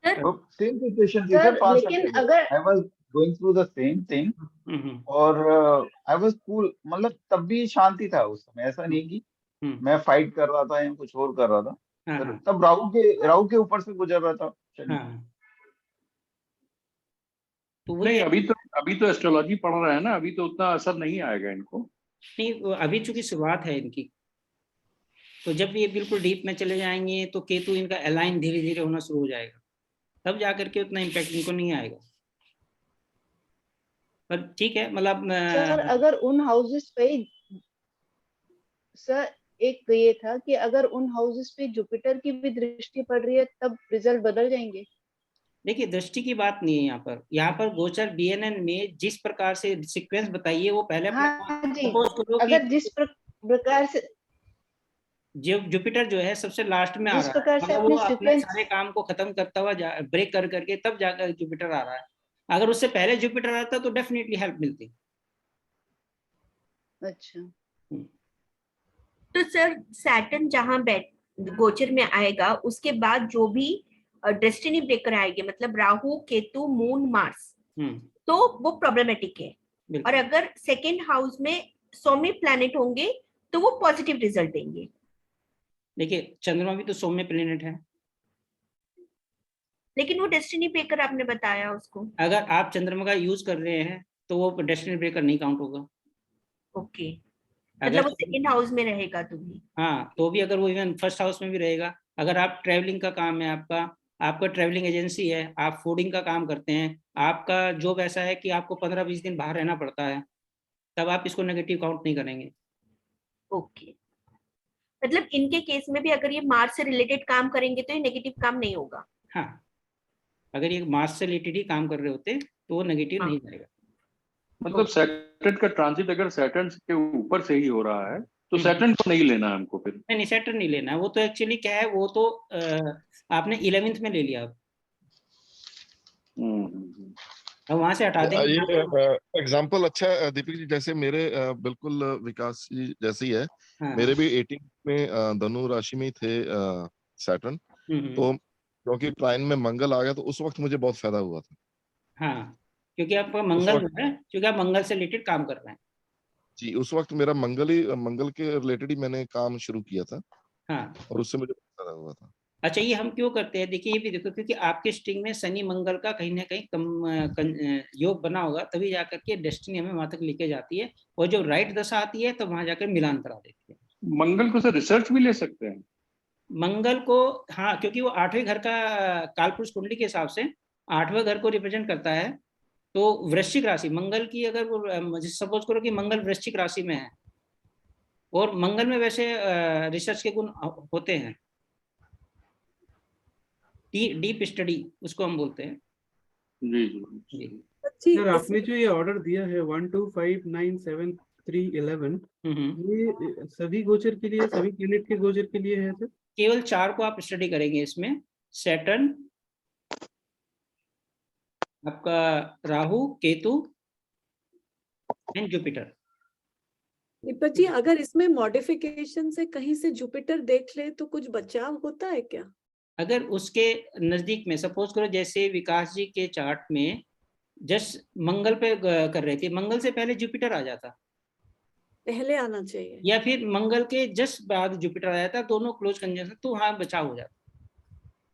सेम सिचुएशन थी सर, सर 5 साल लेकिन पहले। अगर I was going through the same thing और आई वाज कूल, मतलब तब भी शांति था उस समय, ऐसा नहीं कि मैं फाइट कर रहा था या कुछ और कर रहा था। सर तब राहु के ऊपर से गुजर रहा था शनि। तो नहीं अभी तो एस्ट्रोलॉजी पढ़ रहे हैं ना, अभी तो उतना असर नहीं आएगा इनको। नहीं अभी चूंकि शुरुआत है इनकी, तो जब ये बिल्कुल डीप में चले जाएंगे तो केतु इनका अलाइन धीरे धीरे होना शुरू हो जाएगा, तब जाकर के उतना इम्पैक्ट इनको नहीं आएगा। पर ठीक है, मतलब सर अगर उन हाउसेस पे, सर एक ये था कि अगर उन हाउसेस पे जुपिटर की भी दृष्टि पड़ रही है तब रिजल्ट बदल जाएंगे। देखिए दृष्टि की बात नहीं है यहाँ पर गोचर बीएनएन में जिस प्रकार से सीक्वेंस बताइए वो पहले हाँ जी, सपोज करो अगर जिस प्रकार से जो जुपिटर जो है सबसे लास्ट में आ जिस रहा प्रकार है, से मतलब अपने वो अपने सीक्वेंस, सारे काम को खत्म करता हुआ ब्रेक कर करके तब जाकर जुपिटर आ रहा है। अगर उससे पहले जुपिटर आता तो डेफिनेटली हेल्प मिलती। अच्छा तो सर सैटर्न जहां गोचर में आएगा उसके बाद जो भी डेस्टिनी ब्रेकर आएंगे, मतलब राहु केतु मून मार्स, तो वो प्रॉब्लमेटिक है। और अगर सेकेंड हाउस में सौम्य प्लैनेट होंगे तो वो पॉजिटिव रिजल्ट देंगे। देखिए चंद्रमा भी तो सौम्य प्लेनेट है, लेकिन वो डेस्टिनी ब्रेकर आपने बताया उसको। अगर आप चंद्रमा का यूज कर रहे हैं तो वो डेस्टिनी ब्रेकर नहीं काउंट होगा। ओके, मतलब वो सेकंड हाउस में रहेगा तो भी। हाँ तो भी अगर वो इवन फर्स्ट हाउस में भी रहेगा। अगर आप ट्रैवलिंग का काम है, आपका ट्रैवलिंग एजेंसी है, आप फूडिंग का काम करते हैं, आपका जॉब ऐसा है कि आपको 15-20 दिन बाहर रहना पड़ता है, तब आप इसको नेगेटिव काउंट नहीं करेंगे। ओके, मतलब इनके केस में भी अगर ये मार्स से रिलेटेड काम करेंगे तो ये नेगेटिव काम नहीं होगा। हाँ अगर ये मार्स से रिलेटेड ही काम कर रहे होते तो वो नेगेटिव नहीं जाएगा। मतलब सैटर्न का ट्रांजिट अगर सैटर्न के ऊपर से ही हो रहा है तो सैटर्न को नहीं लेना है हमको फिर। नहीं सैटर्न नहीं लेना है, वो तो एक्चुअली क्या है, वो तो आपने 11th में ले लिया, अब वहां से हटा देंगे। ये एग्जांपल अच्छा है दीपक जी, जैसे मेरे बिल्कुल विकास जी जैसे ही है। मेरे भी 18 में धनु राशि में ही थे सैटर्न, तो क्योंकि ट्राइन में मंगल आ गया तो उस वक्त मुझे बहुत फायदा हुआ था। हाँ क्योंकि आपका मंगल है, क्योंकि आप मंगल से रिलेटेड काम कर रहे हैं। जी उस वक्त मेरा मंगल के रिलेटेड ही मैंने काम शुरू किया था। हाँ और उससे मुझे फायदा हुआ था। अच्छा ये हम क्यों करते हैं, देखिए ये भी देखो, क्योंकि आपके स्ट्रिंग में शनि मंगल का कहीं ना कहीं योग बना होगा, तभी जाकर के डेस्टिनी हमें वहां तक लेके जाती है, और जो राइट दशा आती है तो वहां जाकर मिलान करा देती है। मंगल को सर रिसर्च भी ले सकते हैं मंगल को, हाँ क्योंकि वो 8वें घर का कालपुरुष कुंडली के हिसाब से 8वें घर को रिप्रेजेंट करता है। तो वृश्चिक राशि मंगल की, अगर वो सपोज करो कि मंगल वृश्चिक राशि में है, और मंगल में वैसे रिसर्च के गुण होते हैं, डीप स्टडी उसको हम बोलते हैं। जी जी जी सर आपने जो ये ऑर्डर दिया है 1 2 5 9 7 3 11, ये सभी गोचर के लिए, सभी प्लैनेट के गोचर के लिए है सर? केवल 4 को आप स्टडी करेंगे इसमें, सैटर्न, आपका राहु केतु एंड जुपिटर। दीपक जी, अगर इसमें मॉडिफिकेशन से कहीं से जुपिटर देख ले तो कुछ बचाव होता है क्या? अगर उसके नजदीक में सपोज करो, जैसे विकास जी के चार्ट में जस्ट मंगल पे कर रहे थे, मंगल से पहले जुपिटर आ जाता, पहले आना चाहिए, या फिर मंगल के जस्ट बाद जुपिटर आ जाता, दोनों क्लोज कंजंक्शन, तो हाँ बचाव हो जाता।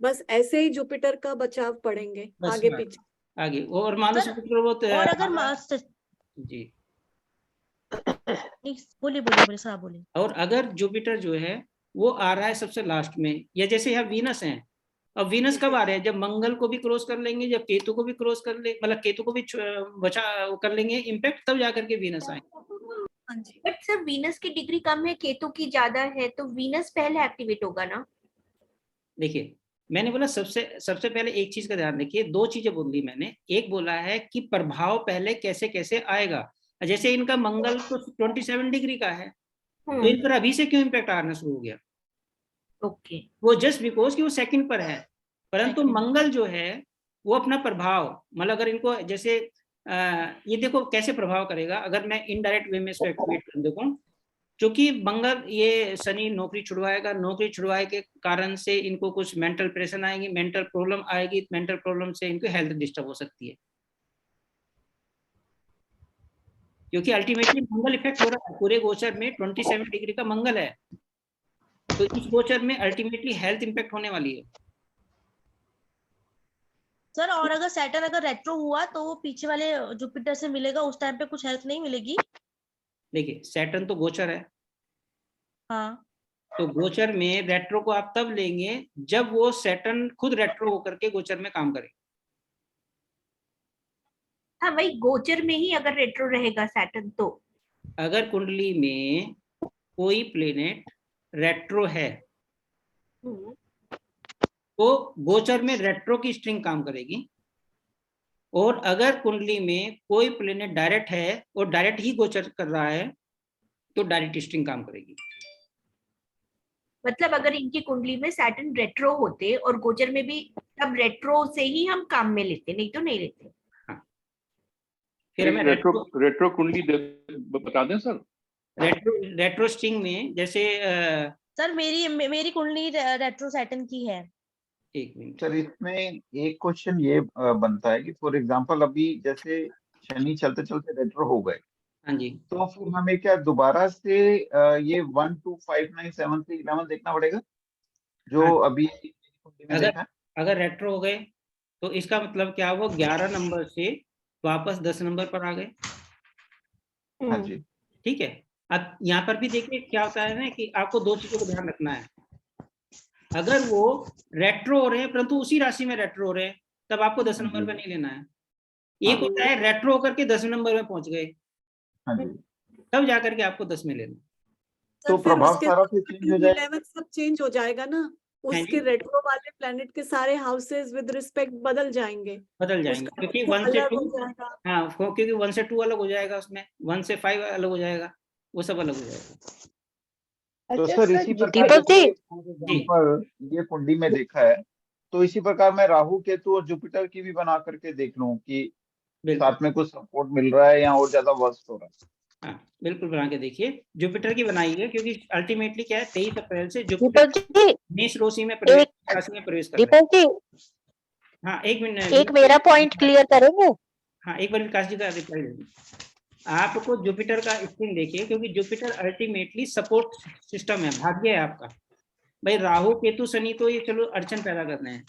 बस ऐसे ही जुपिटर का बचाव पढ़ेंगे बस आगे हाँ, पीछे। आगे। और मानो सर, जुपिटर वो और अगर जी बोलिए बोलिए बोलिए सर, आप बोलिए। और अगर जुपिटर जो है वो आ रहा है सबसे लास्ट में, या जैसे यहाँ वीनस है, अब वीनस कब आ रहे हैं? जब मंगल को भी क्रॉस कर लेंगे, जब केतु को भी क्रॉस कर ले, मतलब केतु को भी बचा कर लेंगे इम्पैक्ट, तब जाकर के वीनस आएंगे। बट सर वीनस की डिग्री कम है, केतु की ज्यादा है, तो वीनस पहले एक्टिवेट होगा ना? देखिए मैंने बोला सबसे पहले एक चीज का ध्यान रखिए, दो चीजें बोल दी मैंने। एक बोला है कि प्रभाव पहले कैसे कैसे आएगा, जैसे इनका मंगल तो 27 डिग्री का है, तो इन पर अभी से क्यों इम्पैक्ट आना शुरू हो गया? ओके, वो जस्ट बिकॉज कि वो सेकंड पर है, परंतु मंगल जो है वो अपना प्रभाव, मतलब अगर इनको जैसे ये देखो कैसे प्रभाव करेगा, अगर मैं इनडायरेक्ट वे में इसको एक्टिवेट कर देखूं, क्योंकि मंगल ये शनि नौकरी छुड़वाएगा, नौकरी छुड़वाए के कारण से इनको कुछ मेंटल प्रेशर आएगी, मेंटल प्रॉब्लम आएगी, मेंटल प्रॉब्लम से इनको हेल्थ डिस्टर्ब हो सकती है, क्योंकि अल्टीमेटली मंगल इफेक्ट हो रहा है पूरे गोचर में, 27 डिग्री का मंगल है, तो इस गोचर में अल्टीमेटली हेल्थ इंपैक्ट होने वाली है। सर और अगर सैटर्न अगर रेट्रो हुआ तो वो पीछे वाले जुपिटर से मिलेगा, उस टाइम पे कुछ हेल्प नहीं मिलेगी? देखिए सैटर्न तो गोचर है, हाँ, तो गोचर में रेट्रो को आप तब लेंगे जब वो सैटर्न खुद रेट्रो होकर के गोचर में काम करे। हाँ वही गोचर में ही अगर रेट्रो रहेगा सैटर्न, तो अगर कुंडली में कोई प्लेनेट रेट्रो है तो गोचर में रेट्रो की स्ट्रिंग काम करेगी, और अगर कुंडली में कोई प्लेनेट डायरेक्ट है और डायरेक्ट ही गोचर कर रहा है तो डायरेक्ट स्ट्रिंग काम करेगी। मतलब अगर इनकी कुंडली में सैटर्न रेट्रो होते और गोचर में भी, तब रेट्रो से ही हम काम में लेते, नहीं तो नहीं लेते। हाँ। फिर हमें रेट्रो कुंडली बता दें सर। रेट्रो स्ट्रिंग में जैसे सर मेरी कुंडली रेट्रो सैटर्न की है। एक मिनट सर, इसमें एक क्वेश्चन ये बनता है कि फॉर एग्जांपल अभी जैसे शनि चलते चलते रेट्रो हो गए, हाँ जी, तो फिर हमें क्या दोबारा से ये 1 2 5 9 7 3 11 देखना पड़ेगा जो हाँ, अभी में देखा है? अगर रेट्रो हो गए तो इसका मतलब क्या हुआ, 11 नंबर से वापस 10 नंबर पर आ गए। हाँ जी, ठीक है। अब यहाँ पर भी देखिए क्या होता है ना कि आपको दो चीजों को ध्यान रखना है, अगर वो रेट्रो हो रहे हैं परंतु उसी राशि में रेट्रो हो रहे हैं तब आपको 10 नंबर पर नहीं लेना है। एक होता है रेट्रो होकर के 10 नंबर में पहुंच गए, तब जाकर के आपको 10 में लेना। तो प्रभाव सारा फिर चेंज हो जाएगा, 11 सब चेंज हो जाएगा ना, उसके रेट्रो वाले प्लैनेट के सारे हाउसेस विद रिस्पेक्ट बदल जाएंगे क्योंकि 1 से 2, हाँ क्योंकि 1 से 2 अलग हो जाएगा, उसमें 1 से 5 अलग हो जाएगा, वो सब अलग हो जाएगा। तो सर इसी प्रकार पर ये कुंडली में देखा है, तो इसी प्रकार मैं राहु केतु और जुपिटर की भी बना करके देख लूं कि साथ में कुछ सपोर्ट मिल रहा है या और ज्यादा वर्स्ट हो रहा है। हाँ बिल्कुल बना के देखिए, जुपिटर की बनाइए, क्योंकि अल्टीमेटली क्या है 23 अप्रैल से जुपिटर मेष राशि में प्रवेश कर रहा है। हाँ एक मिनट, एक मेरा पॉइंट क्लियर करेंगे? हाँ एक बार विकास जी का रिप्लाई दे दीजिए। आपको जुपिटर का स्ट्रिंग देखिए, क्योंकि जुपिटर अल्टीमेटली सपोर्ट सिस्टम है, भाग्य है आपका। भाई राहु केतु शनि तो ये चलो अड़चन पैदा करने हैं,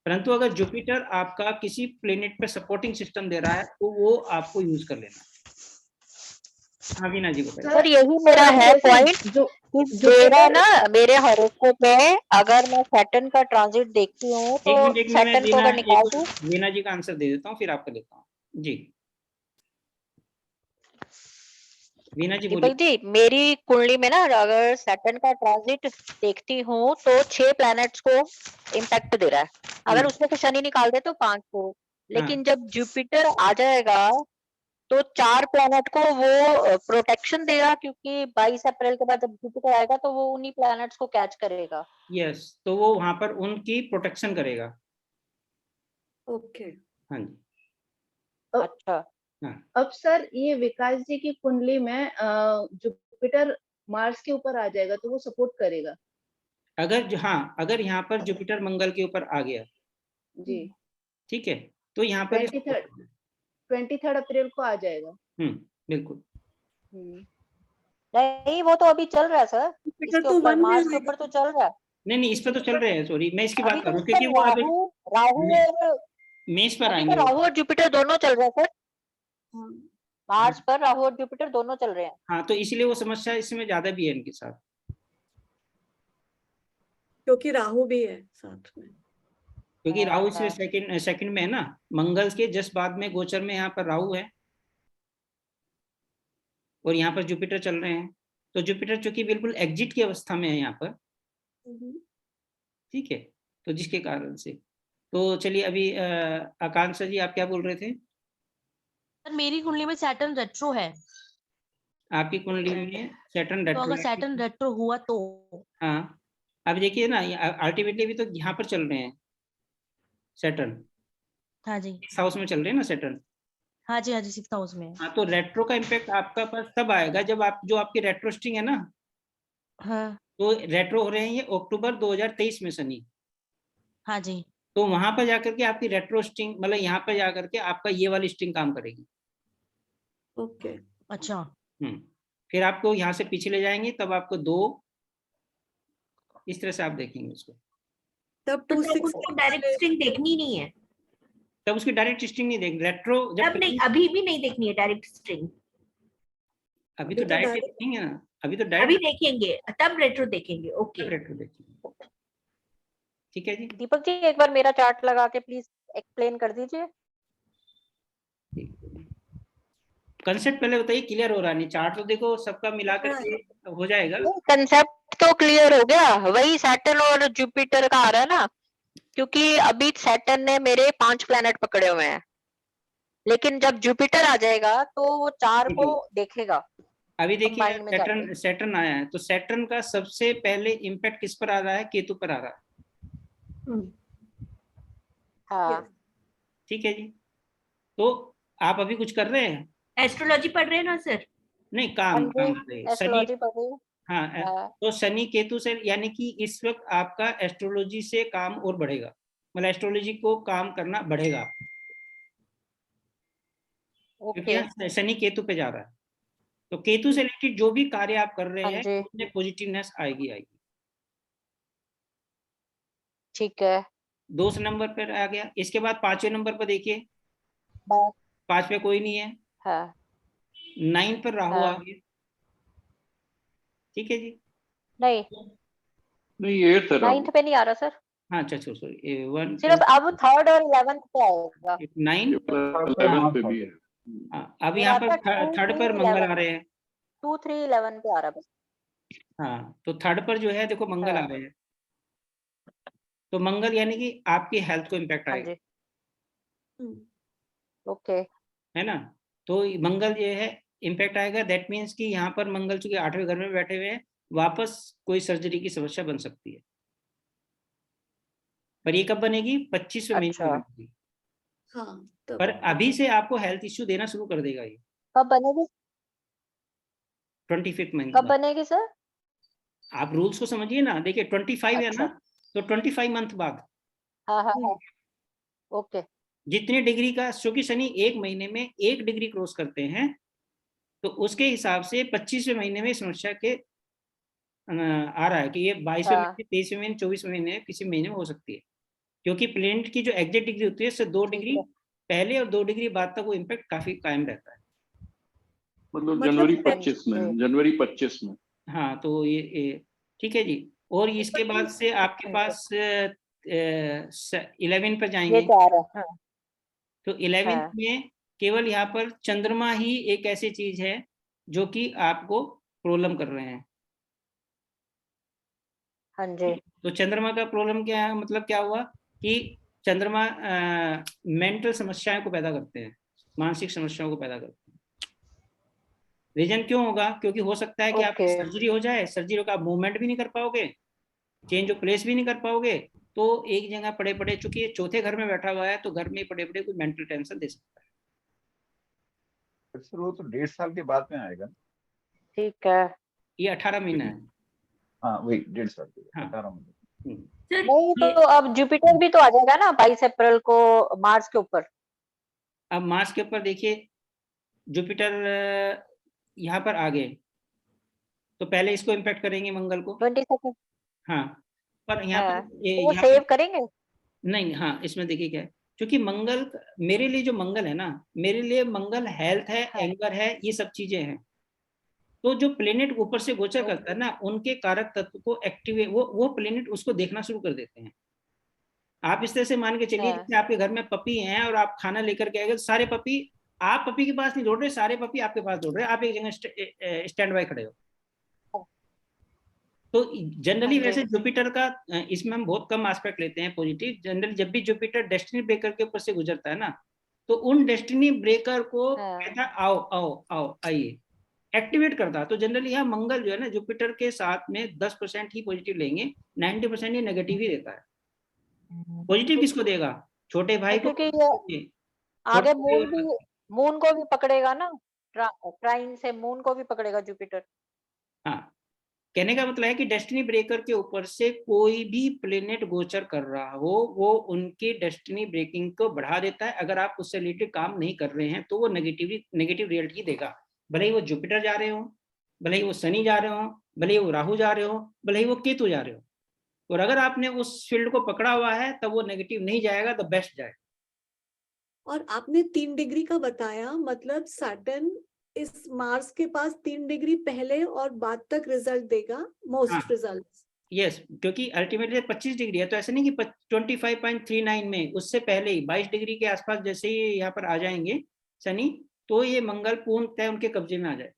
परंतु अगर जुपिटर आपका किसी प्लेनेट पे सपोर्टिंग सिस्टम दे रहा है तो वो आपको यूज कर लेना। हाँ वीना जी को सर यही मेरा है पॉइंट, मेरा ना मेरे हॉरोस्कोप में अगर मैं सैटर्न का ट्रांजिट देखती हूँ तो सैटर्न को अगर निकाल दूं, वीना जी का आंसर दे देता हूँ फिर आपका लेता हूँ जी। वीना जी दीपक जी मेरी कुंडली में ना अगर सैटर्न का ट्रांजिट देखती हूँ तो 6 प्लैनेट्स को इम्पैक्ट दे रहा है, अगर उसमें से शनि निकाल दे तो 5 को, लेकिन जब जुपिटर आ जाएगा तो 4 प्लैनेट को वो प्रोटेक्शन देगा, क्योंकि 22 अप्रैल के बाद जब जुपिटर आएगा तो वो उन्हीं प्लैनेट्स को कैच करेगा। यस, तो वो वहां पर उनकी प्रोटेक्शन करेगा। ओके हाँ जी, अच्छा अब सर ये विकास जी की कुंडली में जुपिटर मार्स के ऊपर आ जाएगा तो वो सपोर्ट करेगा? अगर यहाँ पर जुपिटर मंगल के ऊपर आ गया जी, ठीक है, तो यहाँ पर 23 अप्रैल को आ जाएगा। बिल्कुल। नहीं, वो तो अभी चल रहा है सर, इसके तो ऊपर 1 में मार्स के आएगा। ऊपर तो चल रहा है। नहीं, इस पर तो चल रहे हैं, सॉरी मैं इसकी अभी बात कर तो रहा हूँ इस क्योंकि वो अभी राहु और मेष पर अभी तो आएंगे वो। राहु और जुपिटर दोनों चल रहे हैं सर, मार्स पर राहु और जुपिटर दोनों चल रहे हैं। हाँ, तो इसलिए वो समस्या इसमें ज्यादा भी है इनके साथ, क्योंकि राहु भी है साथ में, क्योंकि राहु इसमें सेकंड में है ना, मंगल के जस्ट बाद में गोचर में यहाँ पर राहु है और यहाँ पर जुपिटर चल रहे हैं। तो जुपिटर चूंकि बिल्कुल एग्जिट की अवस्था में है यहाँ पर, ठीक है, तो जिसके कारण से तो चलिए अभी आकांक्षा जी आप क्या बोल रहे थे? सर मेरी कुंडली में सैटर्न रेट्रो है, आपकी कुंडली में सैटर्न तो रेट्रो अगर सैटर्न रेट्रो हुआ तो हाँ, अब देखिए ना अल्टीमेटली भी तो यहाँ पर चल रहे हैं सैटर्न, हाँ जी, 6th हाउस में चल रहे हैं ना सैटर्न। हाँ जी, हाँ जी, 6th हाउस में। हाँ, तो रेट्रो का इम्पैक्ट आपका पास तब आएगा जब आपकी रेट्रो स्ट्रिंग है ना, हाँ, तो रेट्रो हो रहे हैं ये अक्टूबर 2023 में शनि। हाँ जी, तो वहां पर जाकर के आपकी रेट्रो स्ट्रिंग मतलब यहाँ पर जाकर के आपका ये वाली स्ट्रिंग काम करेगी। ओके, अच्छा। फिर आपको यहाँ से पीछे ले जाएंगे, तब आपको 2 इस तरह से आप देखेंगे उसको। तब तो उसको डायरेक्ट स्ट्रिंग देखनी नहीं है, तब उसकी डायरेक्ट स्ट्रिंग नहीं देखेंगे, रेट्रो तब नहीं, अभी भी नहीं देखनी है डायरेक्ट स्ट्रिंग। अभी तो डायरेक्ट देखेंगे ना, अभी देखेंगे, तब रेट्रो देखेंगे। ओके, रेट्रो देखेंगे, ठीक है जी। दीपक जी एक बार मेरा चार्ट लगा के प्लीज एक्सप्लेन कर दीजिए। कंसेप्ट पहले बताइए, क्लियर हो रहा नहीं, चार्ट तो देखो सबका मिलाकर के हो जाएगा। कंसेप्ट तो क्लियर हो गया, वही सैटर्न और जुपिटर का आ रहा है ना, क्योंकि अभी सैटर्न ने मेरे 5 प्लैनेट पकड़े हुए हैं, लेकिन जब जुपिटर आ जाएगा तो वो 4 को देखेगा। अभी देखिए सैटर्न आया है, तो सैटर्न का सबसे पहले इम्पैक्ट किस पर आ रहा है? केतु पर आ रहा है। हाँ, ठीक है जी। तो आप अभी कुछ कर रहे हैं? एस्ट्रोलॉजी पढ़ रहे हैं ना सर? नहीं, काम कर रहे हैं। एस्ट्रोलॉजी पढ़ रही हूँ। हाँ, तो शनि केतु से यानी कि इस वक्त आपका एस्ट्रोलॉजी से काम और बढ़ेगा, मतलब एस्ट्रोलॉजी को काम करना बढ़ेगा, क्योंकि शनि केतु पे जा रहा है। तो केतु से रिलेटेड जो भी कार्य आप कर रहे हैं उसमें पॉजिटिवनेस आएगी। ठीक है, 2 नंबर पर आ गया। इसके बाद 5वें नंबर पर देखिए, 5 पे कोई नहीं है। हाँ। 9 पर राहु आ गया। ठीक है जी। नहीं, 8th है, 9th पे नहीं आ रहा सर। हाँ, अच्छा सॉरी, 1 सिर्फ अब 3rd और 11th पे आएगा। 9 11th पे भी है। अब यहाँ पर 3rd पर मंगल आ रहे हैं। 2, 3, 11 पे आ रहा बस। हाँ, तो 3rd पर जो है देखो मंगल आ रहे हैं, तो मंगल यानी कि आपकी हेल्थ को इम्पैक्ट आएगा। ओके, है ना, तो मंगल ये है इम्पैक्ट आएगा। दैट मीन्स कि यहाँ पर मंगल चूंकि 8वें घर में बैठे हुए हैं, वापस कोई सर्जरी की समस्या बन सकती है, पर ये कब बनेगी? 25वें महीने में बनेगी। हाँ, पर अभी से आपको हेल्थ इश्यू देना शुरू कर देगा ये। कब बनेगी? 25th महीने कब बनेगी सर? आप रूल्स को समझिए ना, देखिए 25 है ना, तो 25 मंथ बाद। हाँ हाँ हाँ, ओके। जितने डिग्री का, क्योंकि शनि 1 महीने में 1 डिग्री क्रॉस करते हैं, तो उसके हिसाब से 25वें महीने में समस्या के आ रहा है कि ये 22वें महीने, 23वें महीने, 24वें महीने, किसी महीने में हो सकती है, क्योंकि प्लेनेट की जो एग्जैक्ट डिग्री होती है उससे 2 डिग्री पहले और 2 डिग्री बाद तक वो इम्पैक्ट काफी कायम रहता है। मतलब जनवरी 25 में। हाँ, तो ये ठीक है जी। और इसके बाद से आपके पास 11 पर जाएंगे, तो 11 में केवल यहाँ पर चंद्रमा ही एक ऐसी चीज है जो कि आपको प्रॉब्लम कर रहे हैं। हाँ जी। तो चंद्रमा का प्रॉब्लम क्या है, मतलब क्या हुआ कि चंद्रमा मेंटल समस्याओं को पैदा करते हैं, मानसिक समस्याओं को पैदा करते हैं। रीजन क्यों होगा? क्योंकि हो सकता है कि आपकी सर्जरी हो जाए, सर्जरी का आप मूवमेंट भी नहीं कर पाओगे, चेंज ऑफ प्लेस भी नहीं कर पाओगे, तो एक जगह पड़े पड़े, चूंकि ये 4थे घर में बैठा हुआ है, तो घर में पड़े पड़े कोई मेंटल टेंशन दे सकता है। सर वो तो 1.5 साल के बाद में आएगा। ठीक है, ये 18 महीना है। हाँ वही 1.5 साल के, हाँ। 18 महीने। नहीं तो अब जुपिटर भी तो आ जाएगा ना 22 अप्रैल को मार्स के ऊपर। अब मार्स के ऊपर देखिए, जुपिटर यहाँ पर आ गए तो पहले इसको इम्पैक्ट करेंगे मंगल को। 22 हाँ, पर यहाँ हाँ, पर तो वो यहाँ सेव पर करेंगे। नहीं, हाँ इसमें देखिए क्या है, क्योंकि मंगल मेरे लिए जो मंगल है ना, मेरे लिए मंगल हेल्थ है, एंगर है, ये सब चीजें हैं। तो जो प्लेनेट ऊपर से गोचर करता है ना, उनके कारक तत्व को एक्टिवेट, वो प्लेनेट उसको देखना शुरू कर देते हैं। आप इस तरह से मान के चलिए जैसे आपके घर में पपी हैं और आप खाना लेकर के आएगा, सारे पपी आप पपी के पास नहीं दौड़ रहे, सारे पपी आपके पास दौड़ रहे हैं, आप एक जगह स्टैंड बाय खड़े हो। तो जनरली वैसे जुपिटर का इसमें हम बहुत कम एस्पेक्ट लेते हैं पॉजिटिव। जनरली जब भी जुपिटर डेस्टिनी ब्रेकर के ऊपर से गुजरता है ना, तो उन डेस्टिनी ब्रेकर को कहता है आओ आओ आओ आइए, एक्टिवेट करता है। तो जनरली यहाँ मंगल जो है ना, जुपिटर के साथ में 10% ही पॉजिटिव लेंगे, 90% ही नेगेटिव ही देता है। पॉजिटिव किसको देगा? छोटे भाई को। क्योंकि आगे मून को भी पकड़ेगा ना, ट्राइन से मून को भी पकड़ेगा जुपिटर। हाँ, कहने का मतलब है कि डेस्टिनी ब्रेकर के ऊपर से कोई भी प्लेनेट गोचर कर रहा हो, वो उनकी डेस्टिनी ब्रेकिंग को बढ़ा देता है। अगर आप उससे रिलेटेड काम नहीं कर रहे हैं तो वो नेगेटिव रिजल्ट ही देगा। भले ही वो जुपिटर जा रहे हो, भले ही वो शनि जा रहे हो, भले ही वो राहु जा रहे हो, भले ही वो केतु जा रहे हो, और अगर आपने उस फील्ड को पकड़ा हुआ है तब वो नेगेटिव नहीं जाएगा, तो बेस्ट जाएगा। और आपने 3 डिग्री का बताया, मतलब सैटर्न इस मार्स के पास 3 डिग्री पहले और बाद तक रिजल्ट देगा, मोस्ट रिजल्ट। यस, क्योंकि अल्टीमेटली 25 डिग्री है, तो ऐसा नहीं कि 25.39 में, उससे पहले ही 22 डिग्री के आसपास जैसे ही यहाँ पर आ जाएंगे शनि, तो ये मंगल पूर्णतः उनके कब्जे में आ जाए।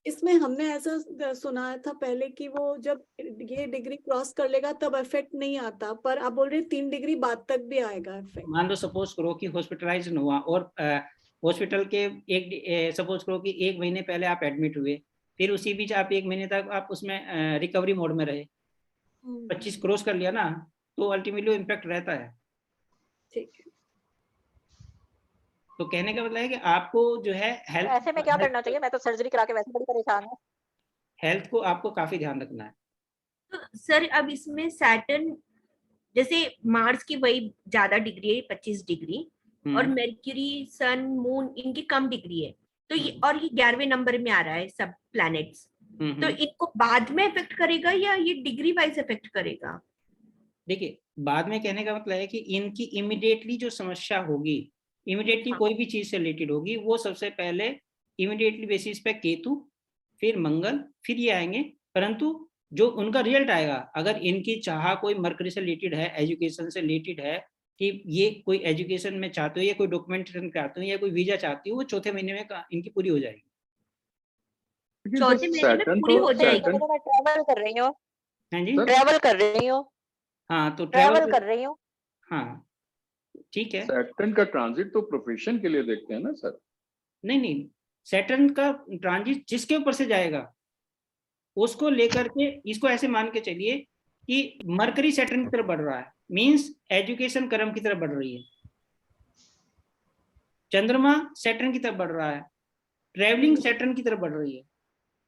इसमें हमने ऐसा सुना था पहले कि वो जब ये डिग्री क्रॉस कर लेगा तब इफेक्ट नहीं आता, पर आप बोल रहे 3 डिग्री बाद तक भी आएगा इफेक्ट। मान लो सपोज करो कि हॉस्पिटलाइज हुआ और हॉस्पिटल के सपोज करो कि 1 महीने पहले आप एडमिट हुए, फिर उसी बीच आप 1 महीने तक आप उसमें रिकवरी मोड में रहे, 25 क्रॉस कर लिया ना, तो अल्टीमेटली इम्पैक्ट रहता है। ठीक है, तो कहने का मतलब है कि आपको जो है हेल्थ, ऐसे में क्या करना चाहिए? मैं तो सर्जरी करा के वैसे बड़ी परेशान हूँ। हेल्थ को आपको काफी ध्यान रखना है। तो सर अब इसमें सैटर्न, जैसे मार्स की वही ज्यादा डिग्री है 25 डिग्री, और मेर्क्यूरी, सन, मून इनकी कम डिग्री है, तो ये और ये 11वें नंबर में आ रहा है सब प्लैनेट्स, तो इनको बाद में इफेक्ट करेगा या ये डिग्री वाइज इफेक्ट करेगा? देखिए, बाद में कहने का मतलब है कि इनकी इमीडिएटली जो समस्या होगी, इमीडिएटली कोई भी चीज से रिलेटेड होगी, वो सबसे पहले इमीडिएटली बेसिस पे केतु, फिर मंगल, फिर ये आएंगे। परंतु जो उनका रिजल्ट आएगा, अगर इनकी चाह कोई मरकरी से रिलेटेड है, एजुकेशन से रिलेटेड है, कि ये कोई एजुकेशन में चाहते हो या कोई डॉक्यूमेंटेशन चाहते हो या कोई वीजा चाहती हो, वो चौथे महीने में इनकी पूरी हो जाएगी। चौथे महीने में पूरी हो जाएगी। ट्रैवल कर रही हूँ। हाँ जी, ट्रैवल कर रही हूँ। हाँ, तो ट्रैवल कर रही हूँ। हाँ ठीक है। सैटर्न का ट्रांजिट तो प्रोफेशन के लिए देखते हैं ना सर? नहीं, सैटर्न का ट्रांजिट जिसके ऊपर से जाएगा उसको लेकर के, इसको ऐसे मान के चलिए कि मरकरी सैटर्न की तरफ बढ़ रहा है, मींस एजुकेशन कर्म की तरफ बढ़ रही है। चंद्रमा सैटर्न की तरफ बढ़ रहा है, ट्रैवलिंग सैटर्न की तरफ बढ़ रही है,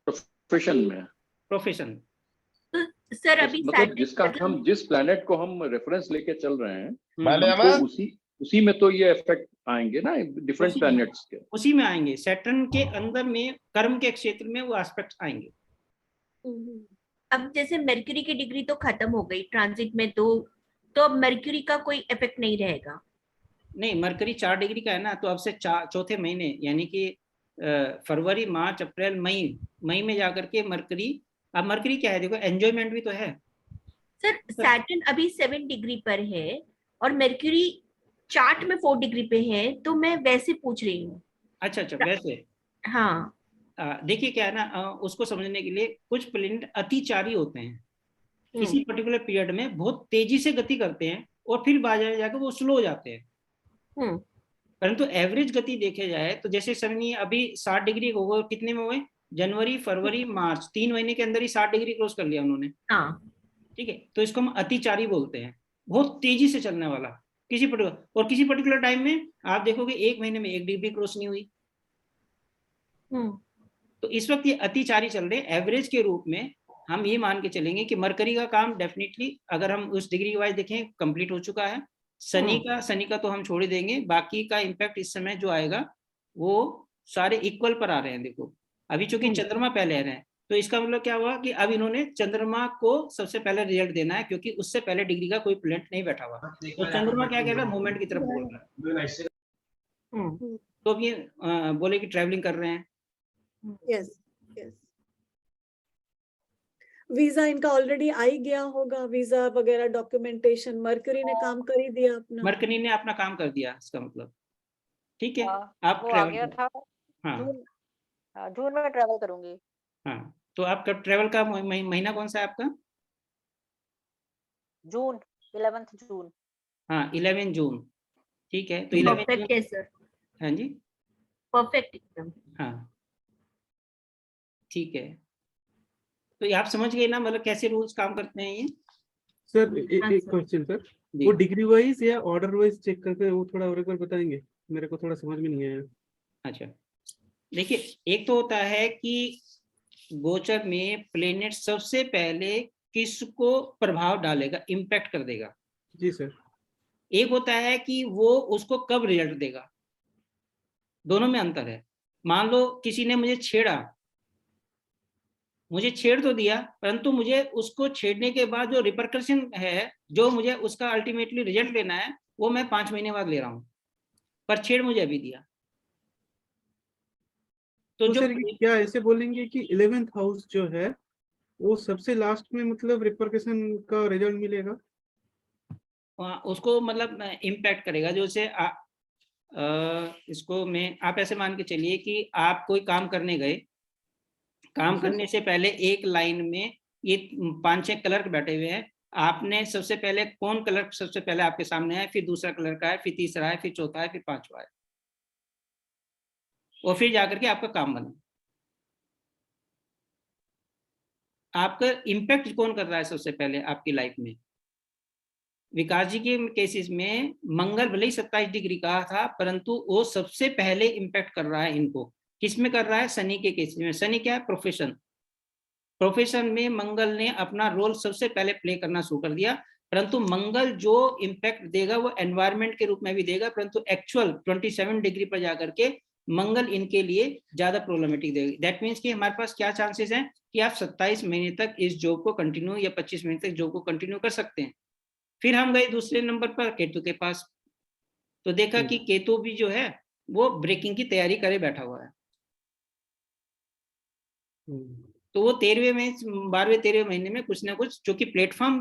प्रोफेशन में। प्रोफेशन। सर अभी मतलब जिसका हम, जिस प्लैनेट को हम रेफरेंस लेके चल रहे हैं, उसी में तो ये इफेक्ट आएंगे ना डिफरेंट प्लैनेट्स के, उसी में आएंगे। सैटर्न के अंदर में कर्म के क्षेत्र में वो एस्पेक्ट आएंगे। अब जैसे मरक्यूरी की डिग्री तो खत्म हो गई ट्रांजिट में, तो अब मरक्यूरी का कोई इफेक्ट नहीं रहेगा? नहीं, मरकरी 4 डिग्री का है ना, तो अब से चौथे महीने यानी कि फरवरी, मार्च, अप्रैल, मई में जाकर के मरकरी, अब मरकरी क्या है, देखो एंजॉयमेंट भी तो है। सर सैटर्न अभी 7 डिग्री पर है और मरक्यूरी चार्ट में 4 डिग्री पे है, तो मैं वैसे पूछ रही हूँ। अच्छा, वैसे। हाँ, देखिए क्या है ना, उसको समझने के लिए कुछ प्लेनेट अतिचारी होते हैं, किसी पर्टिकुलर पीरियड में बहुत तेजी से गति करते हैं और फिर बाजार जाकर वो स्लो हो जाते हैं। परंतु एवरेज गति देखे जाए तो जैसे शनि अभी 60 डिग्री हो गए, कितने में हुए? जनवरी, फरवरी, मार्च, 3 महीने के अंदर ही 60 डिग्री क्रॉस कर लिया उन्होंने। ठीक है, तो इसको हम अतिचारी बोलते हैं, बहुत तेजी से चलने वाला किसी पर्टिकुलर टाइम में। आप देखोगे 1 महीने में 1 डिग्री क्रॉस नहीं हुई, तो इस वक्त ये अतिचारी चल रहे हैं। एवरेज के रूप में हम ये मान के चलेंगे कि मरकरी का काम डेफिनेटली अगर हम उस डिग्री वाइज देखें कंप्लीट हो चुका है। शनि का तो हम छोड़ ही देंगे, बाकी का इम्पैक्ट इस समय जो आएगा वो सारे इक्वल पर आ रहे हैं। देखो अभी चूंकि चंद्रमा पहले आ रहे हैं, तो इसका मतलब क्या हुआ कि अब इन्होंने चंद्रमा को सबसे पहले रिजल्ट देना है, क्योंकि उससे पहले डिग्री का कोई प्लेनेट नहीं बैठा हुआ। तो चंद्रमा क्या कह रहा है, मूवमेंट की तरफ बोल रहा है। तो अब ये बोले कि ट्रैवलिंग कर रहे हैं। यस यस, वीजा इनका ऑलरेडी आ ही गया होगा, वीजा वगैरह डॉक्यूमेंटेशन मरकरी ने काम कर ही दिया अपना। मरकरी ने अपना काम कर दिया, इसका मतलब ठीक है। आप वो आ गया था। हाँ जून में ट्रैवल करूंगी। हाँ, तो आप कब ट्रैवल का महीना कौन सा है आपका? जून, 11 जून। हाँ 11 जून, ठीक है। तो 11 परफेक्ट है सर। हाँ जी, परफेक्ट एकदम। हाँ ठीक है। तो ये आप समझ गए ना, मतलब कैसे रूल्स काम करते हैं ये। सर एक क्वेश्चन सर, वो डिग्री वाइज या ऑर्डर वाइज चेक करके वो थोड़ा और एक बार बताएंगे, मेरे को थोड़ा समझ में नहीं आया। अच्छा देखिए, एक तो होता है कि गोचर में प्लेनेट सबसे पहले किसको प्रभाव डालेगा, इम्पैक्ट कर देगा। जी सर। एक होता है कि वो उसको कब रिजल्ट देगा, दोनों में अंतर है। मान लो किसी ने मुझे छेड़ तो दिया, परंतु मुझे उसको छेड़ने के बाद जो रिपरकशन है, जो मुझे उसका अल्टीमेटली रिजल्ट लेना है, वो मैं 5 महीने बाद ले रहा हूं, पर छेड़ मुझे अभी दिया। तो सर क्या ऐसे बोलेंगे कि 11th हाउस जो है वो सबसे लास्ट में मतलब रिपरकशन का रिजल्ट मिलेगा, उसको मतलब इम्पैक्ट करेगा। जैसे इसको मैं आप ऐसे मान के चलिए कि आप कोई काम करने गए, काम करने से पहले एक लाइन में ये 5-6 क्लर्क बैठे हुए हैं। आपने सबसे पहले कौन क्लर्क सबसे पहले आपके सामने है, फिर दूसरा क्लर्क है, फिर तीसरा है, फिर चौथा है, फिर पांचवा है, और फिर जाकर के आपका काम बना। आपका इम्पैक्ट कौन कर रहा है सबसे पहले आपकी लाइफ में? विकास जी के केसेस में मंगल भले ही 27 डिग्री का था, परंतु वो सबसे पहले इम्पैक्ट कर रहा है इनको। किसमें कर रहा है? शनि के केसेस में। शनि क्या है? प्रोफेशन में मंगल ने अपना रोल सबसे पहले प्ले करना शुरू कर दिया। परंतु मंगल जो इम्पैक्ट देगा वो एनवायरनमेंट के रूप में भी देगा, परंतु एक्चुअल 27 डिग्री पर जाकर के मंगल इनके लिए ज्यादा प्रॉब्लमेटिक देगा। दैट मीन्स कि हमारे पास क्या चांसेस हैं कि आप 27 महीने तक इस जॉब को कंटिन्यू या 25 महीने तक जॉब को कंटिन्यू कर सकते हैं। फिर हम गए दूसरे नंबर पर केतु के पास, तो देखा कि केतु भी जो है वो ब्रेकिंग की तैयारी करे बैठा हुआ है। तो वो 12वें-13वें महीने में कुछ ना कुछ, जो कि प्लेटफॉर्म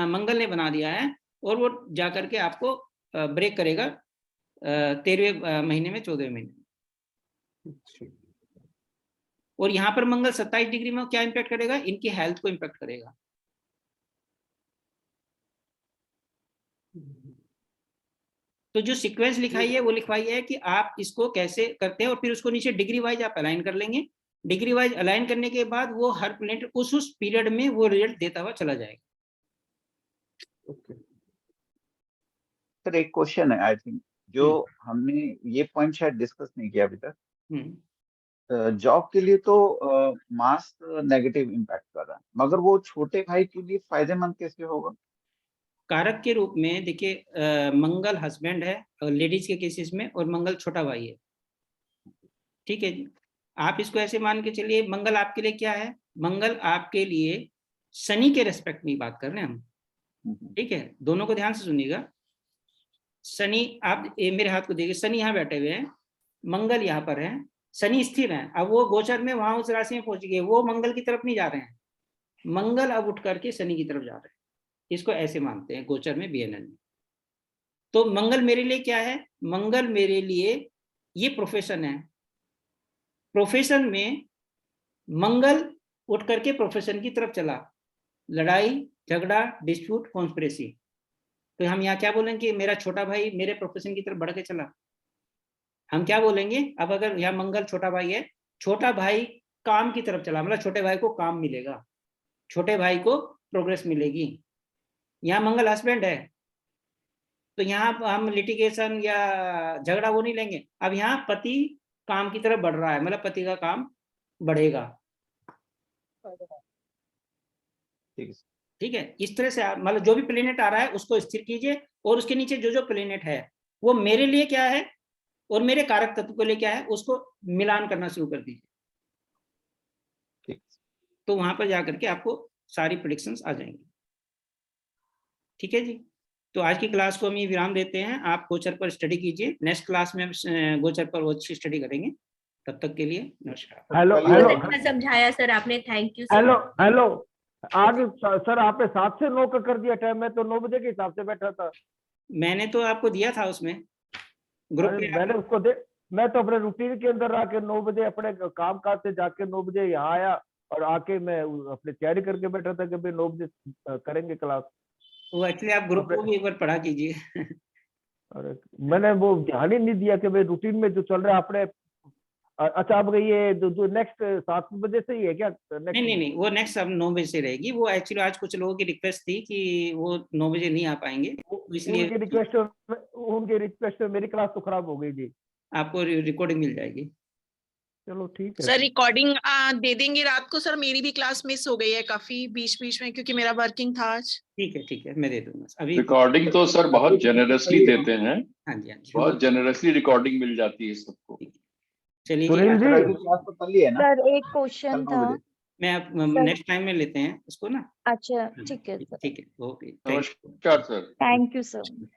मंगल ने बना दिया है, और वो जाकर के आपको ब्रेक करेगा 13वें महीने में, 14वें महीने में। और यहाँ पर मंगल 27 डिग्री में क्या इम्पैक्ट करेगा? इनकी हेल्थ को इम्पैक्ट करेगा। तो जो सीक्वेंस लिखाई है वो लिखवाई है कि आप इसको कैसे करते हैं, और फिर उसको नीचे डिग्री वाइज आप अलाइन कर लेंगे। डिग्री वाइज अलाइन करने के बाद वो हर प्लेनेट उस पीरियड में वो रिजल्ट देता हुआ चला जाएगा। सर एक क्वेश्चन है, आई थिंक जो हमने ये पॉइंट शायद डिस्कस नहीं किया अभी तक। जॉब के लिए तो मास नेगेटिव इम्पैक्ट कर रहा है, मगर वो छोटे भाई के लिए फायदेमंद कैसे होगा? कारक के रूप में देखिए, मंगल हस्बैंड है लेडीज के केसेस में, और मंगल छोटा भाई है। ठीक है जी, आप इसको ऐसे मान के चलिए, मंगल आपके लिए क्या है? मंगल आपके लिए शनि के रेस्पेक्ट में बात कर रहे हैं हम, ठीक है? दोनों को ध्यान से सुनिएगा। शनि, आप मेरे हाथ को देखिए, शनि यहाँ बैठे हुए हैं, मंगल यहाँ पर है, शनि स्थिर है। अब वो गोचर में वहां उस राशि में पहुंच गए, वो मंगल की तरफ नहीं जा रहे हैं, मंगल अब उठ करके शनि की तरफ जा रहे हैं। इसको ऐसे मानते हैं गोचर में, बीएनएन में। तो मंगल मेरे लिए क्या है? मंगल मेरे लिए ये प्रोफेशन है। प्रोफेशन में मंगल उठ करके प्रोफेशन की तरफ चला, लड़ाई झगड़ा, डिस्प्यूट, कॉन्स्पिरेसी। तो हम यहाँ क्या बोलेंगे कि मेरा छोटा भाई मेरे प्रोफेशन की तरफ बढ़ के चला। हम क्या बोलेंगे अब, अगर यहाँ मंगल छोटा भाई है, छोटा भाई काम की तरफ चला, मतलब छोटे भाई को काम मिलेगा, छोटे भाई को प्रोग्रेस मिलेगी। यहाँ मंगल हस्बैंड है, तो यहाँ हम लिटिगेशन या झगड़ा वो नहीं लेंगे। अब यहाँ पति काम की तरफ बढ़ रहा है, मतलब पति का काम बढ़ेगा। ठीक है, इस तरह से आप मतलब जो भी प्लेनेट आ रहा है उसको स्थिर कीजिए, और उसके नीचे जो जो प्लेनेट है वो मेरे लिए क्या है और मेरे कारक तत्व के लिए क्या है उसको मिलान करना शुरू कर दीजिए। तो वहां पर जाकर के आपको सारी प्रेडिक्शंस आ जाएंगी। ठीक है जी, तो आज की क्लास को हम ये विराम देते हैं। आप गोचर पर स्टडी कीजिए, नेक्स्ट क्लास में हम गोचर पर वो अच्छी स्टडी करेंगे। तब तक के लिए नमस्कार। हेलो बहुत हेलो अच्छा समझाया सर आपने, thank you hello sir. Hello आज सर आपने 7 से 9 का कर दिया टाइम, मैं तो 9 बजे के हिसाब से बैठा था। मैंने तो आपको दिया था उसमें ग्रुप अरे पे। मैंने उसको मैं तो अपने रूटीन के अंदर आके 9 बजे अपने काम काज से जाके 9 बजे यहाँ आया और आके मैं अपनी तैयारी करके बैठा था कि भाई 9 बजे करेंगे क्लास। वो एक्चुअली आप ग्रुप को भी एक बार पढ़ा कीजिए। अरे मैंने वो ध्यान ही नहीं दिया कि भाई रूटीन में जो चल रहा है अपने। अच्छा अब ये जो नेक्स्ट 7 बजे से ही है क्या? नहीं, वो नेक्स्ट अब 9 बजे से रहेगी। वो एक्चुअली आज कुछ लोगों की रिक्वेस्ट थी कि वो 9 बजे नहीं आ पाएंगे, इसलिए उनकी रिक्वेस्ट मेरी क्लास तो खराब हो गई जी। आपको रिकॉर्डिंग मिल जाएगी। चलो ठीक है सर, रिकॉर्डिंग दे देंगे रात को। सर मेरी भी क्लास मिस हो गई है काफी बीच बीच में, क्योंकि मेरा वर्किंग था आज। ठीक है, मैं दे दूंगा अभी। रिकॉर्डिंग तो सर बहुत जेनरसली देते हैं। हाँ जी, बहुत जेनरसली रिकॉर्डिंग मिल जाती है सबको। चलिए सुनील जी, क्लास तो कल ही है ना? सर एक क्वेश्चन था। मैं आप नेक्स्ट टाइम में लेते हैं इसको ना। अच्छा ठीक है सर। ठीक है, ओके, नमस्कार सर। Thank you sir.